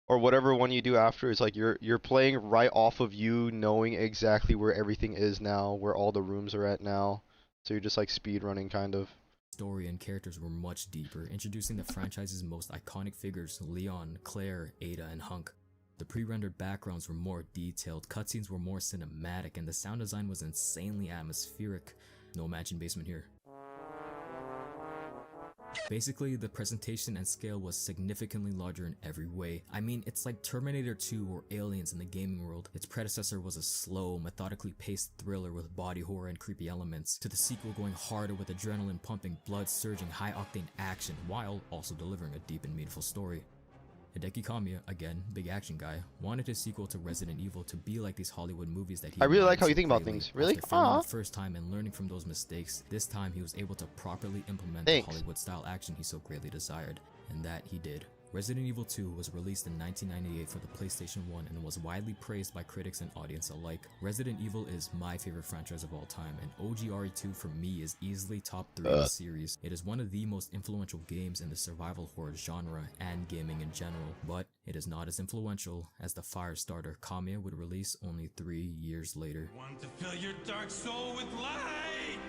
or whatever one you do after, it's like you're playing right off of you knowing exactly where everything is now, where all the rooms are at now. So you're just like speed running kind of. Story and characters were much deeper, introducing the franchise's most iconic figures, Leon, Claire, Ada, and Hunk. The pre-rendered backgrounds were more detailed, cutscenes were more cinematic, and the sound design was insanely atmospheric. No Mansion Basement here. Basically, the presentation and scale was significantly larger in every way. I mean, it's like Terminator 2 or Aliens in the gaming world. Its predecessor was a slow, methodically paced thriller with body horror and creepy elements, to the sequel going harder with adrenaline pumping, blood surging, high-octane action, while also delivering a deep and meaningful story. Hideki Kamiya, again, big action guy, wanted his sequel to Resident Evil to be like these Hollywood movies that he I really like how so you think about greatly. things. Really? After failing the first time and learning from those mistakes, this time he was able to properly implement the Hollywood-style action he so greatly desired. And that he did. Resident Evil 2 was released in 1998 for the PlayStation 1 and was widely praised by critics and audience alike. Resident Evil is my favorite franchise of all time, and OG RE2 for me is easily top 3 of the series. It is one of the most influential games in the survival horror genre and gaming in general, but it is not as influential as the Firestarter Kamiya would release only 3 years later. Want to fill your dark soul with light.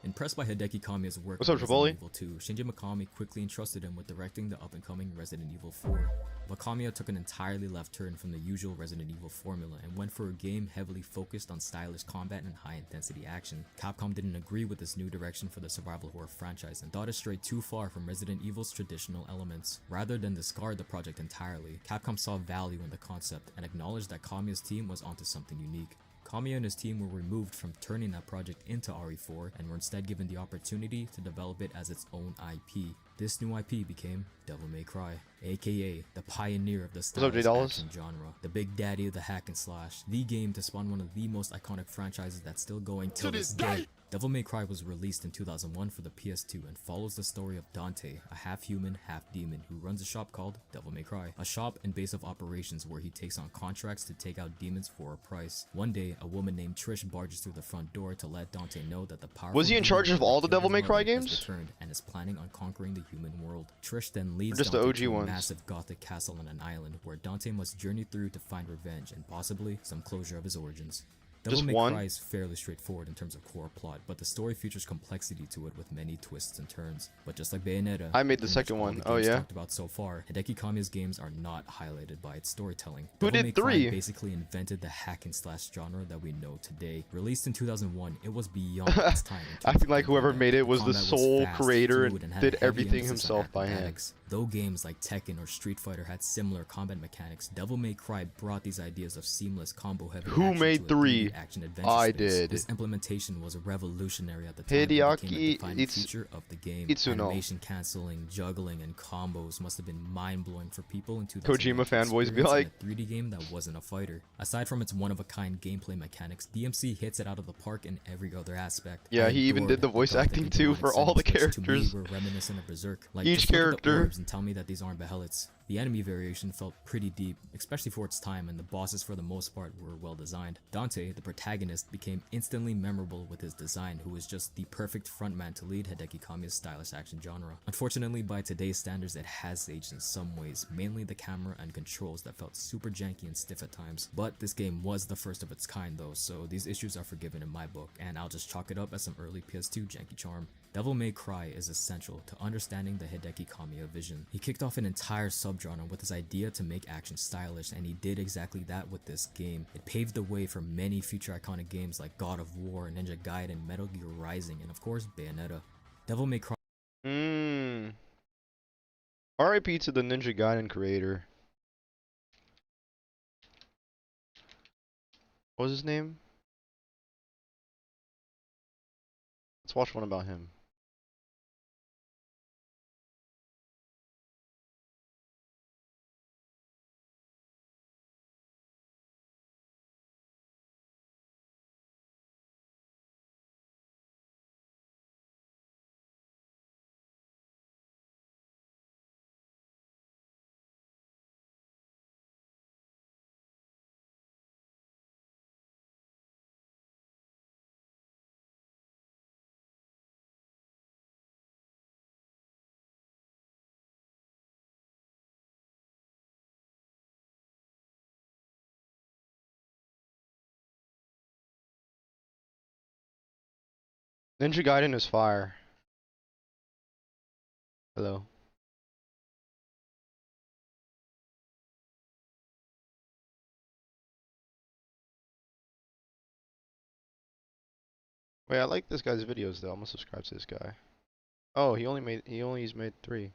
Impressed by Hideki Kamiya's work What's on up, Resident Tripoli? Evil 2, Shinji Mikami quickly entrusted him with directing the up-and-coming Resident Evil 4. But Kamiya took an entirely left turn from the usual Resident Evil formula and went for a game heavily focused on stylish combat and high-intensity action. Capcom didn't agree with this new direction for the survival horror franchise and thought it strayed too far from Resident Evil's traditional elements. Rather than discard the project entirely, Capcom saw value in the concept and acknowledged that Kamiya's team was onto something unique. Kamiya and his team were removed from turning that project into RE4 and were instead given the opportunity to develop it as its own IP. This new IP became Devil May Cry, aka the pioneer of the stylish action genre, the big daddy of the hack and slash, the game to spawn one of the most iconic franchises that's still going till this day. Devil May Cry was released in 2001 for the PS2 and follows the story of Dante, a half-human, half-demon who runs a shop called Devil May Cry, a shop and base of operations where he takes on contracts to take out demons for a price. One day, a woman named Trish barges through the front door to let Dante know that the powerful Was he in charge of all the Devil May Cry has games? returned and is planning on conquering the human world. Trish then leads Just the Dante OG to a ones. massive gothic castle on an island where Dante must journey through to find revenge and possibly some closure of his origins. Devil Just May one? Cry is fairly straightforward in terms of core plot, but the story features complexity to it with many twists and turns. But just like Bayonetta, I made the pretty much second all one. the Oh, games yeah? talked about so far, Hideki Kamiya's games are not highlighted by its storytelling. Who Devil did May Cry 3? basically invented the hack and slash genre that we know today. Released in 2001, it was beyond its time. in terms Acting of like whoever combat. made it was the Combat sole fast, creator fluid, and had did a heavy everything emphasis on himself by hand. acrobatics. Though games like Tekken or Street Fighter had similar combat mechanics, Devil May Cry brought these ideas of seamless combo-heavy Who action made to a 3D 3? action adventure I space. did. This implementation was revolutionary at the time and Hideaki became a defining feature of the game. Itsuno. Animation canceling, juggling, and combos must have been mind-blowing for people in 2000. Kojima fanboys be like, A 3D game that wasn't a fighter. Aside from its one-of-a-kind gameplay mechanics, DMC hits it out of the park in every other aspect. Yeah, I he even did adored the voice thought that acting the too demonic for all the symbols, which to characters. me were reminiscent of Berserk. Like, Each just look at the character. orbs and tell me that these aren't behelits. The enemy variation felt pretty deep, especially for its time, and the bosses for the most part were well designed. Dante, the protagonist, became instantly memorable with his design, who was just the perfect frontman to lead Hideki Kamiya's stylish action genre. Unfortunately, by today's standards, it has aged in some ways, mainly the camera and controls that felt super janky and stiff at times. But this game was the first of its kind though, so these issues are forgiven in my book, and I'll just chalk it up as some early PS2 janky charm. Devil May Cry is essential to understanding the Hideki Kamiya vision. He kicked off an entire subgenre with his idea to make action stylish, and he did exactly that with this game. It paved the way for many future iconic games like God of War, Ninja Gaiden, Metal Gear Rising, and of course Bayonetta. Devil May Cry R.I.P. to the Ninja Gaiden creator. What was his name? Let's watch one about him. Ninja Gaiden is fire. Hello. Wait, I like this guy's videos though. I'm gonna subscribe to this guy. Oh, he only's made 3.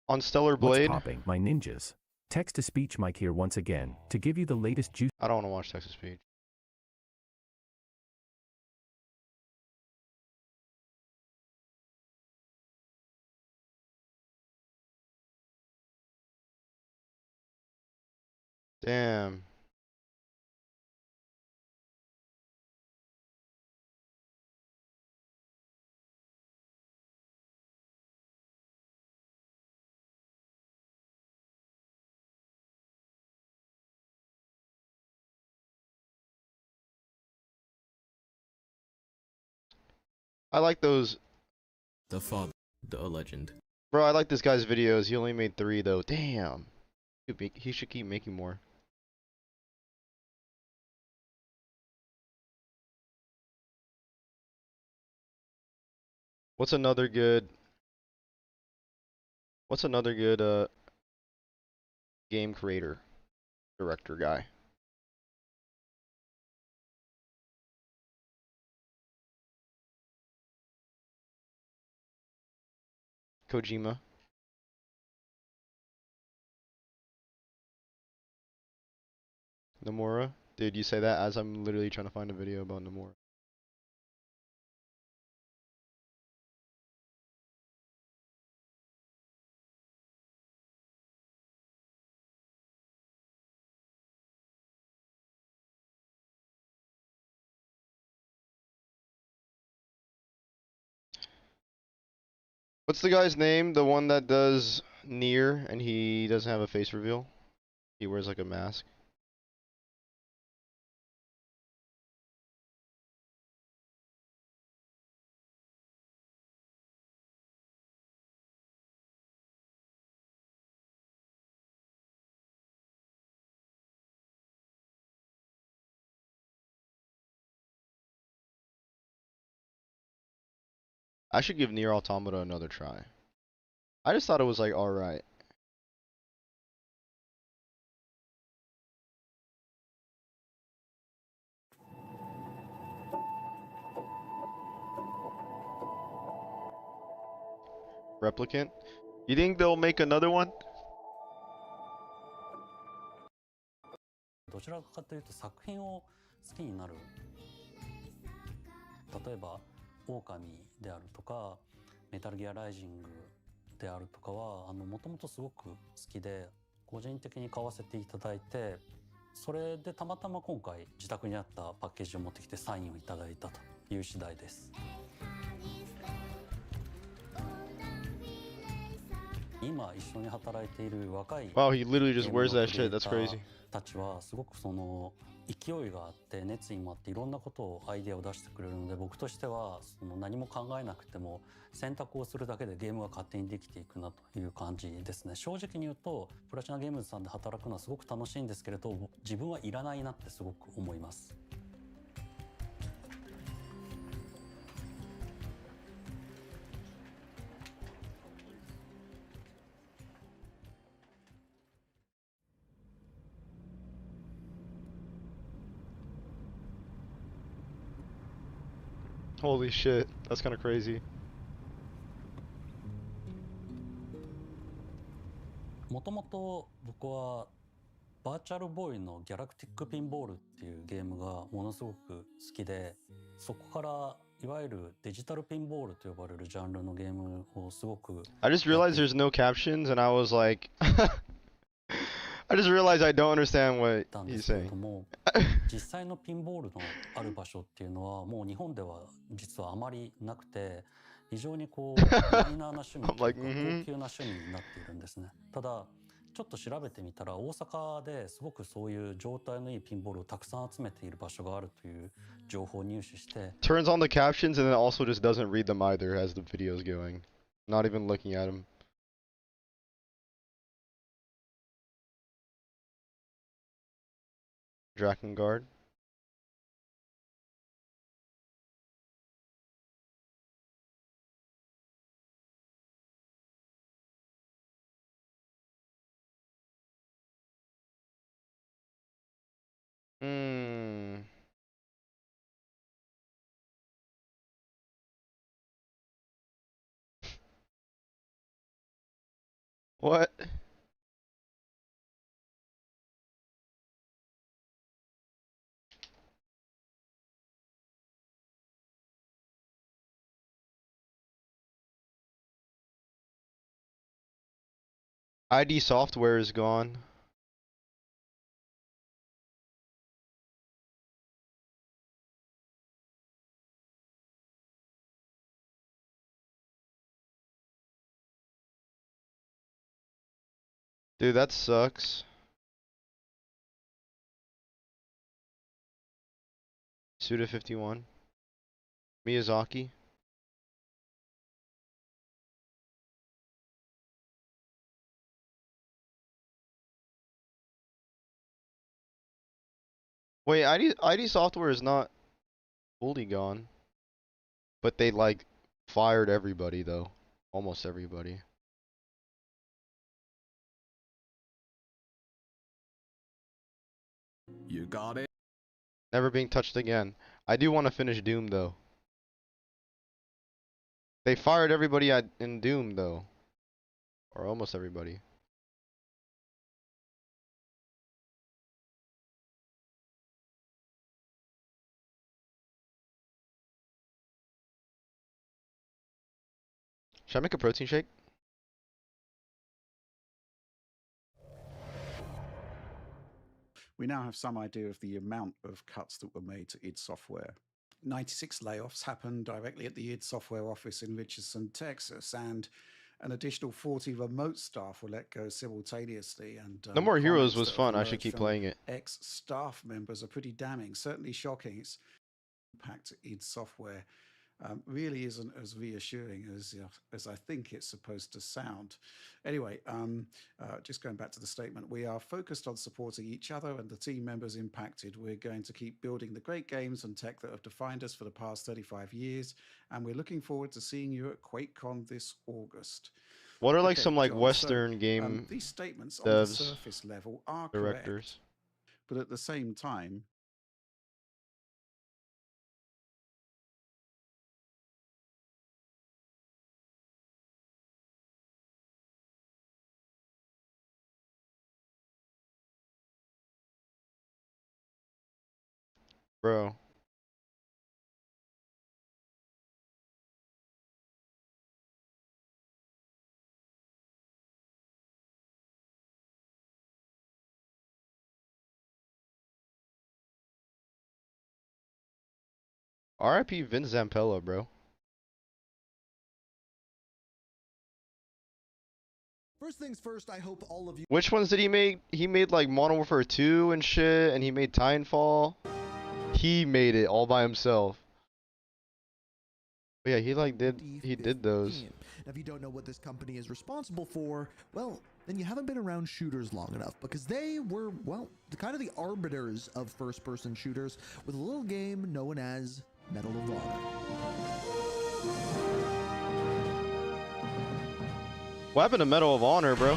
On Stellar Blade. What's popping, my ninjas? Text-to-speech Mike here once again to give you the latest juice. I don't want to watch text to speech. Damn. I like those. The father, the legend. Bro, I like this guy's videos. He only made 3 though. Damn. He should keep making more. What's another good game creator director guy? Kojima. Nomura? Dude, you say that as I'm literally trying to find a video about Nomura. What's the guy's name? The one that does Nier and he doesn't have a face reveal? He wears like a mask. I should give Nier Automata another try. I just thought it was like alright. Replicant? You think they'll make another one? どちらかというと作品を好きになる。例えば狼であるとかメタルギアライジングであるとかはもともとすごく好きで個人的に買わせていただいて、それでたまたま今回自宅にあったパッケージを持ってきてサインをいただいたという次第です。今一緒に働いている若い Wow, he literally just wears that shit. That's crazy. たちはすごくその勢いがあって熱意もあっていろんなことをアイデアを出してくれるので、僕としてはその何も考えなくても選択をするだけでゲームが勝手にできていくなという感じですね。正直に言うとプラチナゲームズさんで働くのはすごく楽しいんですけれど、自分はいらないなってすごく思います。Holy shit, that's kind of crazy. もともと僕はバーチャルボーイのギャラクティックピンボールっていうゲームがものすごく好きで、そこからいわゆるデジタルピンボールと呼ばれるジャンルのゲームをすごく I just realized there's no captions and I was like I just realized I don't understand what たんで he's すけれ saying. ども実際のピンボールのある場所っていうのはもう日本では実はあまりなくて、非常にこうマイナーな趣味というか高級な趣味になっているんですね。ただちょっと調べてみたら大阪ですごくそういう状態のいいピンボールをたくさん集めている場所があるという情報を入手して Turns on the captions and then also just doesn't read them either as the video's going. Not even looking at them. Drakengard. Hmm. What? ID Software is gone. Dude, that sucks. Suda 51. Miyazaki. Wait, ID Software is not fully gone, but they like fired everybody though, almost everybody. You got it. Never being touched again. I do want to finish Doom though. They fired everybody in Doom though, or almost everybody. Should I make a protein shake? We now have some idea of the amount of cuts that were made to id Software. 96 layoffs happened directly at the id Software office in Richardson, Texas, and an additional 40 remote staff were let go simultaneously. And No More Heroes comments was that have fun. I should emerged keep from playing it. Ex-staff members are pretty damning, certainly shocking. Its impact to id Software really isn't as reassuring as I think it's supposed to sound. Anyway, just going back to the statement, we are focused on supporting each other and the team members impacted. We're going to keep building the great games and tech that have defined us for the past 35 years, and we're looking forward to seeing you at QuakeCon this August. What are like Okay, some like John, Western so, game these statements on the devs, surface level are directors? correct, but at the same time, Bro. RIP Vince Zampella, bro. First things first, I hope all of you. Which ones did he make? He made like Modern Warfare 2 and shit, and he made Titanfall. He made it all by himself. But yeah, he did those. Now, if you don't know what this company is responsible for, well, then you haven't been around shooters long enough, because they were, well, kind of the arbiters of first-person shooters with a little game known as Medal of Honor. What happened to Medal of Honor, bro?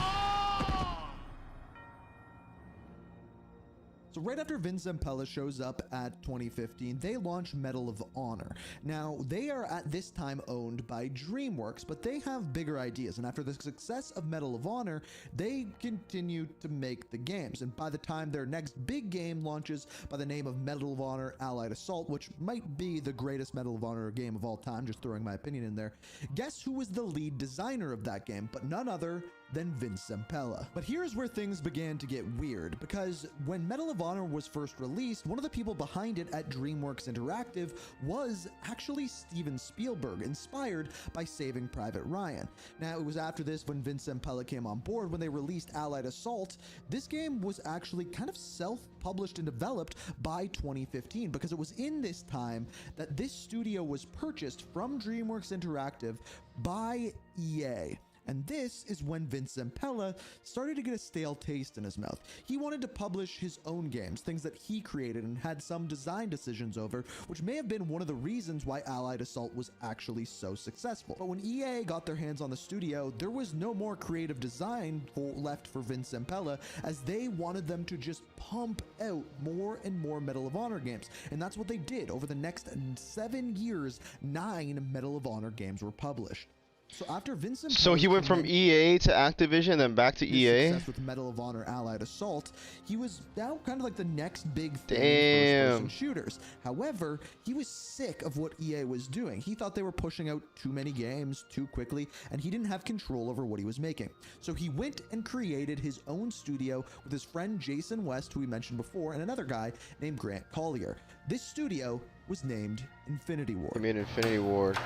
So right after Vince Zampella shows up at 2015, they launch Medal of Honor. Now, they are at this time owned by DreamWorks, but they have bigger ideas. And after the success of Medal of Honor, they continue to make the games. And by the time their next big game launches by the name of Medal of Honor Allied Assault, which might be the greatest Medal of Honor game of all time, just throwing my opinion in there, guess who was the lead designer of that game? But none other than Vince Zampella. But here's where things began to get weird, because when Medal of Honor was first released, one of the people behind it at DreamWorks Interactive was actually Steven Spielberg, inspired by Saving Private Ryan. Now, it was after this, when Vince Zampella came on board, when they released Allied Assault, this game was actually kind of self-published and developed by 2015, because it was in this time that this studio was purchased from DreamWorks Interactive by EA. And this is when Vince Zampella started to get a stale taste in his mouth. He wanted to publish his own games, things that he created and had some design decisions over, which may have been one of the reasons why Allied Assault was actually so successful. But when EA got their hands on the studio, there was no more creative design left for Vince Zampella, as they wanted them to just pump out more and more Medal of Honor games. And that's what they did. Over the next 7 years, 9 Medal of Honor games were published. So after Vince Zampella, So he went from EA to Activision, then back to EA. Success with Medal of Honor Allied Assault, he was now kind of like the next big thing Damn. in first-person shooters. However, he was sick of what EA was doing. He thought they were pushing out too many games too quickly, and he didn't have control over what he was making. So he went and created his own studio with his friend Jason West, who we mentioned before, and another guy named Grant Collier. This studio was named Infinity Ward. He made Infinity Ward.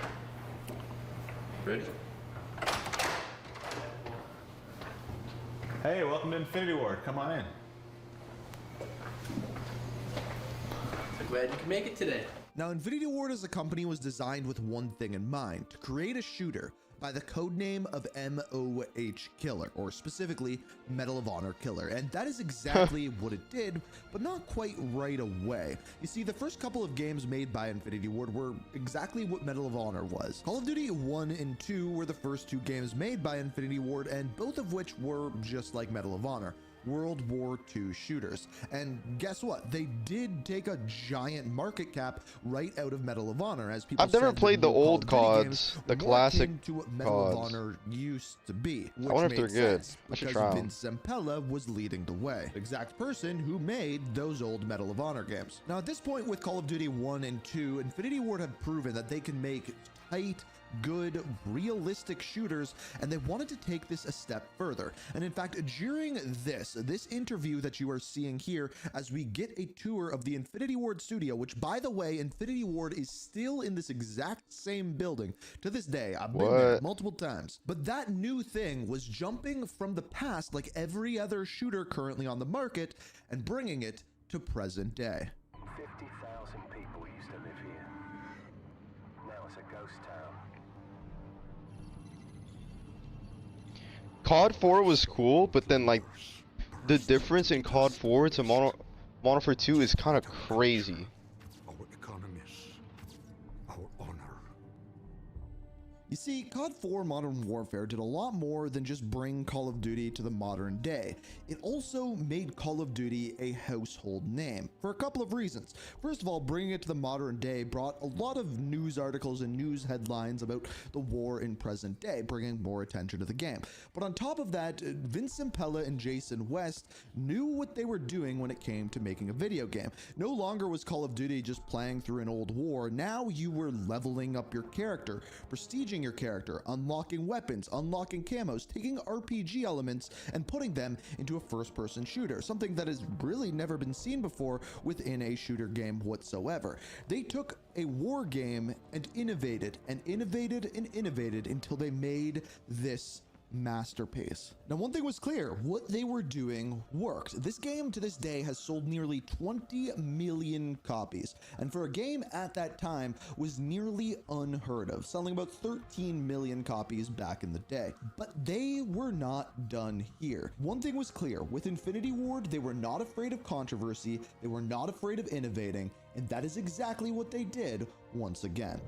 Ready? Hey, welcome to Infinity Ward. Come on in. I'm glad you can make it today. Now, Infinity Ward as a company was designed with one thing in mind: to create a shooter. by the codename of MOH Killer, or specifically Medal of Honor Killer. And that is exactly what it did, but not quite right away. You see, the first couple of games made by Infinity Ward were exactly what Medal of Honor was. Call of Duty 1 and 2 were the first two games made by Infinity Ward, and both of which were just like Medal of Honor, World War II shooters. And guess what? They did take a giant market cap right out of Medal of Honor, as people I've never said played the new Call old of Duty CODs, games the more classic akin to what Medal of CODs. Honor used to be. I wonder if which they're made good. sense, I should because try 'em. Vince Zampella was leading the way, the exact person who made those old Medal of Honor games. Now, at this point with Call of Duty 1 and 2, Infinity Ward had proven that they can make tight, good, realistic shooters, and they wanted to take this a step further. And in fact, during this interview that you are seeing here, as we get a tour of the Infinity Ward studio, which, by the way, Infinity Ward is still in this exact same building to this day. I've been there multiple times. But that new thing was jumping from the past, like every other shooter currently on the market, and bringing it to present day. 50,000 people used to live here. Now it's a ghost town. COD 4 was cool, but then like the difference in COD 4 to Modern Warfare 2 is kind of crazy. Our economies, our honor. You see, COD 4 Modern Warfare did a lot more than just bring Call of Duty to the modern day. It also made Call of Duty a household name for a couple of reasons. First of all, bringing it to the modern day brought a lot of news articles and news headlines about the war in present day, bringing more attention to the game. But on top of that, Vince Zampella and Jason West knew what they were doing when it came to making a video game. No longer was Call of Duty just playing through an old war. Now you were leveling up your character, prestiging your character, unlocking weapons, unlocking camos, taking RPG elements and putting them into a first-person shooter, something that has really never been seen before within a shooter game whatsoever. They took a war game and innovated and innovated and innovated until they made this masterpiece. Now, one thing was clear: what they were doing worked. This game to this day has sold nearly 20 million copies, and for a game at that time was nearly unheard of, selling about 13 million copies back in the day. But they were not done here. One thing was clear: with Infinity Ward, they were not afraid of controversy, they were not afraid of innovating, and that is exactly what they did once again.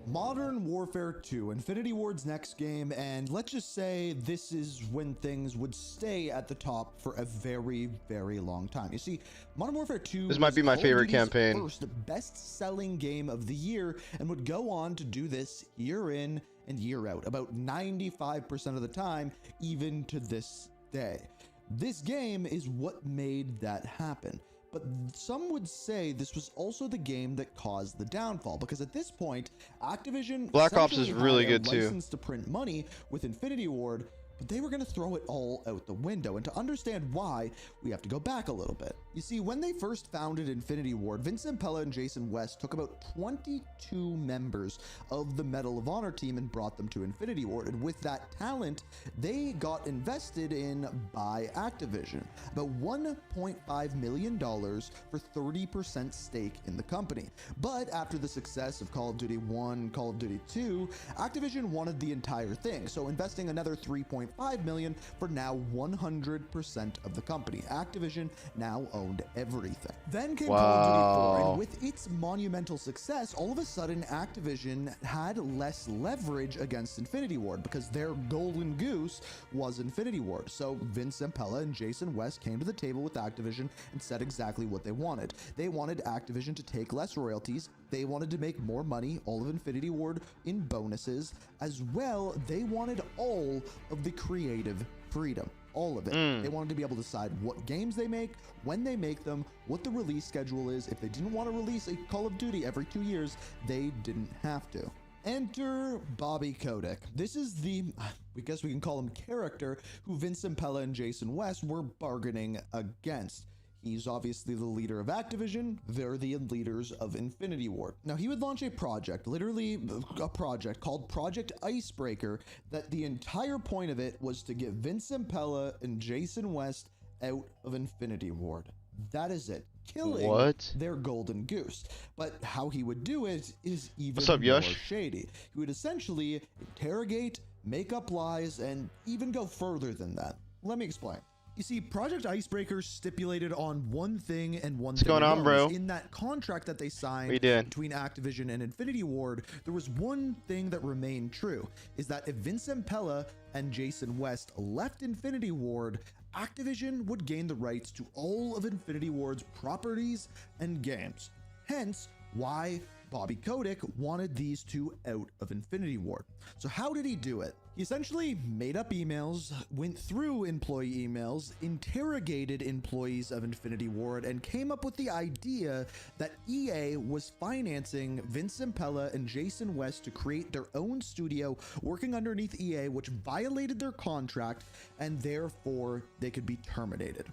Modern Warfare 2, Infinity Ward's next game, and let's just say this is when things would stay at the top for a very, very long time. You see, Modern Warfare 2 This might be my Call of favorite Duty's campaign. first best-selling game of the year, and would go on to do this year in and year out, about 95% of the time, even to this day. This game is what made that happen. But some would say this was also the game that caused the downfall, because at this point, Activision Black Ops is essentially really had a good too. license to print money with Infinity Ward, but they were going to throw it all out the window. And to understand why, we have to go back a little bit. You see, when they first founded Infinity Ward, Vince Zampella and Jason West took about 22 members of the Medal of Honor team and brought them to Infinity Ward. And with that talent, they got invested in by Activision, about $1.5 million for 30% stake in the company. But after the success of Call of Duty 1, Call of Duty 2, Activision wanted the entire thing, so investing another $3.5 million for now 100% of the company. Activision now owned everything. Then came Call of Duty 4, and with its monumental success, all of a sudden Activision had less leverage against Infinity Ward, because their golden goose was Infinity Ward. So Vince Zampella and Jason West came to the table with Activision and said exactly what they wanted. They wanted Activision to take less royalties. They wanted to make more money, all of Infinity Ward in bonuses. As well, they wanted all of the creative freedom. All of it. They wanted to be able to decide what games they make, when they make them, what the release schedule is. If they didn't want to release a Call of Duty every 2 years, they didn't have to. Enter Bobby Kotick. This is the, I guess we can call him character, who Vince Zampella and Jason West were bargaining against. He's obviously the leader of Activision. They're the leaders of Infinity Ward. Now, he would launch a project, literally a project called Project Icebreaker, that the entire point of it was to get Vince Zampella and Jason West out of Infinity Ward. That is it. Killing What? their golden goose. But how he would do it is even What's up, more Yash? shady. He would essentially interrogate, make up lies, and even go further than that. Let me explain. You see, Project Icebreaker stipulated on one thing and one thing going on, alone. bro? In that contract that they signed We did. between Activision and Infinity Ward, there was one thing that remained true, is that if Vincent Pella and Jason West left Infinity Ward, Activision would gain the rights to all of Infinity Ward's properties and games. Hence, why Bobby Kotick wanted these two out of Infinity Ward. So how did he do it? He essentially made up emails, went through employee emails, interrogated employees of Infinity Ward, and came up with the idea that EA was financing Vincent Pella and Jason West to create their own studio working underneath EA, which violated their contract, and therefore they could be terminated.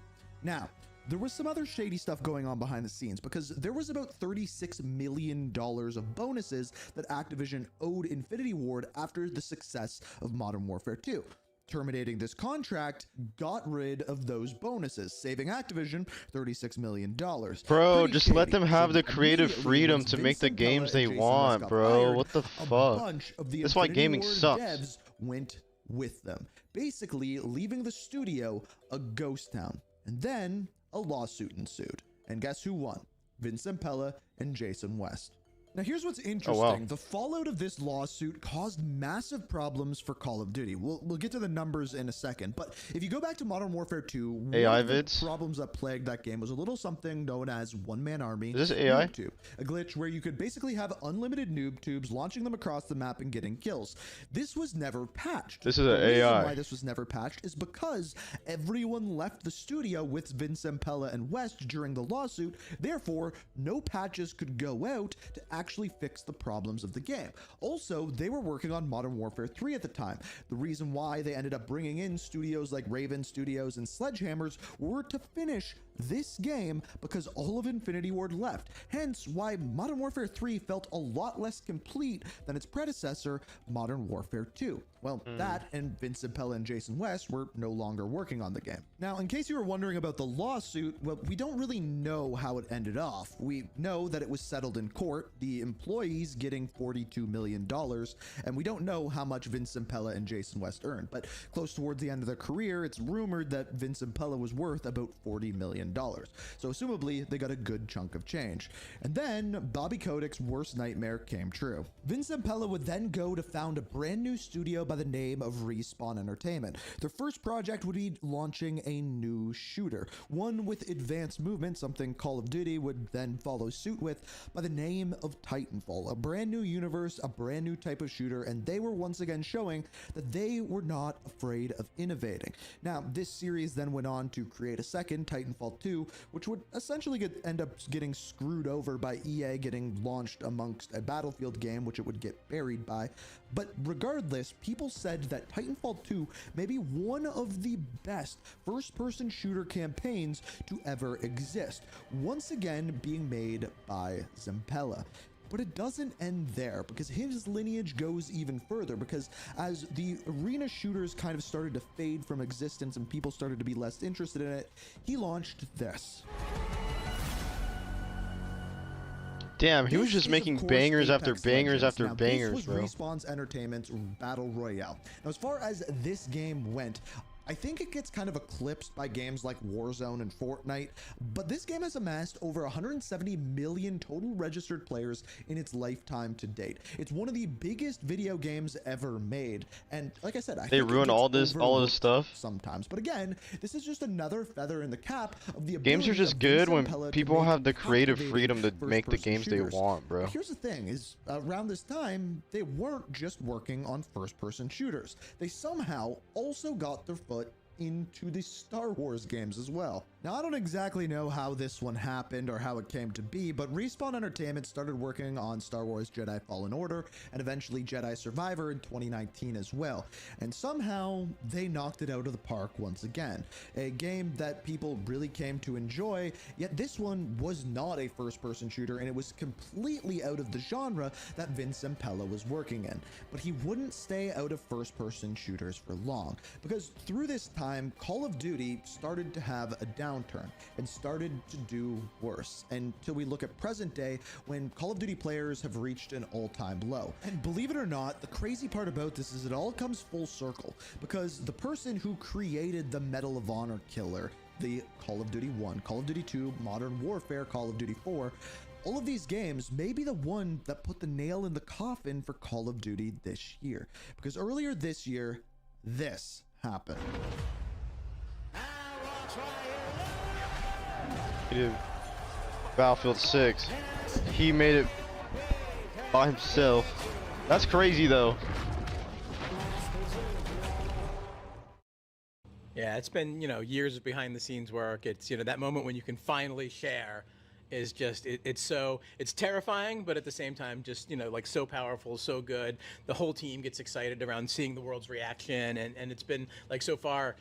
Now, there was some other shady stuff going on behind the scenes because there was about $36 million of bonuses that Activision owed Infinity Ward after the success of Modern Warfare 2. Terminating this contract got rid of those bonuses, saving Activision $36 million. Bro, Pretty just shady. let them have So the creative immediately, freedom once to make the Vincent Pella games and they Jason want, West got bro. fired, What the a fuck? bunch of the That's why Infinity gaming Ward sucks. devs went with them, basically leaving the studio a ghost town. And then a lawsuit ensued. And guess who won? Vincent Pella and Jason West. Now here's what's interesting. The fallout of this lawsuit caused massive problems for Call of Duty. We'll get to the numbers in a second, but if you go back to Modern Warfare 2, AI one of the vids? problems that plagued that game was a little something known as one-man army. Is this AI? noob tube, a glitch where you could basically have unlimited noob tubes launching them across the map and getting kills. This was never patched. This is The an reason AI. why this was never patched is because everyone left the studio with Vincent Pella and West during the lawsuit. Therefore, no patches could go out to actually fix the problems of the game. Also, they were working on Modern Warfare 3 at the time. The reason why they ended up bringing in studios like Raven Studios and Sledgehammers were to finish this game because all of Infinity Ward left. Hence why Modern Warfare 3 felt a lot less complete than its predecessor, Modern Warfare 2. Well, that and Vincent Pella and Jason West were no longer working on the game. Now, in case you were wondering about the lawsuit, well, we don't really know how it ended off. We know that it was settled in court, the employees getting $42 million, and we don't know how much Vincent Pella and Jason West earned, but close towards the end of their career, it's rumored that Vincent Pella was worth about $40 million. So assumably, they got a good chunk of change. And then, Bobby Kotick's worst nightmare came true. Vincent Pella would then go to found a brand new studio by the name of Respawn Entertainment. Their first project would be launching a new shooter, one with advanced movement, something Call of Duty would then follow suit with, by the name of Titanfall, a brand new universe, a brand new type of shooter, and they were once again showing that they were not afraid of innovating. Now, this series then went on to create a second, Titanfall 2, which would essentially end up getting screwed over by EA getting launched amongst a Battlefield game, which it would get buried by. But regardless, people said that Titanfall 2 may be one of the best first-person shooter campaigns to ever exist, once again being made by Zampella. But it doesn't end there, because his lineage goes even further, because as the arena shooters kind of started to fade from existence and people started to be less interested in it, he launched this. Damn, he was This just is, making of course, bangers after Apex bangers Legends. after Now, bangers, this was bro. Respawn Entertainment's Battle Royale. Now, as far as this game went, I think it gets kind of eclipsed by games like Warzone and Fortnite, but this game has amassed over 170 million total registered players in its lifetime to date. It's one of the biggest video games ever made, and like I said, I They think it ruin gets all this overlooked stuff. sometimes. But again, this is just another feather in the cap of the Games are ability just of good Vincent when Pella to people make have the creative captivating freedom to make the first-person games they shooters. want, bro. But here's the thing is, around this time, they weren't just working on first-person shooters. They somehow also got their foot into the Star Wars games as well. Now, I don't exactly know how this one happened or how it came to be, but Respawn Entertainment started working on Star Wars Jedi Fallen Order and eventually Jedi Survivor in 2019 as well. And somehow they knocked it out of the park once again. A game that people really came to enjoy, yet this one was not a first-person shooter and it was completely out of the genre that Vincent Pella was working in. But he wouldn't stay out of first-person shooters for long, because through this time, Call of Duty started to have a downfall. downturn and started to do worse until we look at present day when Call of Duty players have reached an all-time low. And believe it or not, the crazy part about this is it all comes full circle, because the person who created the Medal of Honor killer, the Call of Duty 1, Call of Duty 2, Modern Warfare, Call of Duty 4, all of these games may be the one that put the nail in the coffin for Call of Duty this year. Because earlier this year, this happened. He did Battlefield 6. He made it by himself. That's crazy though. Yeah, it's been, years of behind the scenes work. It's, that moment when you can finally share is just, it's terrifying, but at the same time, just, like so powerful, so good. The whole team gets excited around seeing the world's reaction. And it's been like so far,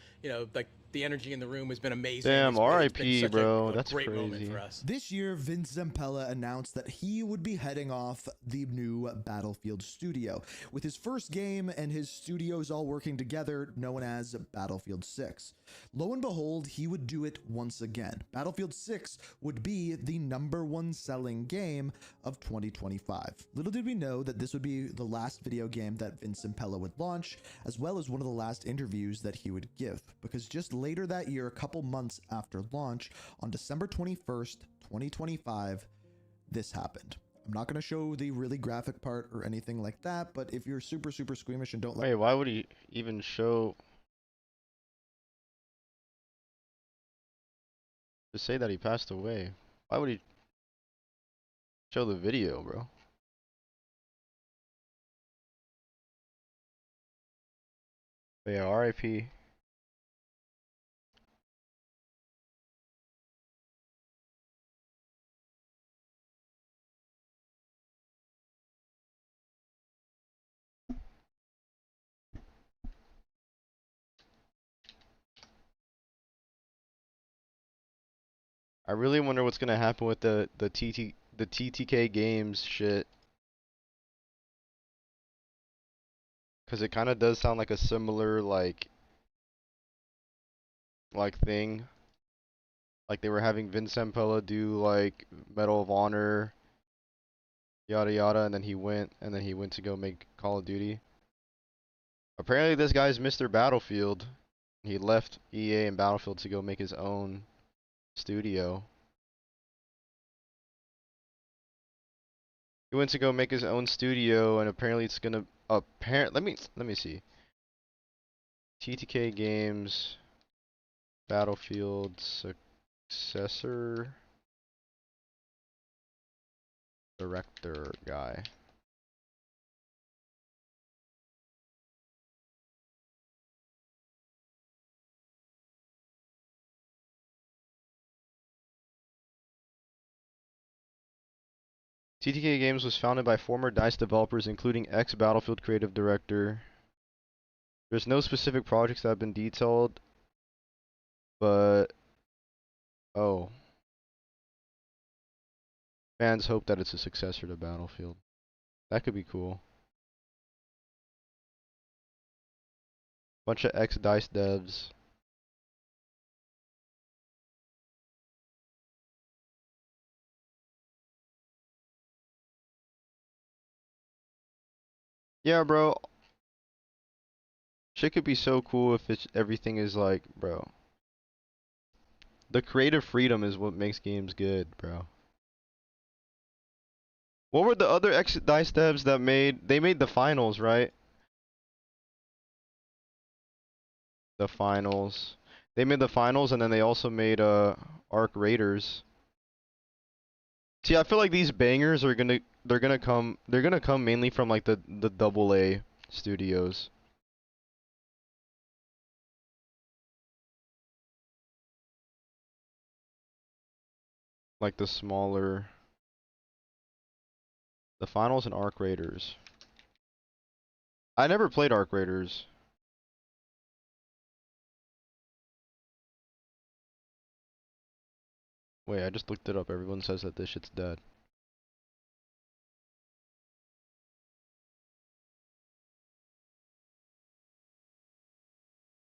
like the energy in the room has been amazing. Damn, it's been RIP, such bro. a That's great crazy. moment for us. This year, Vince Zampella announced that he would be heading off the new Battlefield studio, with his first game and his studios all working together, known as Battlefield 6. Lo and behold, he would do it once again. Battlefield 6 would be the #1 selling game of 2025. Little did we know that this would be the last video game that Vince Zampella would launch, as well as one of the last interviews that he would give, because just later that year, a couple months after launch, on December 21st, 2025, this happened. I'm not going to show the really graphic part or anything like that, but if you're super squeamish and don't like... Wait, why would he even show... To say that he passed away? Why would he show the video, bro? But yeah, RIP. I really wonder what's gonna happen with the TTK Games shit, cause it kind of does sound like a similar like thing. Like they were having Vince Zampella do like Medal of Honor, yada yada, and then he went to go make Call of Duty. Apparently this guy's Mr. Battlefield. He left EA and Battlefield to go make his own studio. He went to go make his own studio, and apparently it's gonna let me see. TTK Games Battlefield successor director guy. TTK Games was founded by former DICE developers, including ex-Battlefield creative director. There's no specific projects that have been detailed, but fans hope that it's a successor to Battlefield. That could be cool. Bunch of ex-DICE devs. Yeah, bro. Shit could be so cool if everything is like, bro. The creative freedom is what makes games good, bro. What were the other ex-DICE devs that they made the finals, right? The finals. They made the finals, and then they also made Arc Raiders. See, I feel like these bangers are gonna come mainly from like the AA studios. Like the smaller, the finals and Arc Raiders. I never played Arc Raiders. Wait, I just looked it up. Everyone says that this shit's dead.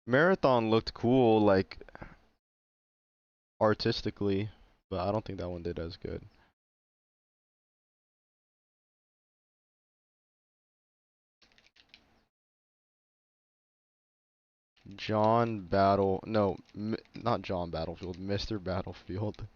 Marathon looked cool, like artistically, but I don't think that one did as good. Not John Battlefield, Mr. Battlefield.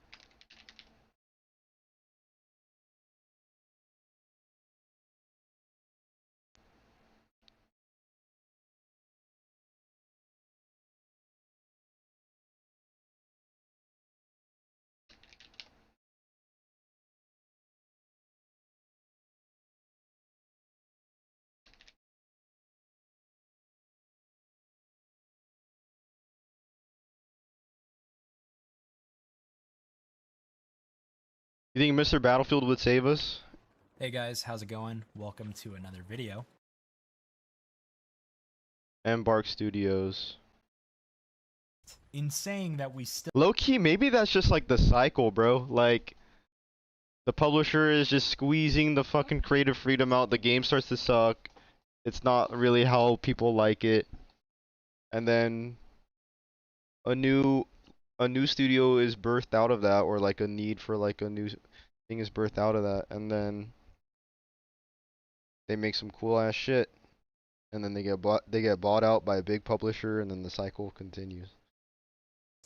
You think Mr. Battlefield would save us? Hey guys, how's it going? Welcome to another video. Embark Studios. In saying that we still Low-key, maybe that's just like the cycle, bro. Like, the publisher is just squeezing the fucking creative freedom out. The game starts to suck. It's not really how people like it. And then a new studio is birthed out of that, or like a need for like a new thing is birthed out of that, and then they make some cool ass shit, and then they get bought out by a big publisher, and then the cycle continues.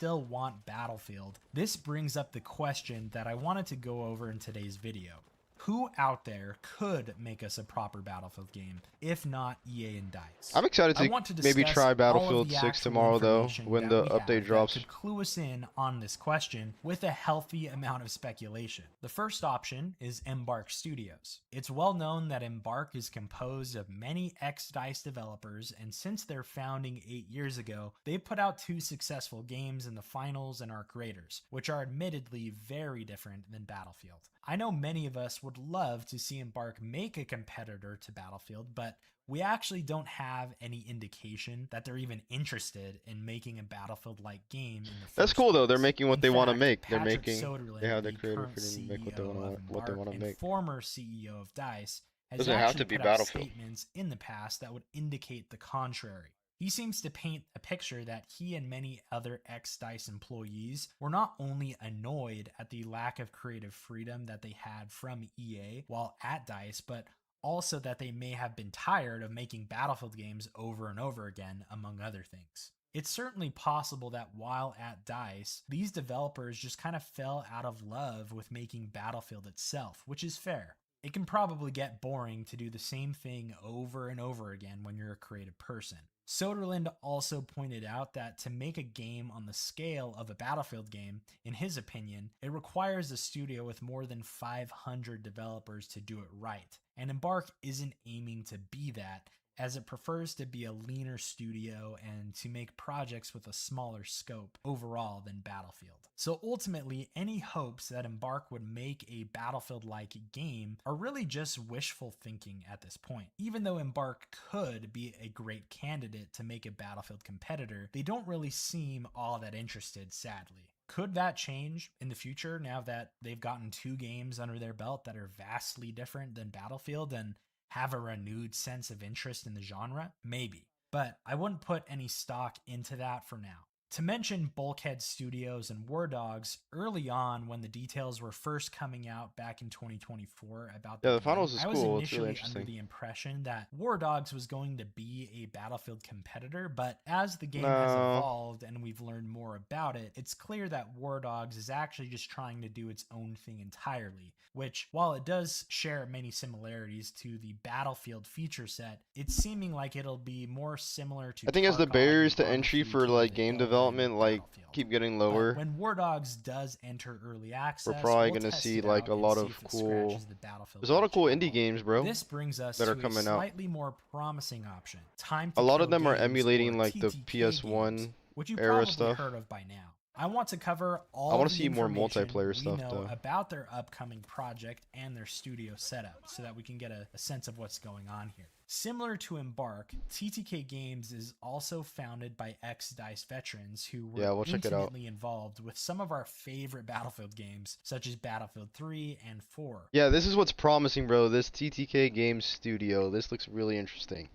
still want Battlefield. This brings up the question that I wanted to go over in today's video. Who out there could make us a proper Battlefield game, if not EA and DICE? I'm excited to maybe try Battlefield 6 tomorrow, though, when the update drops. Could clue us in on this question with a healthy amount of speculation. The first option is Embark Studios. It's well known that Embark is composed of many ex-DICE developers, and since their founding 8 years ago, they've put out 2 successful games in the Finals and Arc Raiders, which are admittedly very different than Battlefield. I know many of us would love to see Embark make a competitor to Battlefield, but we actually don't have any indication that they're even interested in making a Battlefield-like game in the first That's cool though. They're place. making what In they want to fact, make. Patrick They Soderlund, have the the creative current freedom to make what they CEO want of Embark and make. former CEO of DICE, has Doesn't have actually to be put out Battlefield. statements in the past that would indicate the contrary. He seems to paint a picture that he and many other ex-DICE employees were not only annoyed at the lack of creative freedom that they had from EA while at DICE, but also that they may have been tired of making Battlefield games over and over again, among other things. It's certainly possible that while at DICE, these developers just kind of fell out of love with making Battlefield itself, which is fair. It can probably get boring to do the same thing over and over again when you're a creative person. Soderlund also pointed out that to make a game on the scale of a Battlefield game, in his opinion, it requires a studio with more than 500 developers to do it right, and Embark isn't aiming to be that, as it prefers to be a leaner studio and to make projects with a smaller scope overall than Battlefield. So ultimately, any hopes that Embark would make a Battlefield-like game are really just wishful thinking at this point. Even though Embark could be a great candidate to make a Battlefield competitor, they don't really seem all that interested, sadly. Could that change in the future now that they've gotten 2 games under their belt that are vastly different than Battlefield and have a renewed sense of interest in the genre? Maybe, but I wouldn't put any stock into that for now. To mention Bulkhead Studios and War Dogs, early on when the details were first coming out back in 2024 about Yeah, the game, finals is I was cool. It's initially really under interesting. the impression that War Dogs was going to be a Battlefield competitor, but as the game has No. evolved and we've learned more about it, it's clear that War Dogs is actually just trying to do its own thing entirely, which, while it does share many similarities to the Battlefield feature set, it's seeming like it'll be more similar to I think as the Tarkov barriers and to entry Battlefield for than like they game are in development like Battlefield. keep getting But lower. when War Dogs does enter early access, We're probably we'll gonna test see it like out a and lot see of if it cool. scratches the Battlefield There's a lot of itch cool at indie all. games, bro, This brings us that to are coming a out. slightly more promising option. Time A to lot Kill of them are Games, emulating or like the TTK PS1 games, which you era probably stuff. heard of by now. I want to cover all I want the to see more information multiplayer we stuff know though. about their upcoming project and their studio setup so that we can get a sense of what's going on here. Similar to Embark, TTK Games is also founded by ex-DICE veterans who were Yeah, we'll check it out. intimately involved with some of our favorite Battlefield games, such as Battlefield 3 and 4. Yeah, this is what's promising, bro. This TTK Games studio. This looks really interesting.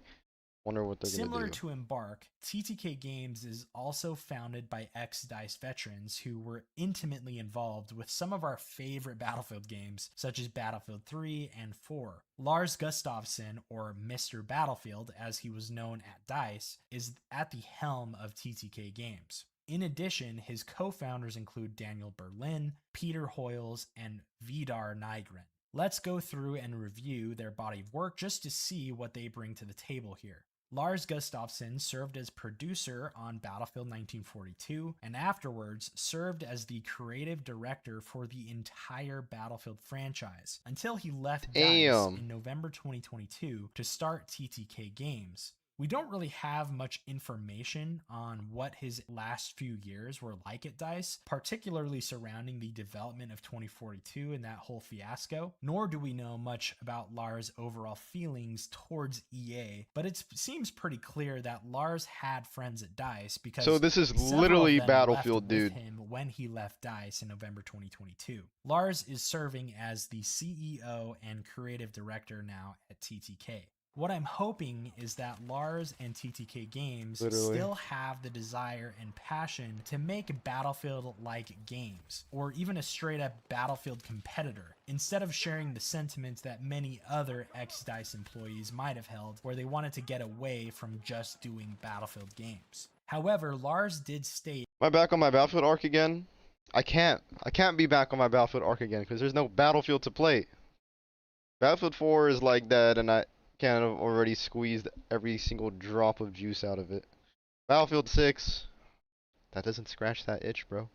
Wonder what they're Similar gonna do. to Embark, TTK Games is also founded by ex-DICE veterans who were intimately involved with some of our favorite Battlefield games, such as Battlefield 3 and 4. Lars Gustafsson, or Mr. Battlefield as he was known at DICE, is at the helm of TTK Games. In addition, his co-founders include Daniel Berlin, Peter Hoyles, and Vidar Nygren. Let's go through and review their body of work just to see what they bring to the table here. Lars Gustafsson served as producer on Battlefield 1942 and afterwards served as the creative director for the entire Battlefield franchise until he left DICE in November 2022 to start TTK Games. We don't really have much information on what his last few years were like at DICE, particularly surrounding the development of 2042 and that whole fiasco, nor do we know much about Lars' overall feelings towards EA, but it seems pretty clear that Lars had friends at DICE because so this is literally Battlefield, dude. Him when he left DICE in November 2022. Lars is serving as the CEO and creative director now at TTK. What I'm hoping is that Lars and TTK Games still have the desire and passion to make Battlefield-like games, or even a straight-up Battlefield competitor, instead of sharing the sentiments that many other ex-DICE employees might have held, where they wanted to get away from just doing Battlefield games. However, Lars did state, Am I back on my Battlefield arc again? I can't be back on my Battlefield arc again, because there's no Battlefield to play. Battlefield 4 is like that, and I kind of already squeezed every single drop of juice out of it. Battlefield 6, that doesn't scratch that itch, bro.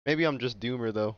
Maybe I'm just doomer though.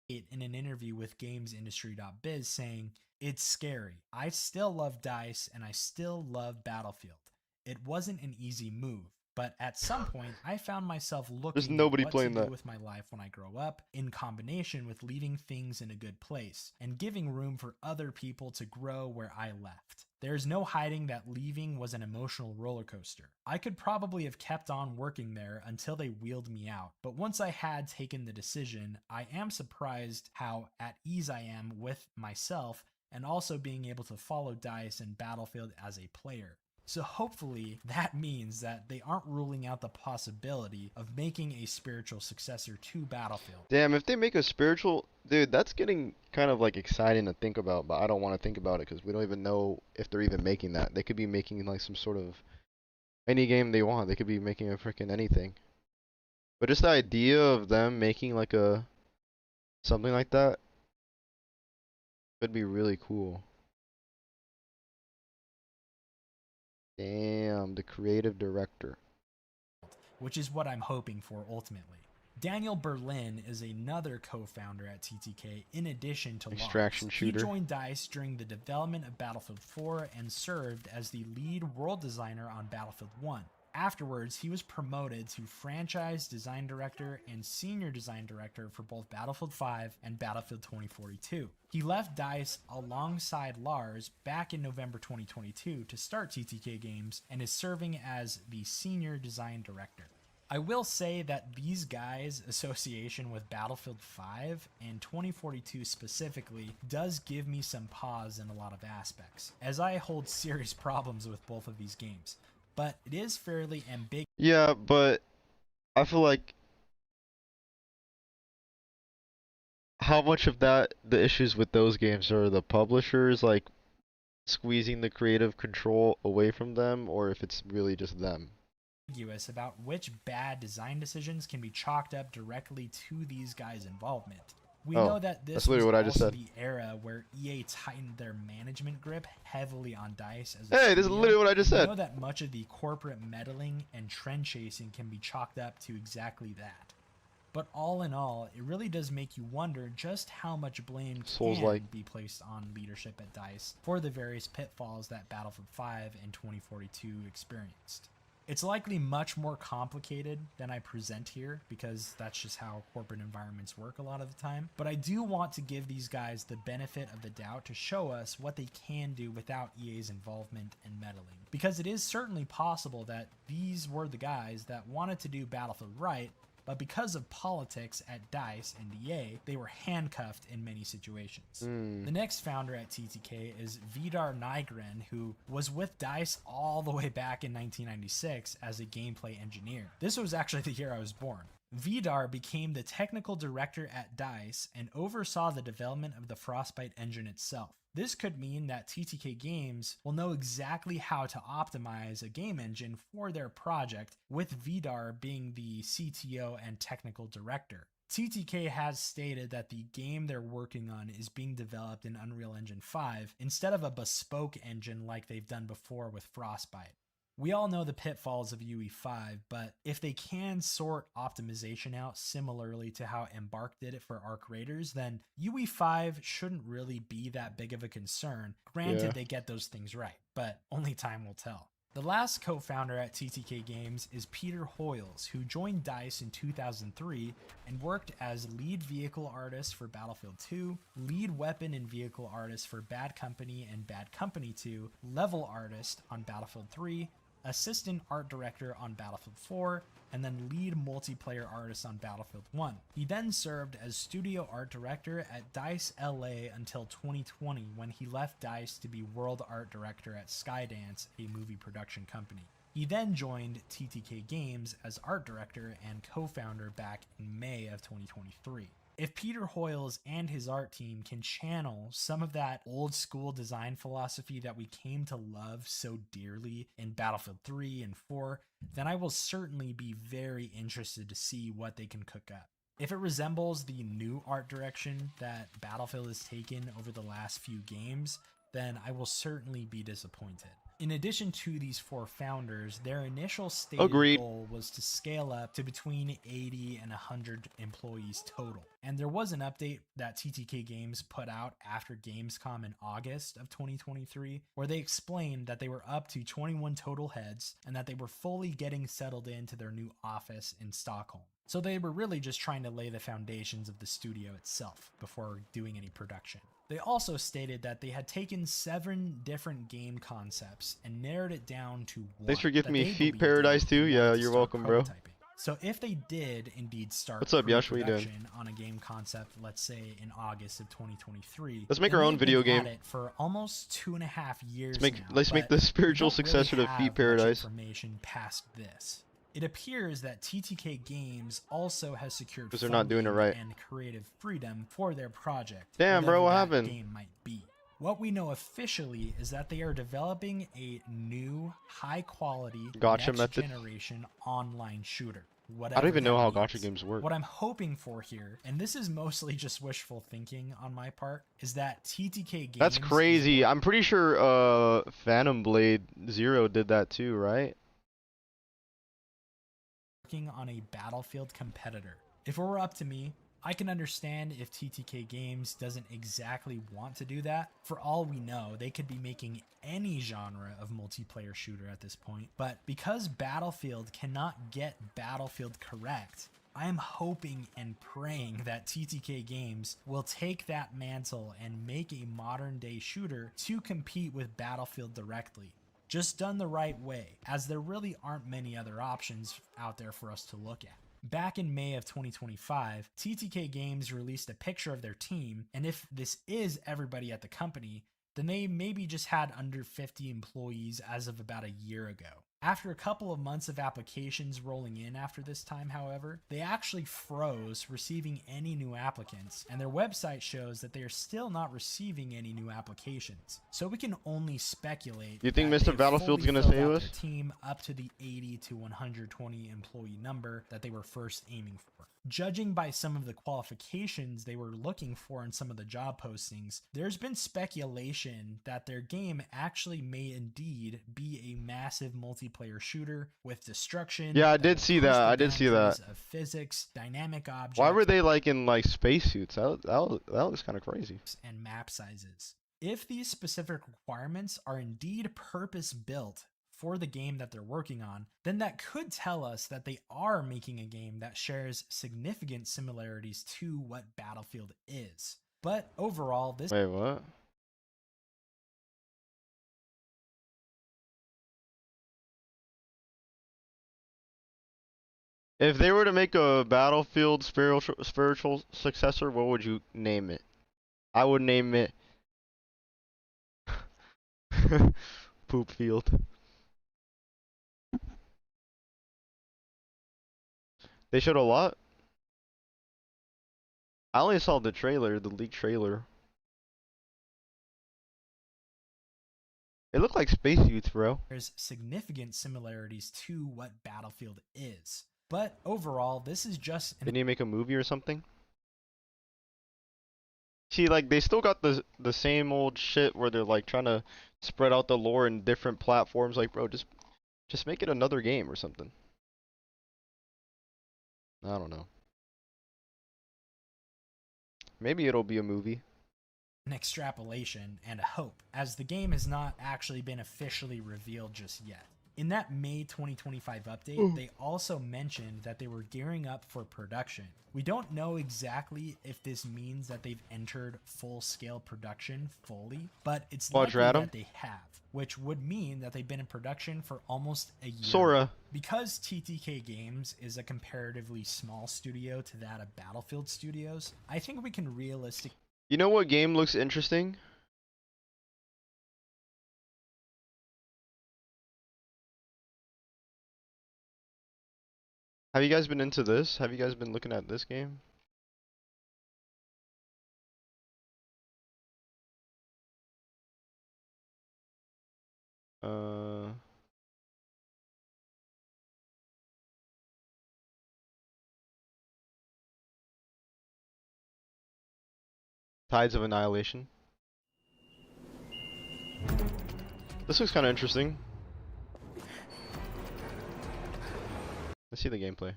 In an interview with GamesIndustry.biz saying, "It's scary. I still love DICE and I still love Battlefield. It wasn't an easy move, but at some point I found myself looking at what to do with my life when I grow up, in combination with leaving things in a good place and giving room for other people to grow where I left. There's no hiding that leaving was an emotional roller coaster. I could probably have kept on working there until they wheeled me out, but once I had taken the decision, I am surprised how at ease I am with myself and also being able to follow DICE and Battlefield as a player. So hopefully that means that they aren't ruling out the possibility of making a spiritual successor to Battlefield." Damn, if they make a spiritual, dude, that's getting kind of like exciting to think about, but I don't want to think about it because we don't even know if they're even making that. They could be making like some sort of any game they want. They could be making a freaking anything. But just the idea of them making like a something like that could be really cool. Damn, the creative director. Which is what I'm hoping for ultimately. Daniel Berlin is another co-founder at TTK in addition to Extraction Lars. shooter. He joined DICE during the development of Battlefield 4 and served as the lead world designer on Battlefield 1. Afterwards, he was promoted to franchise design director and senior design director for both Battlefield 5 and Battlefield 2042. He left DICE alongside Lars back in November 2022 to start TTK Games and is serving as the senior design director. I will say that these guys' association with Battlefield 5 and 2042 specifically does give me some pause in a lot of aspects, as I hold serious problems with both of these games. But it is fairly ambiguous. Yeah, but I feel like how much of that, the issues with those games are the publishers like squeezing the creative control away from them, or if it's really just them. About which bad design decisions can be chalked up directly to these guys' involvement. We know that this that's literally was what I just also said. the era where EA tightened their management grip heavily on DICE as Hey, this is literally what I just said. We know that much of the corporate meddling and trend chasing can be chalked up to exactly that. But all in all, it really does make you wonder just how much blame can be placed on leadership at DICE for the various pitfalls that Battlefield 5 and 2042 experienced. It's likely much more complicated than I present here because that's just how corporate environments work a lot of the time. But I do want to give these guys the benefit of the doubt to show us what they can do without EA's involvement and meddling. Because it is certainly possible that these were the guys that wanted to do Battlefield right, but because of politics at DICE and EA, they were handcuffed in many situations. The next founder at TTK is Vidar Nygren, who was with DICE all the way back in 1996 as a gameplay engineer. This was actually the year I was born. Vidar became the technical director at DICE and oversaw the development of the Frostbite engine itself. This could mean that TTK Games will know exactly how to optimize a game engine for their project, with Vidar being the CTO and technical director. TTK has stated that the game they're working on is being developed in Unreal Engine 5 instead of a bespoke engine like they've done before with Frostbite. We all know the pitfalls of UE5, but if they can sort optimization out similarly to how Embark did it for Arc Raiders, then UE5 shouldn't really be that big of a concern. Granted, they get those things right, but only time will tell. The last co-founder at TTK Games is Peter Hoyles, who joined DICE in 2003 and worked as lead vehicle artist for Battlefield 2, lead weapon and vehicle artist for Bad Company and Bad Company 2, level artist on Battlefield 3, assistant art director on Battlefield 4, and then lead multiplayer artist on Battlefield 1. He then served as studio art director at DICE LA until 2020, when he left DICE to be world art director at Skydance, a movie production company. He then joined TTK Games as art director and co-founder back in May of 2023. If Peter Hoyles and his art team can channel some of that old school design philosophy that we came to love so dearly in Battlefield 3 and 4, then I will certainly be very interested to see what they can cook up. If it resembles the new art direction that Battlefield has taken over the last few games, then I will certainly be disappointed. In addition to these four founders, their initial stated goal was to scale up to between 80 and 100 employees total. And there was an update that TTK Games put out after Gamescom in August of 2023, where they explained that they were up to 21 total heads and that they were fully getting settled into their new office in Stockholm. So they were really just trying to lay the foundations of the studio itself before doing any production. They also stated that they had taken 7 different game concepts and narrowed it down to one. Thanks for giving me Feet Paradise too. Yeah, you're welcome, bro. So if they did indeed start What's up, Yash? What you doing? production on a game concept, let's say in August of 2023, let's make our own video game. It for almost 2.5 years. Let's make the spiritual successor to Feet Paradise. Information past this. It appears that TTK Games also has secured because they're not doing it right and creative freedom for their project. Damn, bro, what happened? Game might be. What we know officially is that they are developing a new, high-quality, next-generation online shooter. I don't even know how gacha games work. What I'm hoping for here, and this is mostly just wishful thinking on my part, is that TTK Games... That's crazy. I'm pretty sure Phantom Blade Zero did that too, right? On a Battlefield competitor. If it were up to me, I can understand if TTK Games doesn't exactly want to do that. For all we know, they could be making any genre of multiplayer shooter at this point, but because Battlefield cannot get Battlefield correct, I am hoping and praying that TTK Games will take that mantle and make a modern day shooter to compete with Battlefield directly. Just done the right way, as there really aren't many other options out there for us to look at. Back in May of 2025, TTK Games released a picture of their team, and if this is everybody at the company, then they maybe just had under 50 employees as of about a year ago. After a couple of months of applications rolling in after this time, however, they actually froze receiving any new applicants, and their website shows that they are still not receiving any new applications. So we can only speculate. You think Mr. Battlefield's gonna save us? Team up to the 80 to 120 employee number that they were first aiming for. Judging by some of the qualifications they were looking for in some of the job postings, there's been speculation that their game actually may indeed be a massive multiplayer shooter with destruction. Yeah, I did see that. I did see that. Of physics, dynamic objects. Why were they like in like spacesuits? That looks kind of crazy. And map sizes. If these specific requirements are indeed purpose-built for the game that they're working on, then that could tell us that they are making a game that shares significant similarities to what Battlefield is. But overall, this... Wait, what? If they were to make a Battlefield spiritual successor, what would you name it? I would name it Poop Field. They showed a lot. I only saw the trailer, the leaked trailer. It looked like spacesuits, bro. There's significant similarities to what Battlefield is. But overall, this is just They need to make a movie or something. See, like, they still got the same old shit where they're like trying to spread out the lore in different platforms. Like, bro, just make it another game or something. I don't know. Maybe it'll be a movie. an extrapolation and a hope, as the game has not actually been officially revealed just yet. In that May 2025 update, they also mentioned that they were gearing up for production. We don't know exactly if this means that they've entered full-scale production fully, but it's likely that they have, which would mean that they've been in production for almost a year. Sora. Because TTK Games is a comparatively small studio to that of Battlefield Studios, I think we can realistically... You know what game looks interesting? Have you guys been into this? Have you guys been looking at this game? Tides of Annihilation. This looks kind of interesting. Let's see the gameplay.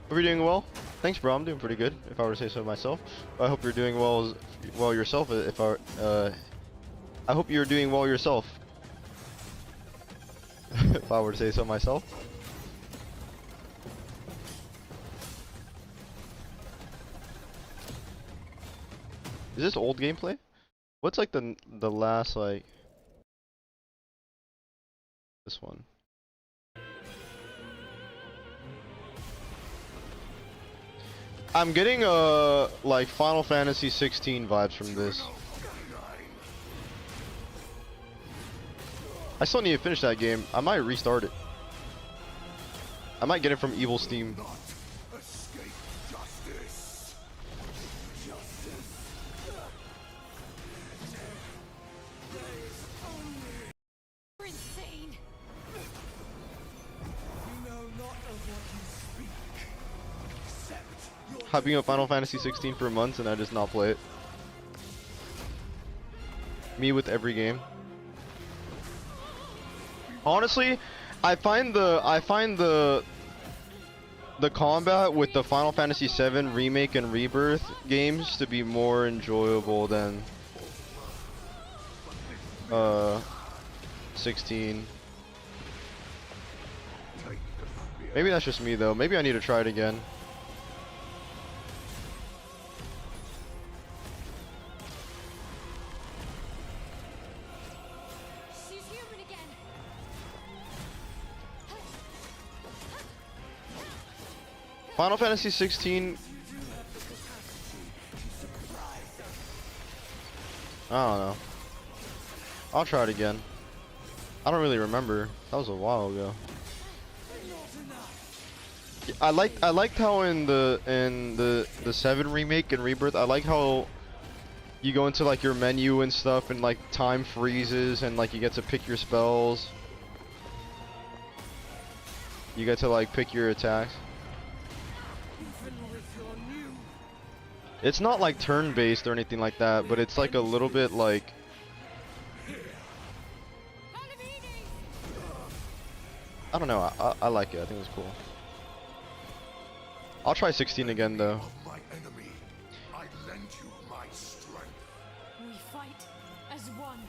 Hope you're doing well. Thanks, bro. I'm doing pretty good, if I were to say so myself. I hope you're doing well yourself. I hope you're doing well yourself. If I were to say so myself. Is this old gameplay? What's like the last like this one? I'm getting like Final Fantasy 16 vibes from this. I still need to finish that game. I might restart it. I might get it from Evil Steam. Hyping up Final Fantasy 16 for months and I just not play it. Me with every game. Honestly, I find the combat with the Final Fantasy 7 remake and rebirth games to be more enjoyable than 16. Maybe that's just me though. Maybe I need to try it again. Final Fantasy 16. I don't know. I'll try it again. I don't really remember. That was a while ago. I liked how in the 7 remake and rebirth, I like how you go into like your menu and stuff and like time freezes and like you get to pick your spells. You get to like pick your attacks. It's not like turn-based or anything like that, but it's like a little bit like... I don't know, I like it, I think it's cool. I'll try 16 again though. We fight as one.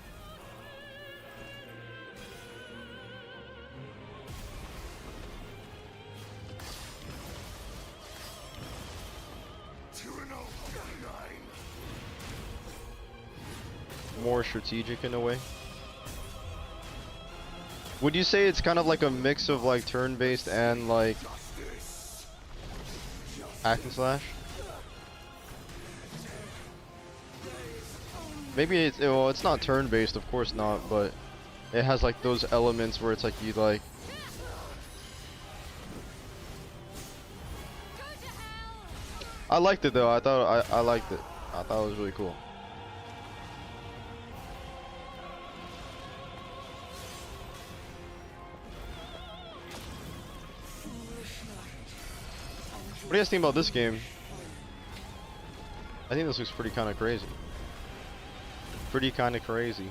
more strategic in a way. Would you say it's kind of like a mix of like turn-based and like hack and slash? Maybe it's, well, it's not turn-based, of course not, but it has like those elements where it's like you like. I liked it though. I liked it. I thought it was really cool. What do you guys think about this game? I think this looks pretty kind of crazy. Pretty kind of crazy.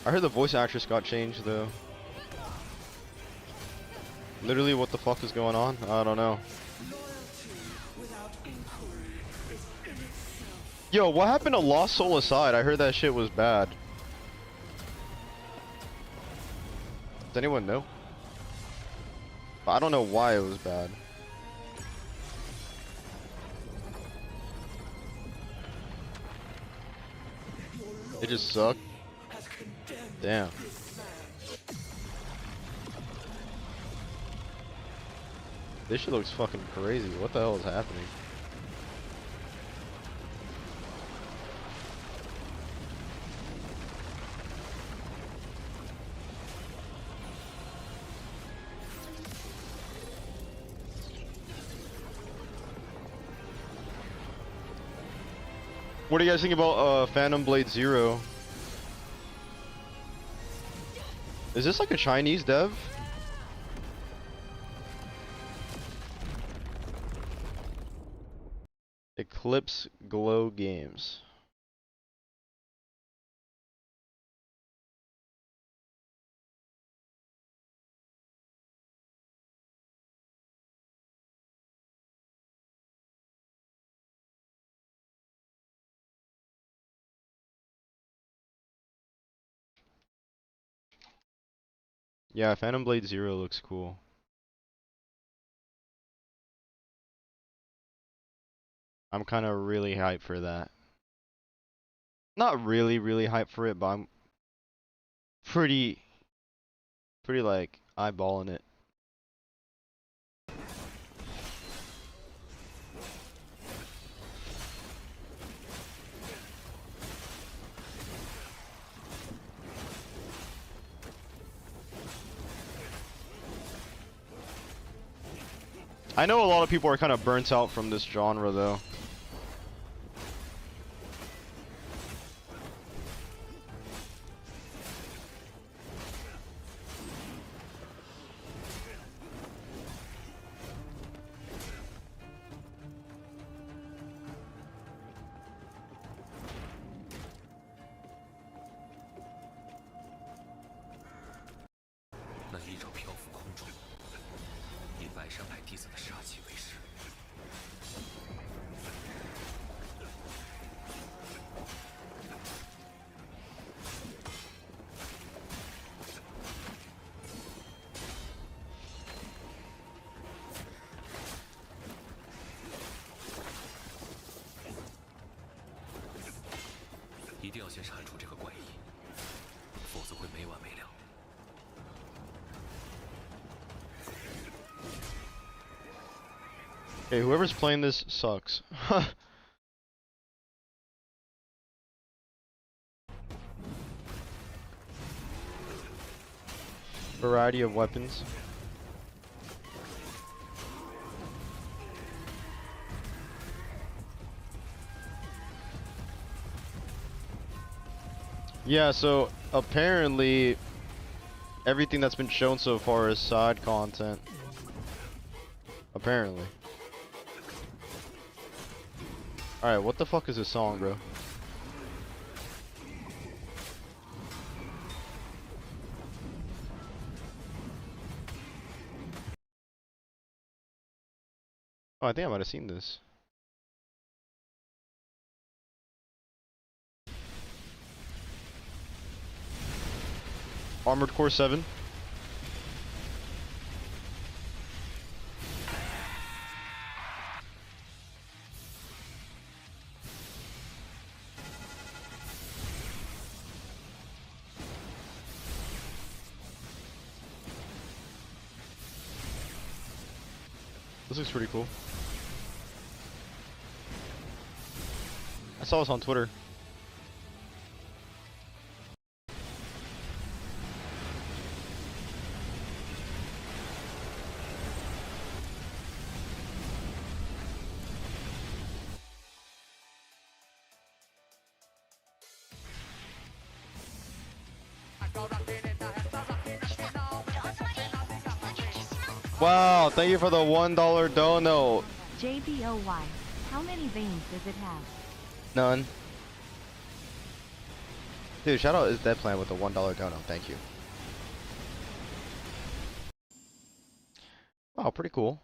I heard the voice actress got changed though. Literally, what the fuck is going on? I don't know. Yo, what happened to Lost Soul Aside? I heard that shit was bad. Does anyone know? I don't know why it was bad. It just sucked. Damn. This shit looks fucking crazy. What the hell is happening? What do you guys think about Phantom Blade Zero? Is this like a Chinese dev? Eclipse Glow Games. Yeah, Phantom Blade Zero looks cool. I'm kind of really hyped for that. Not really hyped for it, but I'm pretty like eyeballing it. I know a lot of people are kind of burnt out from this genre though. Okay, whoever's playing this sucks. Variety of weapons. Yeah, so apparently everything that's been shown so far is side content. Apparently. Alright, what the fuck is this song, bro? Oh, I think I might have seen this. Armored Core 7. This looks pretty cool. I saw this on Twitter. Wow, thank you for the $1 dono. JBOY, how many veins does it have? None. Dude, shout out is Deadplan with the $1 dono. Thank you. Wow, pretty cool.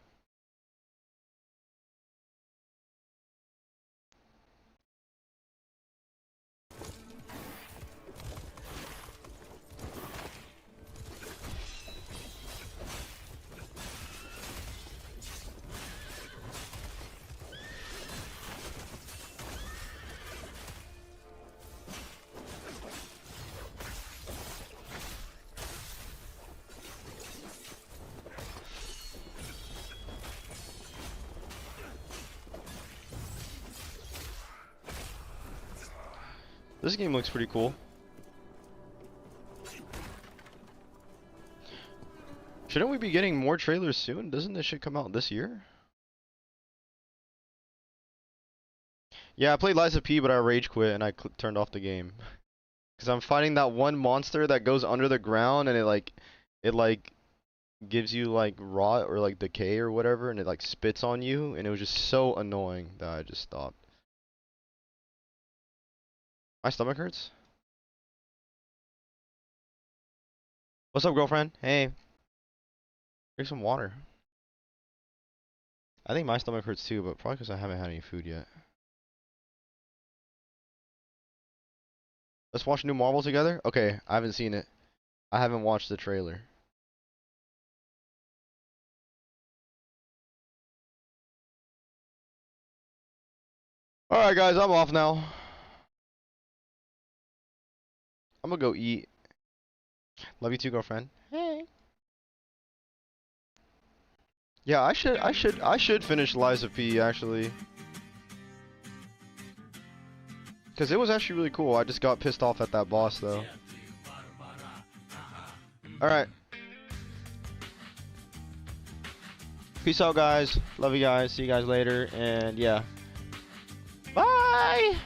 This game looks pretty cool. Shouldn't we be getting more trailers soon? Doesn't this shit come out this year? Yeah, I played Lies of P, but I rage quit and I turned off the game. Cause I'm fighting that one monster that goes under the ground and it gives you like rot or like decay or whatever, and it like spits on you, and it was just so annoying that I just stopped. My stomach hurts. What's up, girlfriend? Hey. Drink some water. I think my stomach hurts too, but probably because I haven't had any food yet. Let's watch New Marvel together? Okay, I haven't seen it. I haven't watched the trailer. Alright guys, I'm off now. I'm gonna go eat. Love you too, girlfriend. Hey. Yeah, I should finish Lies of P actually. Cause it was actually really cool. I just got pissed off at that boss though. Alright. Peace out guys. Love you guys. See you guys later. And yeah. Bye!